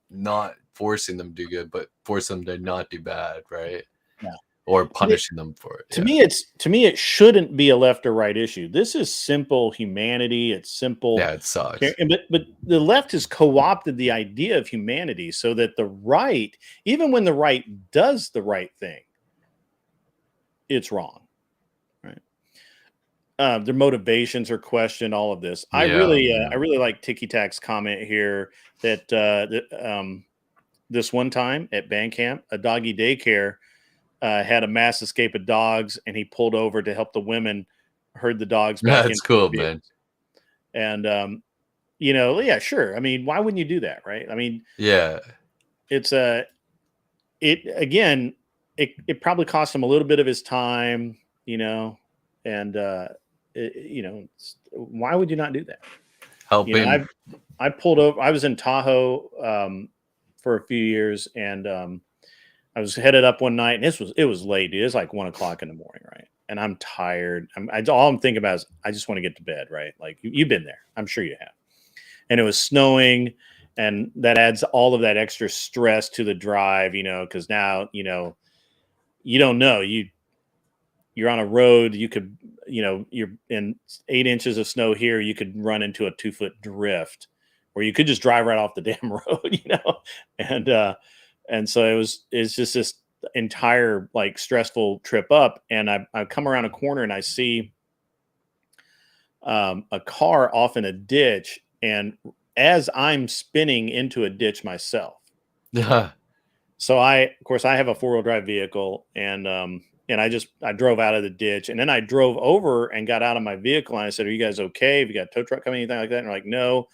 not forcing them to do good, but force them to not do bad, right? Yeah. Or But punishing them for it. to Yeah. me, it shouldn't be a left or right issue. This is simple humanity. It's simple. Yeah, it sucks. But the left has co-opted the idea of humanity so that the right, even when the right does the right thing, it's wrong. Right. Their motivations are questioned. All of this. Yeah. I really like Tiki Tak's comment here that this one time at band camp, a doggy daycare had a mass escape of dogs, and he pulled over to help the women herd the dogs back That's into their cool, vehicles. man. And you know, yeah, sure. I mean, why wouldn't you do that, right? I mean, Yeah. it's a it again. It probably cost him a little bit of his time, you know, and you know, why would you not do that? You know, Helping. I pulled over. I was in Tahoe for a few years, and I was headed up one night, and it was late. Dude. It was like 1 o'clock in the morning, right? And I'm tired. All I'm thinking about is I just want to get to bed, right? Like you've been there, I'm sure you have. And it was snowing, and that adds all of that extra stress to the drive, you know, because now you know you don't know you're on a road. You could, you know, you're in 8 inches of snow here. You could run into a 2 foot drift, or you could just drive right off the damn road, you know. And so it's just this entire like stressful trip up. And I come around a corner and I see a car off in a ditch, and as I'm spinning into a ditch myself. Yeah. So of course, I have a 4-wheel drive vehicle, and I drove out of the ditch, and then I drove over and got out of my vehicle, and I said, "Are you guys okay? Have you got a tow truck coming, anything like that?" And they're like, "No,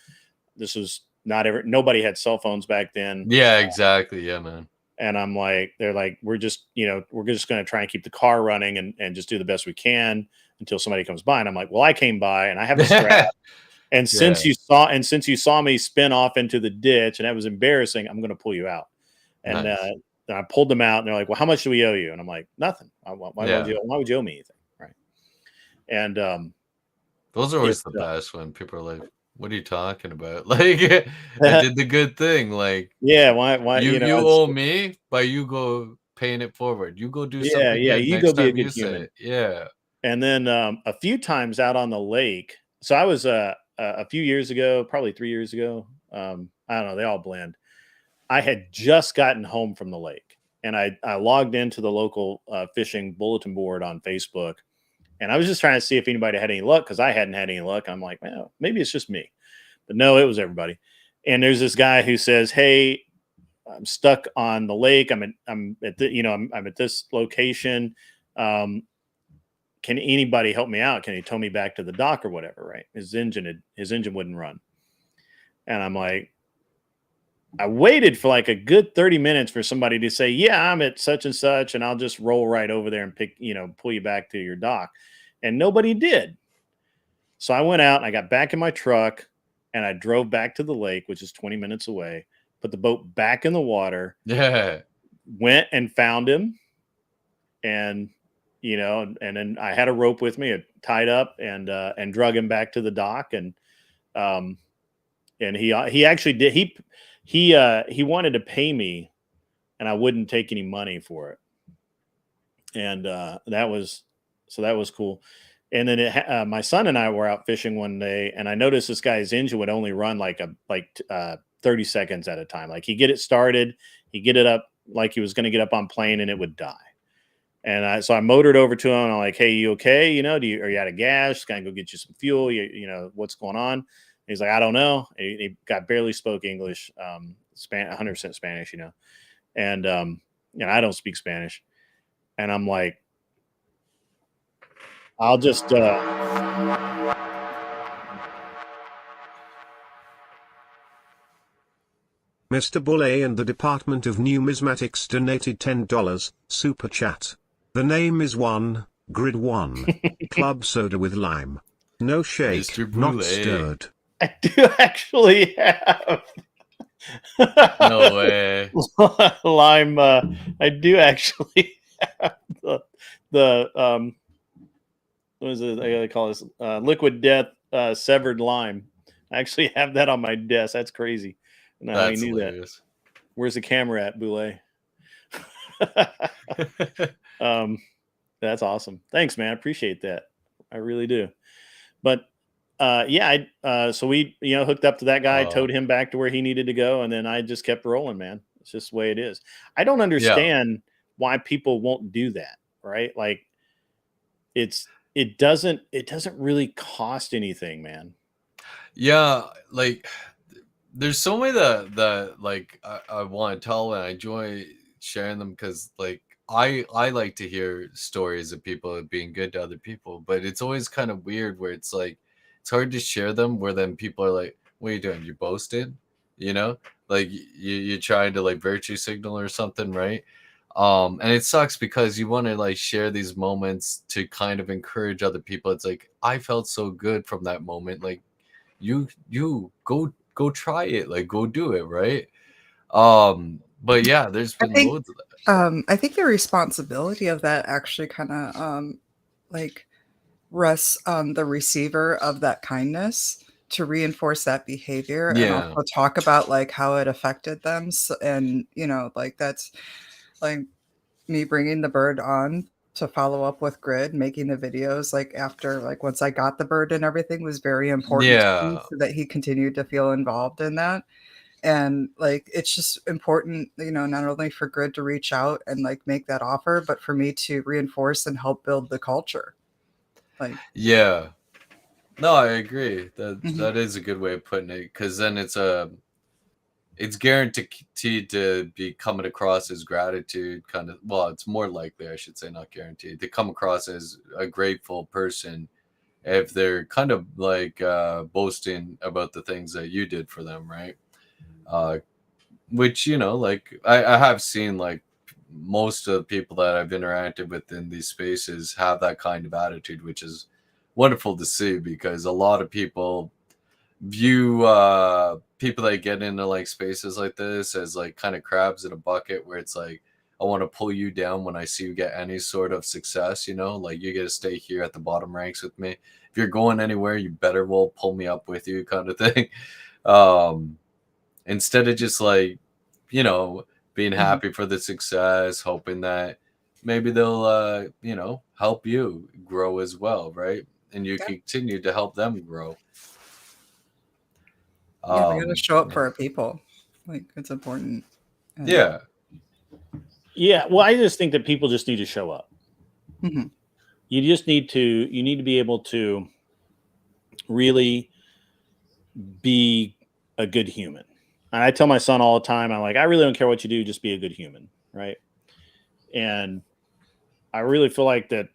this was not ever. Nobody had cell phones back then." Yeah, exactly. Yeah, man. And I'm like, they're like, "We're just, you know, we're just going to try and keep the car running and just do the best we can until somebody comes by." And I'm like, "Well, I came by and I have a strap, and Yeah. since you saw me spin off into the ditch, and that was embarrassing, I'm going to pull you out." And Nice. I pulled them out, and they're like, "Well, how much do we owe you?" And I'm like, "Nothing. Yeah. Why would you owe me anything?" Right. And Those are it always the best when people are like, "What are you talking about?" Like, I did the good thing. Like, yeah, why you owe me, but you go paying it forward. You go do something yeah, good you next go be a time good you say human. it. Yeah. And then a few times out on the lake. So I was a few years ago, probably 3 years ago. I don't know, they all blend. I had just gotten home from the lake, and I logged into the local fishing bulletin board on Facebook, and I was just trying to see if anybody had any luck, because I hadn't had any luck. I'm like, well, maybe it's just me, but no, it was everybody. And there's this guy who says, "Hey, I'm stuck on the lake. I'm at the, you know, I'm at this location. Um, can anybody help me out? Can he tow me back to the dock or whatever?" Right? His engine wouldn't run, and I'm like, I waited for like a good 30 minutes for somebody to say, "Yeah, I'm at such and such, and I'll just roll right over there and pull you back to your dock." And nobody did. So I went out and I got back in my truck, and I drove back to the lake, which is 20 minutes away, put the boat back in the water, Yeah. went and found him, and and then I had a rope with me, tied up, and drug him back to the dock. Um, and he actually did he wanted to pay me, and I wouldn't take any money for it. And that was cool. And then my son and I were out fishing one day, and I noticed this guy's engine would only run like 30 seconds at a time. Like he get it started, he get it up like he was going to get up on plane, and it would die. And so I motored over to him, and I'm like, "Hey, you okay? You know, are you out of gas? Can I go get you some fuel? You know, what's going on?" And he's like, "I don't know." He got barely spoke English, 100% Spanish, you know. And I don't speak Spanish. And I'm like, I'll just Mr. Boulay and the Department of Numismatics donated $10, super chat. The name is Grid 1. Club soda with lime. No shake, Mr. not Boulay. stirred. I do actually have No way. lime. I do actually have the what is it? I gotta call this liquid death severed lime. I actually have that on my desk. That's crazy. I don't know how you That's knew that. hilarious. Where's the camera at, Boulay? That's awesome. Thanks, man. I appreciate that. I really do. But yeah, so we hooked up to that guy, towed him back to where he needed to go, and then I just kept rolling, man. It's just the way it is. I don't understand why people won't do that, right? Like it doesn't really cost anything, man. Yeah, like there's so many that like I want to tell, and I enjoy sharing them because like I like to hear stories of people being good to other people, but it's always kind of weird where it's like it's hard to share them where then people are like, what are you doing? You boasted? You know? Like you're trying to like virtue signal or something, right? And it sucks because you want to like share these moments to kind of encourage other people. It's like I felt so good from that moment. Like you go try it, like go do it, right? But yeah, there's I been think loads of that. I think the responsibility of that actually kind of like rests on the receiver of that kindness to reinforce that behavior and Yeah, also talk about like how it affected them. And like that's like me bringing the bird on to follow up with Grid, making the videos like after like once I got the bird and everything was very important to me yeah, so that he continued to feel involved in that. And like it's just important, not only for Grid to reach out and like make that offer, but for me to reinforce and help build the culture. Like yeah. No, I agree. That mhm. that is a good way of putting it because then it's guaranteed to be coming across as gratitude, kind of. Well, it's more likely, I should say, not guaranteed, to come across as a grateful person if they're kind of like boasting about the things that you did for them, right? Uh, which like I have seen like most of the people that I've interacted with in these spaces have that kind of attitude, which is wonderful to see because a lot of people view people that get into like spaces like this as like kind of crabs in a bucket where it's like I want to pull you down when I see you get any sort of success, like you get to stay here at the bottom ranks with me. If you're going anywhere, you better well pull me up with you kind of thing. um Instead of just like being Mhm. happy for the success, hoping that maybe they'll help you grow as well, right? And you Yeah. continue to help them grow. Yeah, we gotta um show up for our people. Like it's important. And yeah, Yeah, well, I just think that people just need to show up. mhm. You need to be able to really be a good human. And I tell my son all the time, I'm like, I really don't care what you do, just be a good human, right? And I really feel like that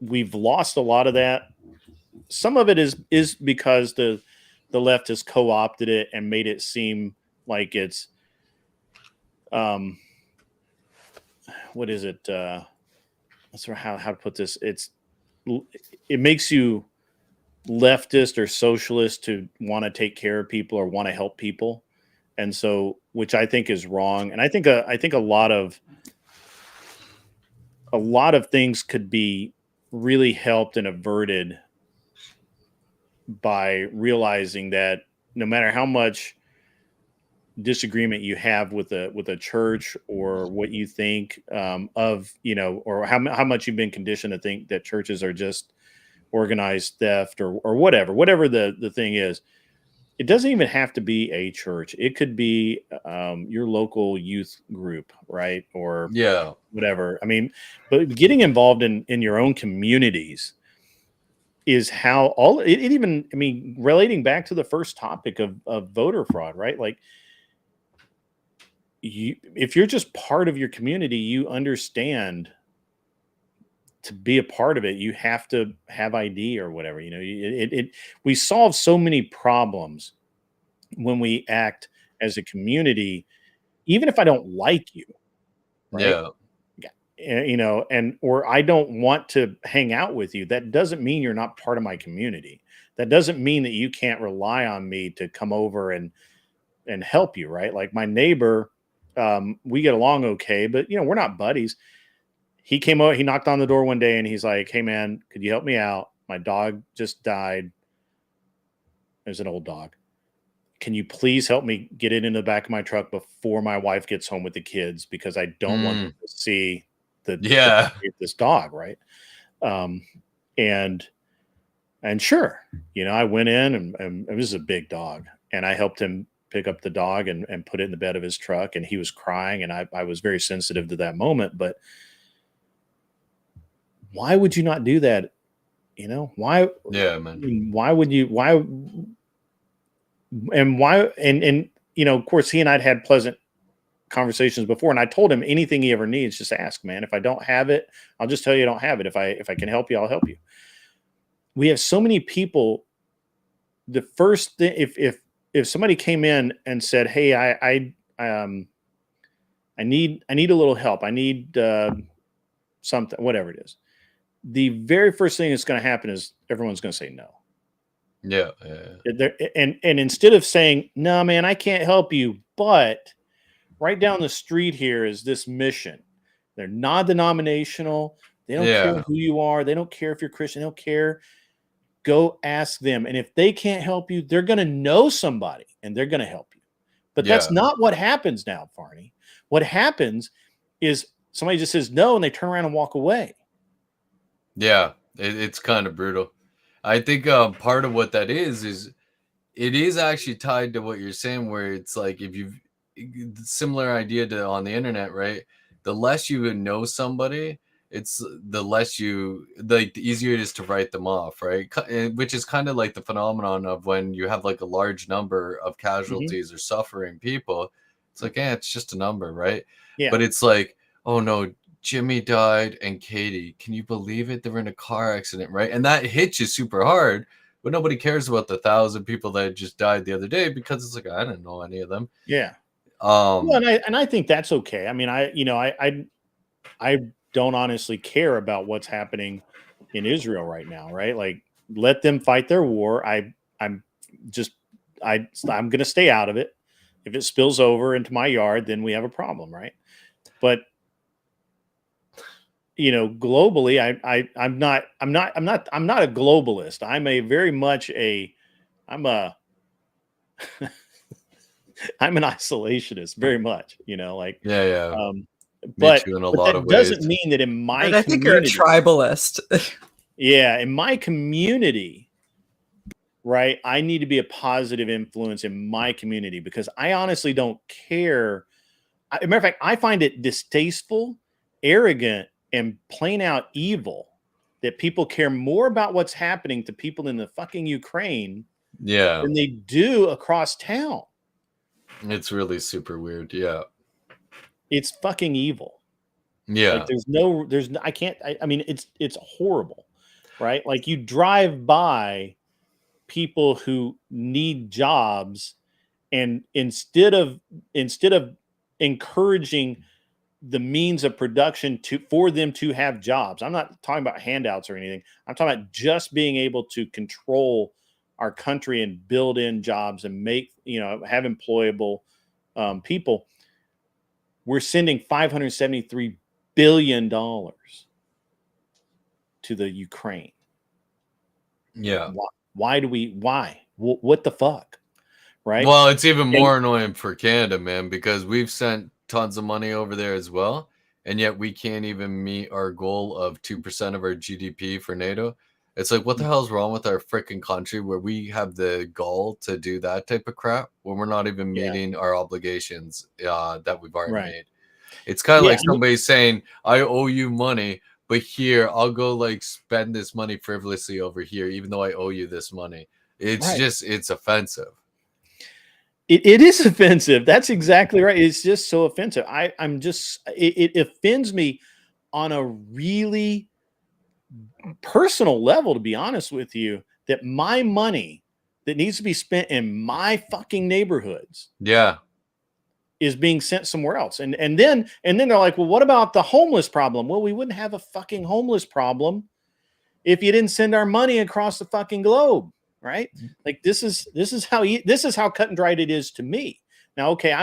we've lost a lot of that. Some of it is because the left has co-opted it and made it seem like it's um what is it that's how to put this, it makes you leftist or socialist to want to take care of people or want to help people, and so which I think is wrong. And I think a lot of things could be really helped and averted by realizing that no matter how much disagreement you have with a church or what you think of or how much you've been conditioned to think that churches are just organized theft or whatever the thing is. It doesn't even have to be a church. It could be your local youth group, right? Or yeah, whatever. I mean, but getting involved in your own communities is how it even, I mean, relating back to the first topic of voter fraud, right? Like if you're just part of your community, you understand to be a part of it, you have to have ID or whatever, we solve so many problems when we act as a community, even if I don't like you, right? Yeah. You know, and or I don't want to hang out with you, that doesn't mean you're not part of my community. That doesn't mean that you can't rely on me to come over and help you, right? Like my neighbor, we get along okay, but you know, we're not buddies. He came over, he knocked on the door one day and he's like, "Hey man, could you help me out? My dog just died. There's an old dog. Can you please help me get it in the back of my truck before my wife gets home with the kids because I don't want them to see Yeah. this dog," right? Um, and sure, you know, I went in and it was a big dog, and I helped him pick up the dog and put it in the bed of his truck, and he was crying, and I was very sensitive to that moment. But why would you not do that? You know, why? Yeah, man. Why would you? Why? And why? And you know, of course, he and I'd had pleasant conversations before, and I told him anything he ever needs, just ask, man. If I don't have it, I'll just tell you I don't have it. If I can help you, I'll help you. We have so many people. The first thing, if somebody came in and said, "Hey, I need a little help. I need something, whatever it is," the very first thing that's going to happen is everyone's going to say no. Yeah. And instead of saying, "No, man, I can't help you," but right down the street here is this mission. They're non-denominational. They don't care who you are. They don't care if you're Christian. They don't care. Go ask them. And if they can't help you, they're going to know somebody and they're going to help you. But that's not what happens now, Farney. What happens is somebody just says no and they turn around and walk away. Yeah, it's kind of brutal. I think part of what that is it is actually tied to what you're saying, where it's like if you've similar idea to on the internet, right? The less you know somebody, it's the less you like, the easier it is to write them off, right? Which is kind of like the phenomenon of when you have like a large number of casualties or suffering people. It's like, it's just a number, right? Yeah. But it's like, oh no, Jimmy died and Katie, can you believe it? They were in a car accident, right? And that hits you super hard, but nobody cares about the 1,000 people that just died the other day because it's like, I didn't know any of them. Yeah. Well, and I think that's okay. I mean, I don't honestly care about what's happening in Israel right now, right? Like, let them fight their war. I'm going to stay out of it. If it spills over into my yard, then we have a problem, right? But you know, globally, I'm not a globalist. I'm I'm an isolationist, very much, you know, like, but that doesn't mean that in my I think you're a tribalist. Yeah, in my community, right, I need to be a positive influence in my community because I honestly don't care. As a matter of fact, I find it distasteful, arrogant, and plain out evil that people care more about what's happening to people in the fucking Ukraine than they do across town. It's really super weird. Yeah. It's fucking evil. Yeah. Like I mean, it's horrible, right? Like you drive by people who need jobs and instead of encouraging the means of production for them to have jobs. I'm not talking about handouts or anything. I'm talking about just being able to control our country and build in jobs and make, you know, have employable people. We're sending $573 billion to the Ukraine. Yeah. Why? What the fuck? Right. Well, it's even more annoying for Canada, man, because we've sent tons of money over there as well. And yet we can't even meet our goal of 2% of our GDP for NATO. It's like, what the hell is wrong with our freaking country where we have the gall to do that type of crap when we're not even meeting our obligations that we've already made? It's kind of like somebody saying, I owe you money, but here, I'll go like spend this money frivolously over here, even though I owe you this money. It's just, it's offensive. It is offensive. That's exactly right. It's just so offensive. It offends me on a really personal level, to be honest with you, that my money that needs to be spent in my fucking neighborhoods is being sent somewhere else. And then they're like, well, what about the homeless problem? Well, we wouldn't have a fucking homeless problem if you didn't send our money across the fucking globe, right? Like this is how cut and dried it is to me. Now, okay,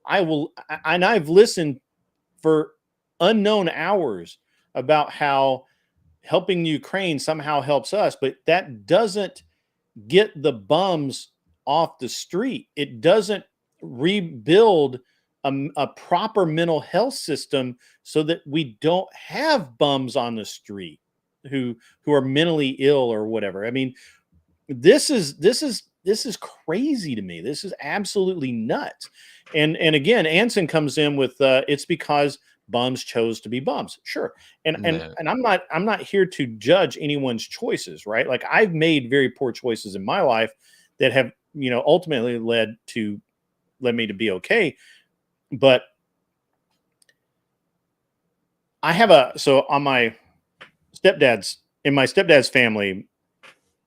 I've listened for unknown hours about how helping Ukraine somehow helps us, but that doesn't get the bums off the street. It doesn't rebuild a proper mental health system so that we don't have bums on the street who are mentally ill or whatever. I mean, this is crazy to me. This is absolutely nuts. And again, Anson comes in with it's because bums chose to be bums. Sure. And I'm not here to judge anyone's choices, right? Like I've made very poor choices in my life that have, ultimately led me to be okay. But I have on my in my stepdad's family,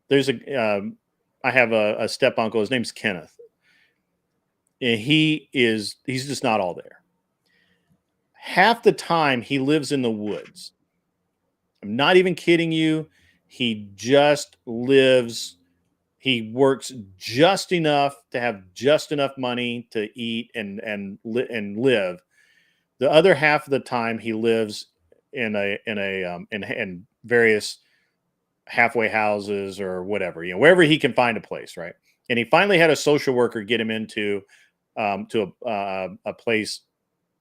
there's I have a step uncle. His name's Kenneth. And he's just not all there. Half the time he lives in the woods. I'm not even kidding you. He just lives. He works just enough to have just enough money to eat and live. The other half of the time he lives in various halfway houses or whatever, wherever he can find a place, right? And he finally had a social worker get him into to a place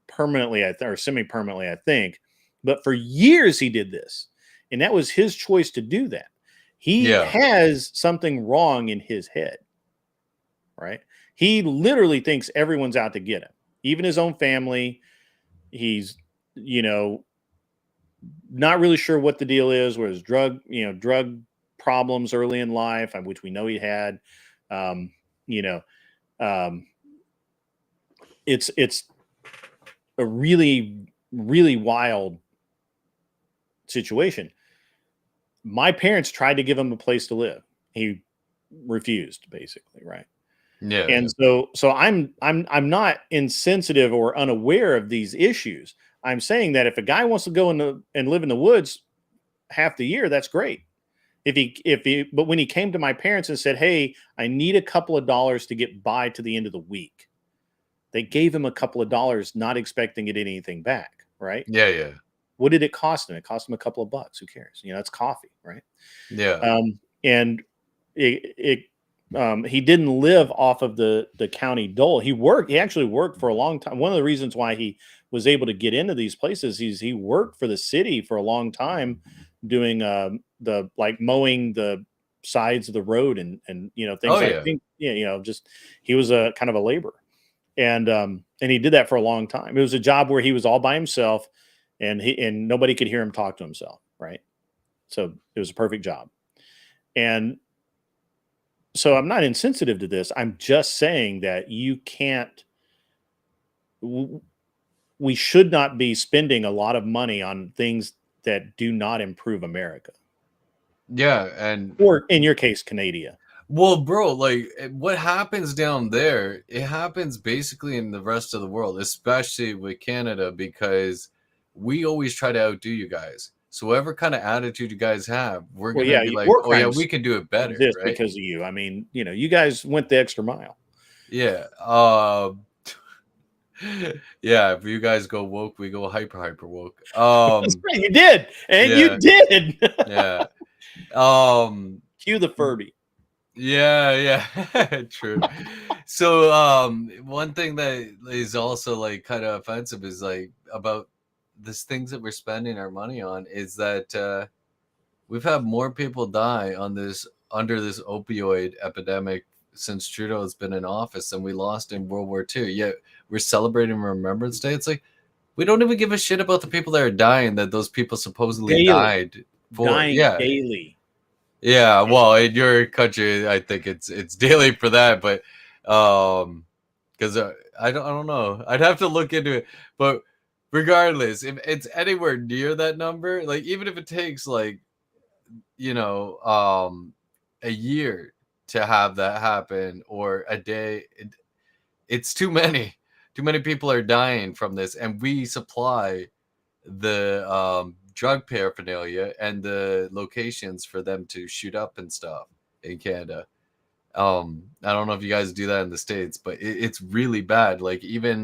permanently, or semi-permanently, I think. But for years he did this, and that was his choice to do that. He has something wrong in his head, right? He literally thinks everyone's out to get him, even his own family. He's, not really sure what the deal is, where his drug problems early in life, which we know he had. It's a really, really wild situation. My parents tried to give him a place to live. He refused, basically, right? Yeah. And so I'm not insensitive or unaware of these issues. I'm saying that if a guy wants to go and live in the woods half the year, that's great. But when he came to my parents and said, "Hey, I need a couple of dollars to get by to the end of the week," they gave him a couple of dollars, not expecting to get anything back, right? Yeah. What did it cost him? It cost him a couple of bucks. Who cares? It's coffee, right? Yeah. And he didn't live off of the county dole. He actually worked for a long time. One of the reasons why he was able to get into these places is he worked for the city for a long time, doing the mowing the sides of the road and things just he was a kind of a laborer. And he did that for a long time. It was a job where he was all by himself, and nobody could hear him talk to himself, right? So it was a perfect job. And so I'm not insensitive to this. I'm just saying that we should not be spending a lot of money on things that do not improve America. Yeah, and Or in your case, Canada. well, bro, like what happens down there, it happens basically in the rest of the world, especially with Canada, because we always try to outdo you guys. So whatever kind of attitude you guys have, we're Well, gonna yeah, be like, war oh yeah, crimes we can do it better, exist right? because of you. I mean, you guys went the extra mile. Yeah. Yeah, if you guys go woke, we go hyper woke. That's right, you did, and yeah. you did. Yeah. Cue the Furby. Yeah, true. So one thing that is also like kind of offensive is like about this things that we're spending our money on is that we've had more people die under this opioid epidemic since Trudeau has been in office than we lost in World War II. Yet we're celebrating Remembrance Day. It's like we don't even give a shit about the people that are dying that those people supposedly died for. Dying daily. Yeah, well, in your country, I think it's daily for that, but because I don't know, I'd have to look into it. But regardless, if it's anywhere near that number, like even if it takes like a year to have that happen or a day, it's too many. Too many people are dying from this, and we supply the drug paraphernalia and the locations for them to shoot up and stuff in Canada. I don't know if you guys do that in the States, but it's really bad. Like even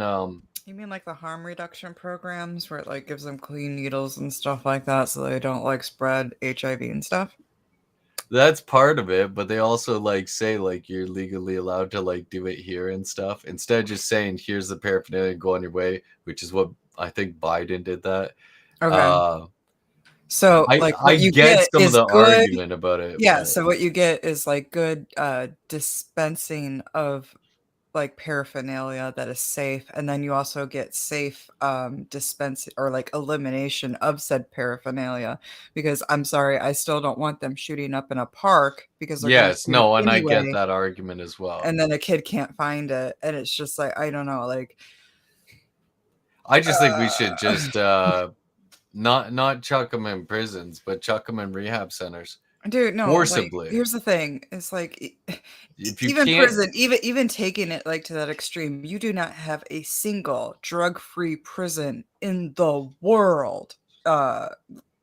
You mean like the harm reduction programs where it like gives them clean needles and stuff like that so they don't like spread HIV and stuff? that's part of it, but they also like say like you're legally allowed to like do it here and stuff instead of just saying here's the paraphernalia, go on your way, which is what I think Biden did that. Okay. Uh, So I like I what you get get some of is the good. argument about it, Yeah, but so what you get is like good dispensing of like paraphernalia that is safe, and then you also get safe dispense or like elimination of said paraphernalia, because I'm sorry, I still don't want them shooting up in a park because they're going to yes, shoot it no, and I get anyway, that argument as well. and then a kid can't find it, and it's just like I don't know, like I just think we should just not chuck them in prisons, but chuck them in rehab centers dude, no, like forcibly. here's the thing. It's like If you even can't, prison, even taking it like to that extreme, you do not have a single drug-free prison in the world. You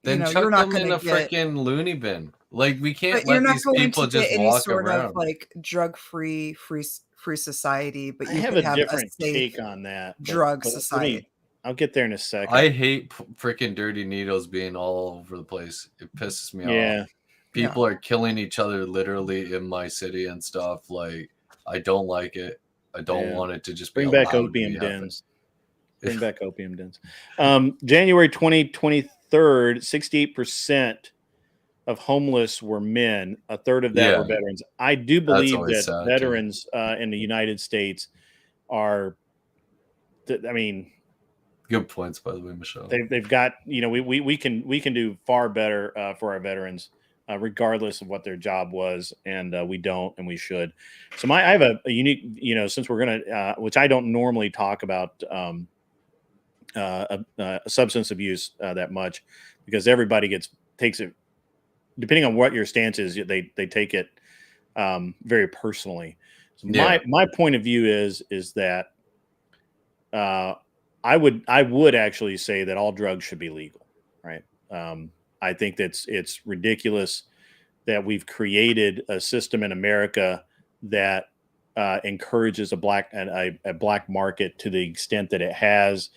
then know, you're chuck not them going in to a get, freaking loony bin. Like we can't but you're let not these going to people get just any walk sort of around. like drug-free free society, but I you have could a have a different safe take on that, drug but society. I'll get there in a second. I hate freaking dirty needles being all over the place. It pisses me off. Yeah, Yeah. People are killing each other literally in my city and stuff. Like I don't like it. I don't Yeah. want it to just bring be back allowed opium to be dens. Bring back opium dens. January 2023, 68% of homeless were men. A third of that were Yeah, veterans. I do that's believe always that sad too. veterans in the United States are, I mean, Good points, by the way, Michelle. they've got, you know, we can do far better for our veterans, regardless of what their job was, and we don't, and we should. So I have a unique, you know, since we're gonna, which I don't normally talk about substance abuse that much, because everybody takes it, depending on what your stance is, they take it very personally. So Yeah. my point of view is that I would actually say that all drugs should be legal, right? I think it's ridiculous that we've created a system in America that encourages a black market to the extent that it has,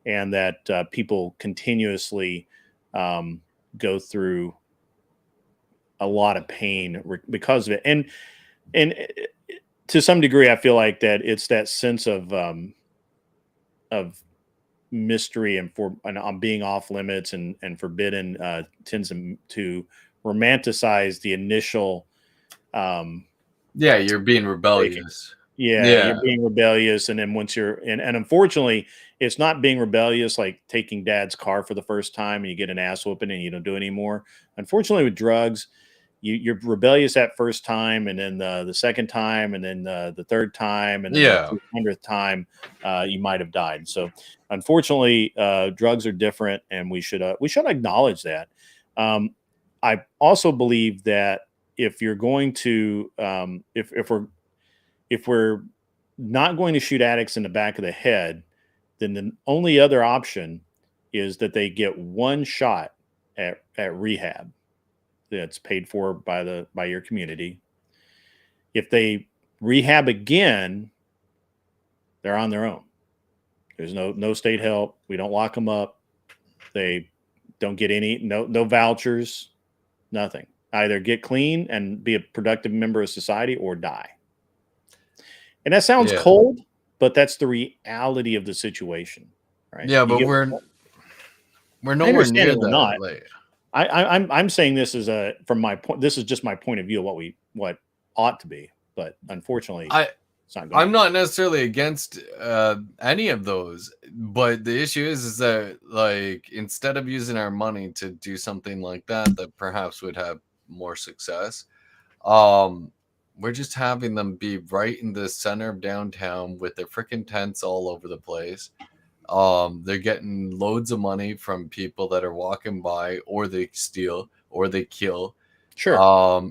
and that people continuously go through a lot of pain because of it. And to some degree, I feel like that it's that sense of mystery and on being off limits and forbidden tends to romanticize the initial Yeah, you're being taking. rebellious. Yeah, Yeah. you're being rebellious, and then once you're and unfortunately, it's not being rebellious like taking dad's car for the first time and you get an ass whooping and you don't do it anymore. Unfortunately, with drugs, you're rebellious that first time, and then the second time, and then the third time, and then Yeah. the 300th time, you might have died. So, unfortunately, drugs are different, and we should acknowledge that. I also believe that if you're going to if we're not going to shoot addicts in the back of the head, then the only other option is that they get one shot at rehab that's paid for by your community. If they rehab again, they're on their own. There's no state help. We don't lock them up. They don't get no vouchers, nothing. Either get clean and be a productive member of society or die. And that sounds Yeah. cold, but that's the reality of the situation, right? Yeah, You but get- we're I nowhere understand near it or that. not. Like, I'm saying this is from my point. This is just my point of view of what ought to be, but unfortunately, it's not. I'm not necessarily against any of those, but the issue is that like instead of using our money to do something like that perhaps would have more success, we're just having them be right in the center of downtown with their freaking tents all over the place. They're getting loads of money from people that are walking by, or they steal, or they kill. Sure.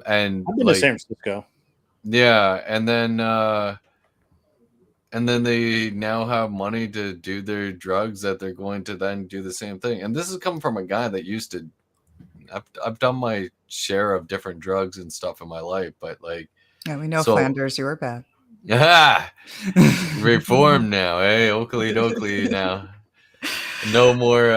And I've been like, to San Francisco. yeah, and then and then they now have money to do their drugs that they're going to then do the same thing. And this is coming from a guy that used to. I've done my share of different drugs and stuff in my life, but like, Yeah, we know so Flanders, you were bad. yeah, reformed now, hey, Oakley dokley now. No more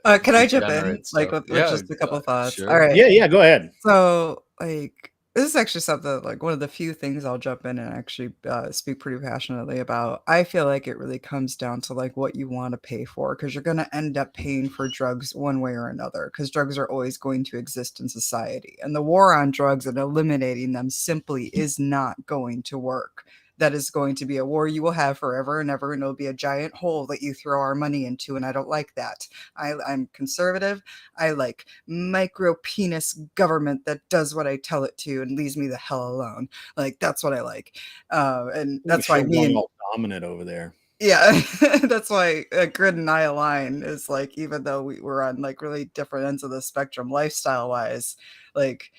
Can I jump in, degenerate like, stuff. with Yeah, just a couple thoughts? All sure. right. Yeah, go ahead. So, like, this is actually something, like, one of the few things I'll jump in and actually speak pretty passionately about. I feel like it really comes down to, like, what you want to pay for, because you're going to end up paying for drugs one way or another, because drugs are always going to exist in society. And the war on drugs and eliminating them simply is not going to work. That is going to be a war you will have forever and ever, and it'll be a giant hole that you throw our money into, and I don't like that. I'm conservative. I like micro penis government that does what I tell it to and leaves me the hell alone. Like, that's what I like. And that's why me and all dominant over there. yeah, that's why Grid and I align, is like, even though we're on like really different ends of the spectrum lifestyle wise, like,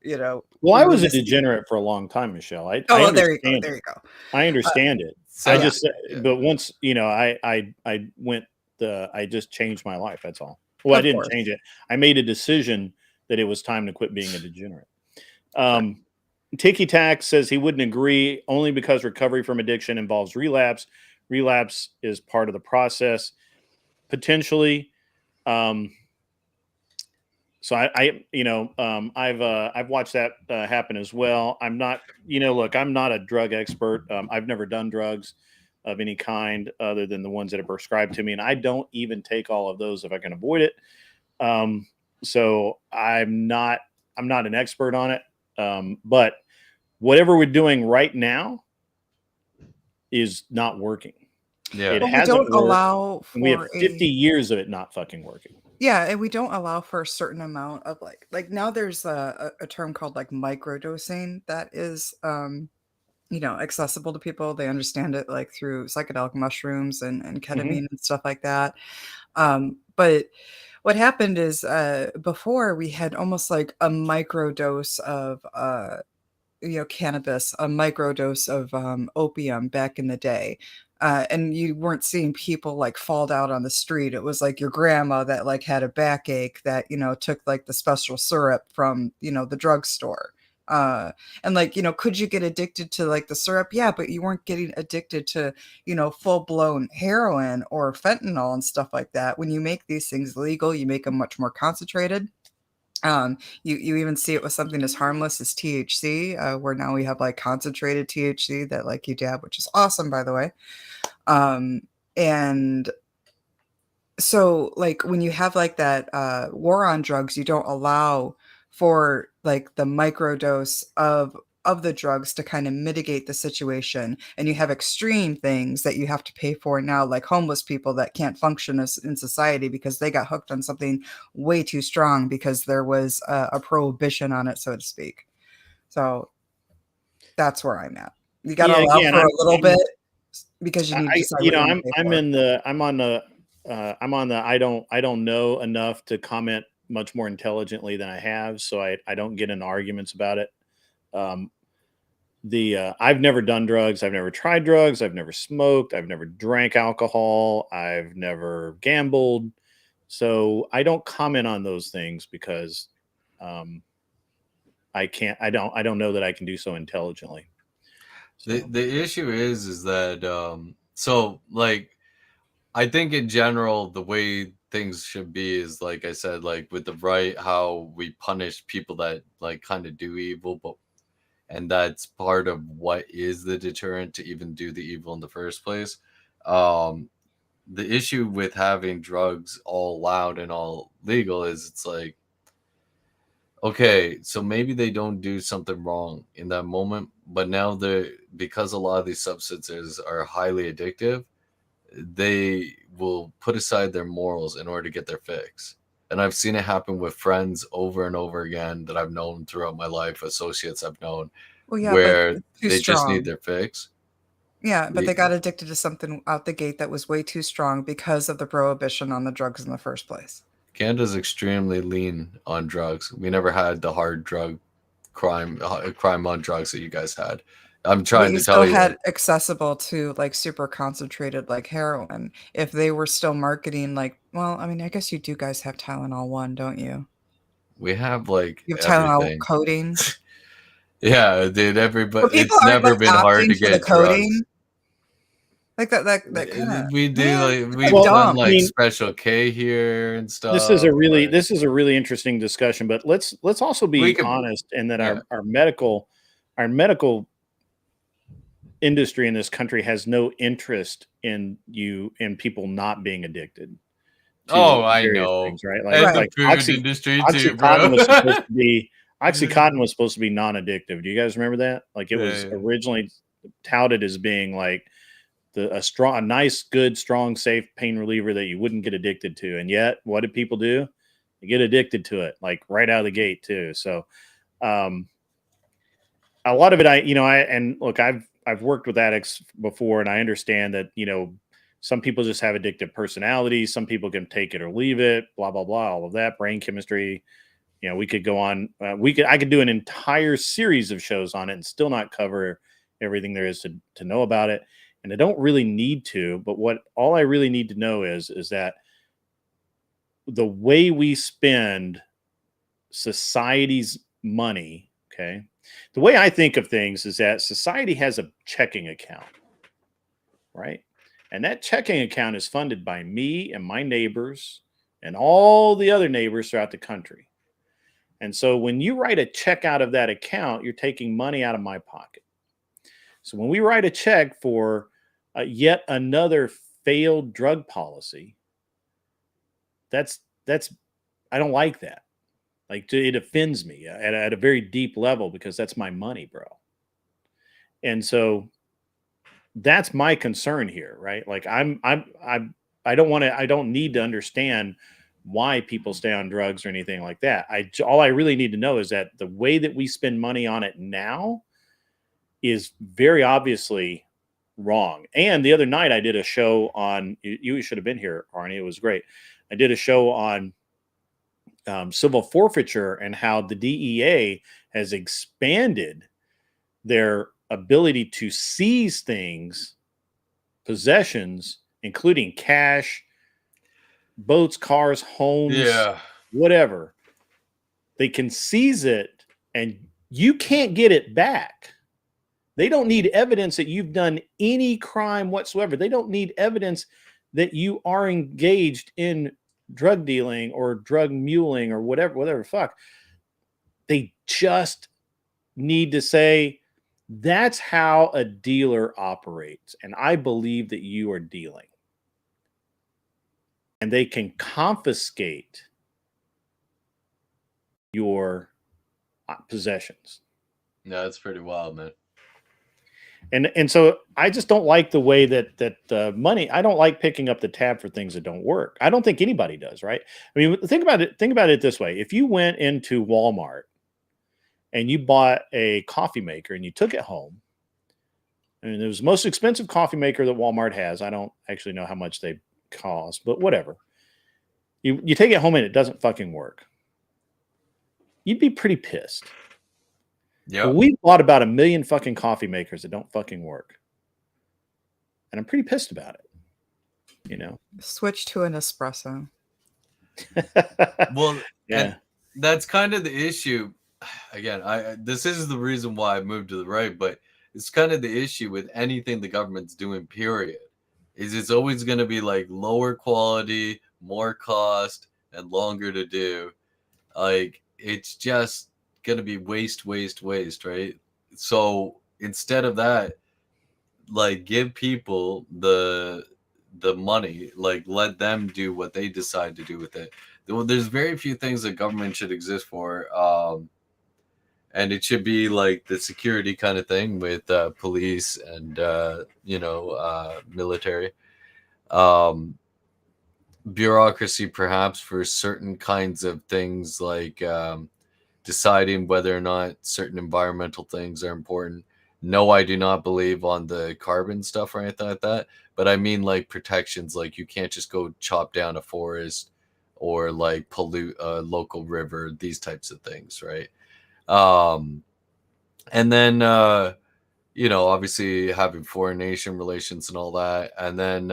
you know. Well, I was a really see- degenerate for a long time, Michelle. I Oh, well, there you understand go. There it. you go. I understand it. So- I just, Yeah. but once, you know, I went I just changed my life. That's all. Well, I Of didn't course. change it. I made a decision that it was time to quit being a degenerate. Tiki Tack says he wouldn't agree, only because recovery from addiction involves relapse. Relapse is part of the process, potentially. So I've watched that happen as well. I'm not, look, I'm not a drug expert. I've never done drugs of any kind other than the ones that are prescribed to me, and I don't even take all of those if I can avoid it. So I'm not an expert on it. But whatever we're doing right now is not working. Yeah. It Well, we hasn't don't worked. allow And we have for 50 years of it not fucking working. Yeah, and we don't allow for a certain amount of like now there's a term called like microdosing that is accessible to people. They understand it like through psychedelic mushrooms and ketamine and stuff like that. But what happened is before we had almost like a microdose of cannabis, a microdose of opium back in the day. And you weren't seeing people like fall out on the street. It was like your grandma that like had a backache that, took like the special syrup from, the drugstore. And like, could you get addicted to like the syrup? Yeah, but you weren't getting addicted to, full blown heroin or fentanyl and stuff like that. When you make these things legal, you make them much more concentrated. You even see it with something as harmless as THC, where now we have like concentrated THC that like you dab, which is awesome, by the way. And so like when you have like that war on drugs, you don't allow for like the microdose of the drugs to kind of mitigate the situation, and you have extreme things that you have to pay for now, like homeless people that can't function in society because they got hooked on something way too strong because there was a prohibition on it, so to speak. So that's where I'm at. You got to allow for a little bit because you need to decide what you want to pay for. I'm on the I don't know enough to comment much more intelligently than I have, so I don't get into arguments about it. I've never done drugs. I've never tried drugs. I've never smoked. I've never drank alcohol. I've never gambled. So I don't comment on those things because I don't know that I can do so intelligently. So. The issue is that so like I think in general the way things should be is, like I said, like with the right, how we punish people that like kind of do evil, and that's part of what is the deterrent to even do the evil in the first place. The issue with having drugs all allowed and all legal is it's like, okay, so maybe they don't do something wrong in that moment, but now because a lot of these substances are highly addictive, they will put aside their morals in order to get their fix. And I've seen it happen with friends over and over again that I've known throughout my life, associates I've known, where they just need their fix. Yeah, but they got addicted to something out the gate that was way too strong because of the prohibition on the drugs in the first place. Canada's extremely lean on drugs. We never had the hard drug crime on drugs that you guys had. I'm trying you to still tell you. had accessible to like super concentrated like heroin. If they were still marketing like, well, I mean, I guess you do guys have Tylenol 1, don't you? We have like You have Tylenol everything. codeine. Yeah, dude. So Everybody, people it's aren't never like been hard opting to for the get drugs. codeine. Like that kind of We do like it's we've like Well, done dumb. I like mean, Special K here and this is a stuff, really but interesting discussion, but let's also we be can. honest in that Yeah. our medical industry in this country has no interest in people not being addicted Oh, to I various know. things, right? And the Right. Like food industry too, Oxycontin bro. was supposed to be non-addictive. Do you guys remember that? Like it was Yeah. originally touted as being like a nice, good, strong, safe pain reliever that you wouldn't get addicted to. And yet, what did people do? They get addicted to it, like right out of the gate too. So, um, a lot of it, and look, I've worked with addicts before, and I understand that some people just have addictive personalities. Some people can take it or leave it. Blah blah blah. All of that brain chemistry. We could go on. I could do an entire series of shows on it and still not cover everything there is to know about it. And I don't really need to. But all I really need to know is that the way we spend society's money, okay, the way I think of things is that society has a checking account, right? And that checking account is funded by me and my neighbors and all the other neighbors throughout the country. And so when you write a check out of that account, you're taking money out of my pocket. So when we write a check for yet another failed drug policy, that's I don't like that. Like it offends me at a very deep level because that's my money, bro. And so that's my concern here, right? Like I don't need to understand why people stay on drugs or anything like that. All I really need to know is that the way that we spend money on it now is very obviously wrong. And the other night I did a show on, you should have been here, Arnie. It was great. I did a show on civil forfeiture and how the DEA has expanded their ability to seize things, possessions, including cash, boats, cars, homes, Yeah. whatever. They can seize it and you can't get it back. They don't need evidence that you've done any crime whatsoever. They don't need evidence that you are engaged in drug dealing or drug muling or whatever fuck. They just need to say, that's how a dealer operates. And I believe that you are dealing. And they can confiscate your possessions. No, that's pretty wild, man. And so I just don't like the way that money. I don't like picking up the tab for things that don't work. I don't think anybody does, right? I mean, think about it this way: if you went into Walmart and you bought a coffee maker and you took it home, and it was the most expensive coffee maker that Walmart has. I don't actually know how much they cost, but whatever. You take it home and it doesn't fucking work. You'd be pretty pissed. Yeah. Well, we bought about 1 million fucking coffee makers that don't fucking work. And I'm pretty pissed about it. Switch to an espresso. Well, yeah. and that's kind of the issue. Again, this is the reason why I moved to the right, but it's kind of the issue with anything the government's doing, period, is it's always going to be like lower quality, more cost, and longer to do. Like, it's just going to be waste, right? So instead of that, like, give people the money, like, let them do what they decide to do with it. There's very few things that government should exist for, and it should be like the security kind of thing with police and military, bureaucracy perhaps for certain kinds of things, like deciding whether or not certain environmental things are important. No, I do not believe on the carbon stuff or anything like that, but I mean like protections, like you can't just go chop down a forest or like pollute a local river, these types of things, right? And then you know, obviously having foreign nation relations and all that, and then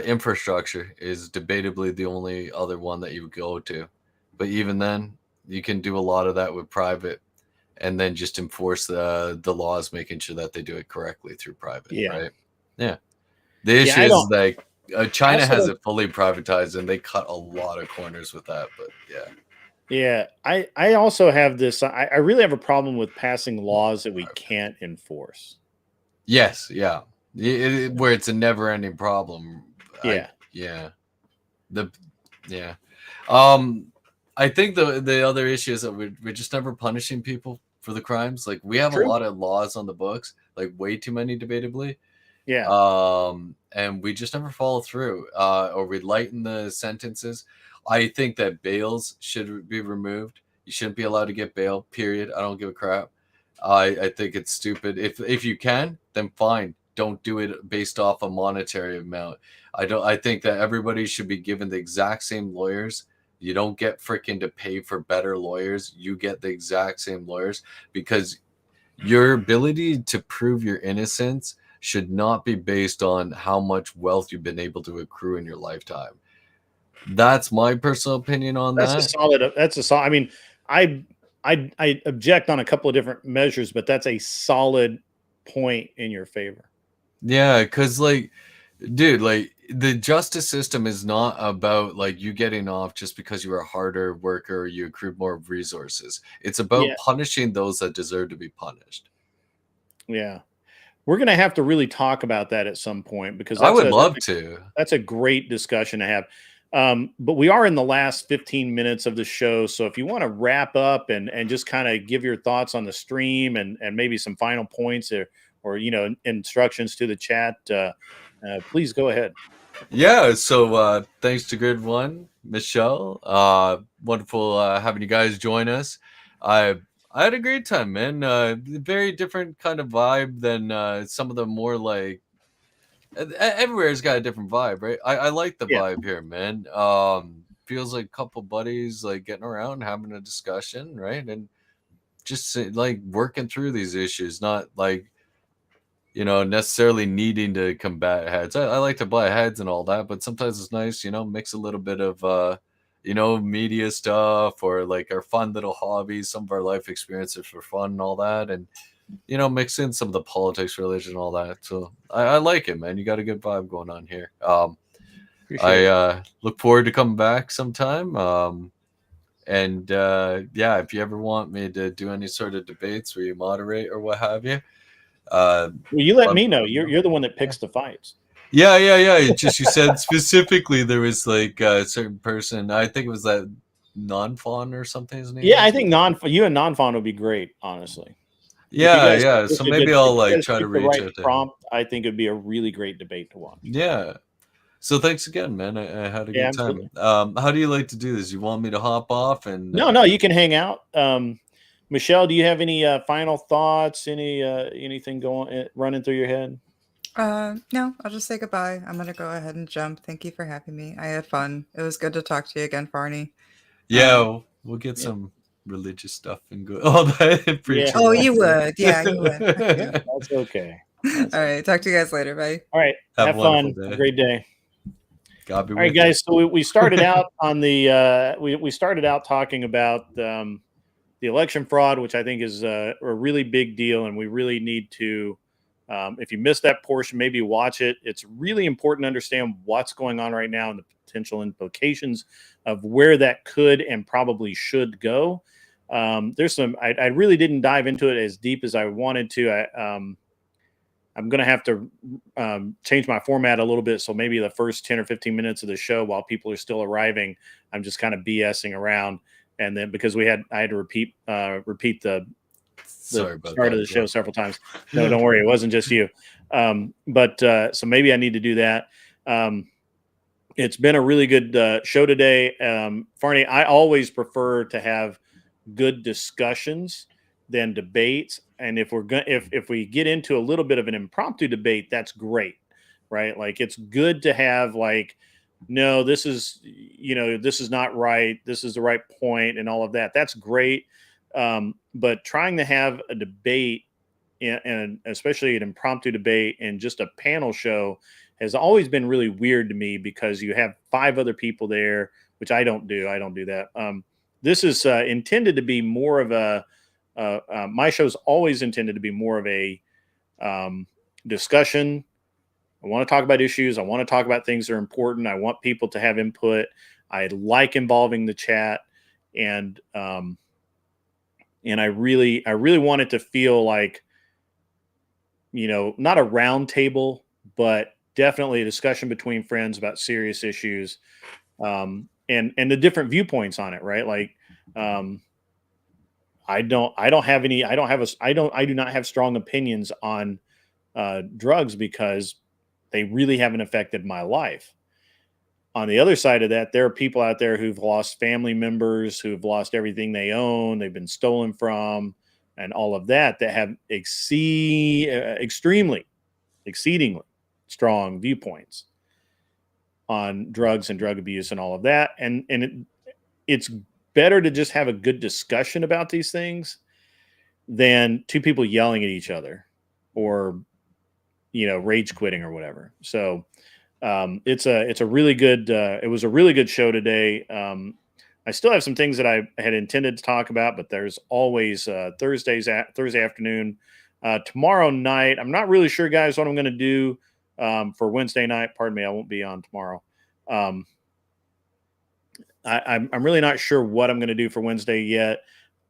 infrastructure is debatably the only other one that you would go to. But even then, you can do a lot of that with private, and then just enforce the laws, making sure that they do it correctly through private, Yeah. right? Yeah. The Yeah, issue I is don't. like I China also has don't. it fully privatized, and they cut a lot of corners with that. But yeah, Yeah, I also have this. I really have a problem with passing laws that we can't enforce. yes, yeah, where it's a never-ending problem. I Yeah, yeah, the yeah, um, I think the other issue is that we're just never punishing people for the crimes. Like we have a true. lot of laws on the books, like way too many, debatably. Yeah, And we just never follow through, or we lighten the sentences. I think that bails should be removed. You shouldn't be allowed to get bail, period. I don't give a crap. I think it's stupid. If you can, then fine. Don't do it based off a monetary amount. I think that everybody should be given the exact same lawyers. You don't get freaking to pay for better lawyers. You get the exact same lawyers, because your ability to prove your innocence should not be based on how much wealth you've been able to accrue in your lifetime. That's my personal opinion on that's a that. solid. That's a solid. I mean, I I object on a couple of different measures, but that's a solid point in your favor. Yeah, because like, dude, like the justice system is not about like you getting off just because you are a harder worker or you accrued more resources. It's about Yeah, punishing those that deserve to be punished. yeah. We're gonna have to really talk about that at some point because I would love to. that's a great discussion to have. But we are in the last 15 minutes of the show. So if you want to wrap up and just kind of give your thoughts on the stream and maybe some final points or instructions to the chat, please go ahead. Yeah, so thanks to Grid One, Michelle. Wonderful having you guys join us. I I had a great time, man. Very different kind of vibe than some of the more like everywhere's got a different vibe, right? I like the Yeah. vibe here, man. Feels like a couple buddies like getting around, having a discussion, right? And just like working through these issues, not like necessarily needing to combat heads. I like to buy heads and all that, but sometimes it's nice, mix a little bit of, media stuff or like our fun little hobbies, some of our life experiences for fun and all that. And, mix in some of the politics, religion, all that. So I like it, man. You got a good vibe going on here. Appreciate I it. look forward to coming back sometime. And yeah, if you ever want me to do any sort of debates where you moderate or what have you, Well, you let let me me know. You're the one that know. picks the fights. Yeah. It just you said specifically there was like a certain person. I think it was that non-fawn or something. His name Yeah, I is. think you and non-fawn would be great, honestly. If you Yeah, guys yeah. So maybe I'll if you like guys try to pick the reach right out to him. prompt, I think it'd be a really great debate to watch. Yeah. So thanks again, man. I had a Yeah, good absolutely. time. How do you like to do this? You want me to hop off and? No, you can hang out. Michelle, do you have any final thoughts? Anything going running through your head? No, I'll just say goodbye. I'm gonna go ahead and jump. Thank you for having me. I had fun. It was good to talk to you again, Farney. Um, Yeah, we'll get Yeah, some religious stuff and go all that yeah, preaching. oh, All you would. Yeah, you would. yeah. That's okay. All That's okay. right. Talk to you guys later. Bye. All right. Have a Have wonderful fun. Have a day. great day. God be All right, with you. guys. So we started out on the we started out talking about the election fraud, which I think is a really big deal, and we really need to. If you missed that portion, maybe watch it. It's really important to understand what's going on right now and the potential implications of where that could and probably should go. There's some. I really didn't dive into it as deep as I wanted to. I'm going to have to change my format a little bit. So maybe the first 10 or 15 minutes of the show, while people are still arriving, I'm just kind of BSing around. And then because I had to repeat the Sorry about start of that, the bro. show several times. No, don't worry. It wasn't just you. But so maybe I need to do that. It's been a really good show today. Farney, I always prefer to have good discussions than debates. And if we're going, if we get into a little bit of an impromptu debate, that's great, right? Like it's good to have like, no, this is this is not right. This is the right point, and all of that. That's great. But trying to have a debate, and especially an impromptu debate and just a panel show, has always been really weird to me, because you have 5 other people there, which I don't do. I don't do that. This is intended to be more of a my show's always intended to be more of a discussion. I want to talk about issues. I want to talk about things that are important. I want people to have input. I like involving the chat, and I really want it to feel like, not a round table, but definitely a discussion between friends about serious issues, and the different viewpoints on it, right? Like, I do not have strong opinions on drugs, because they really haven't affected my life. On the other side of that, there are people out there who've lost family members, who've lost everything they own, they've been stolen from, and all of that have exceedingly strong viewpoints on drugs and drug abuse and all of that. And it's better to just have a good discussion about these things than 2 people yelling at each other, or rage quitting or whatever. So it's a really good it was a really good show today. I still have some things that I had intended to talk about, but there's always Thursday afternoon. Tomorrow night, I'm not really sure, guys, what I'm going to do for Wednesday night. Pardon me, I won't be on tomorrow. I'm really not sure what I'm going to do for Wednesday yet.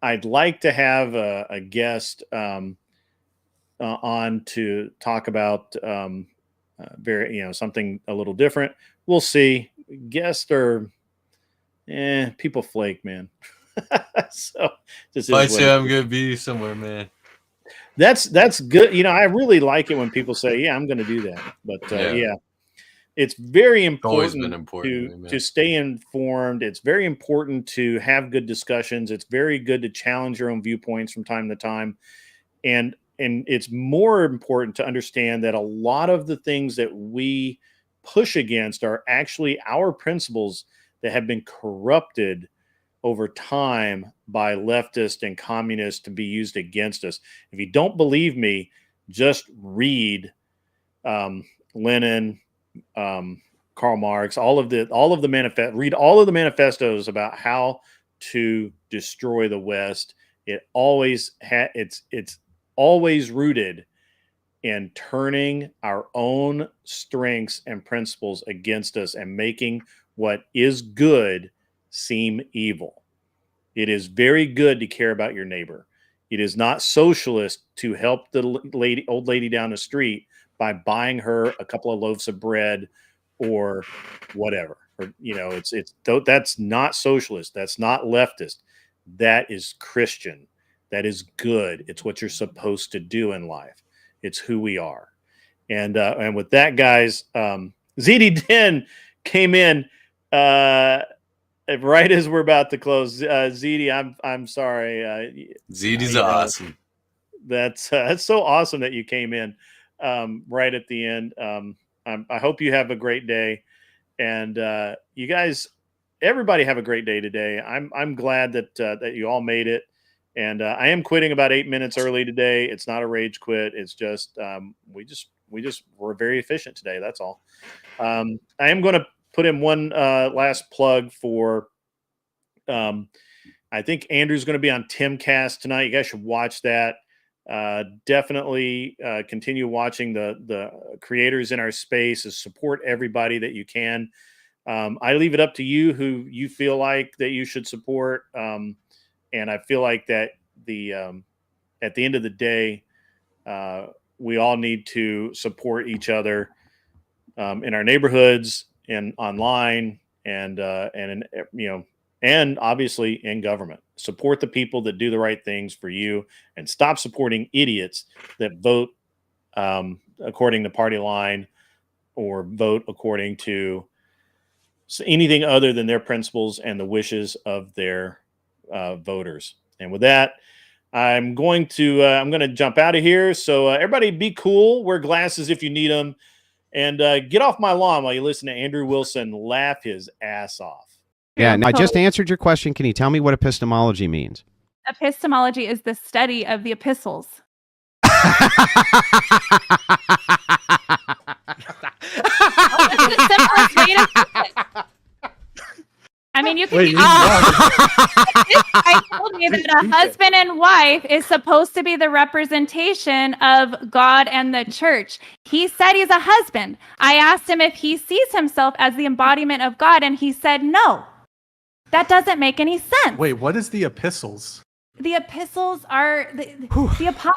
I'd like to have a guest on to talk about something a little different. We'll see. Guests are people flake, man. So this is I'd say I'm gonna be somewhere, man. That's good. I really like it when people say, yeah, I'm gonna do that. But yeah, it's very Always been important important to stay informed. It's very important to have good discussions. It's very good to challenge your own viewpoints from time to time. And it's more important to understand that a lot of the things that we push against are actually our principles that have been corrupted over time by leftists and communists to be used against us. If you don't believe me, just read Lenin, Karl Marx, all of the read all of the manifestos about how to destroy the West. It always it's always rooted in turning our own strengths and principles against us and making what is good seem evil. It is very good to care about your neighbor. It is not socialist to help the old lady down the street by buying her a couple of loaves of bread or whatever. Or, that's not socialist. That's not leftist. That is Christian. That is good. It's what you're supposed to do in life. It's who we are. And with that, guys, ZD10 came in right as we're about to close. ZD, I'm sorry. ZD's awesome. That's so awesome that you came in right at the end. I hope you have a great day, and you guys, everybody, have a great day today. I'm glad that you all made it. And I am quitting about 8 minutes early today. It's not a rage quit. It's just we're very efficient today. That's all. I am going to put in one last plug for. I think Andrew's going to be on Timcast tonight. You guys should watch that. Definitely continue watching the creators in our space. Support everybody that you can. I leave it up to you who you feel like that you should support. And I feel like that at the end of the day, we all need to support each other in our neighborhoods and online, and and obviously in government. Support the people that do the right things for you, and stop supporting idiots that vote according to party line or vote according to anything other than their principles and the wishes of their voters. And with that, I'm going to jump out of here. So everybody, be cool. Wear glasses if you need them, and get off my lawn while you listen to Andrew Wilson laugh his ass off. Yeah, now I just answered your question. Can you tell me what epistemology means? epistemology is the study of the epistles. I mean, you can. I told you that a husband and wife is supposed to be the representation of God and the church. He said he's a husband. I asked him if he sees himself as the embodiment of God, and he said no. That doesn't make any sense. Wait, what is the epistles? The epistles are the apostles.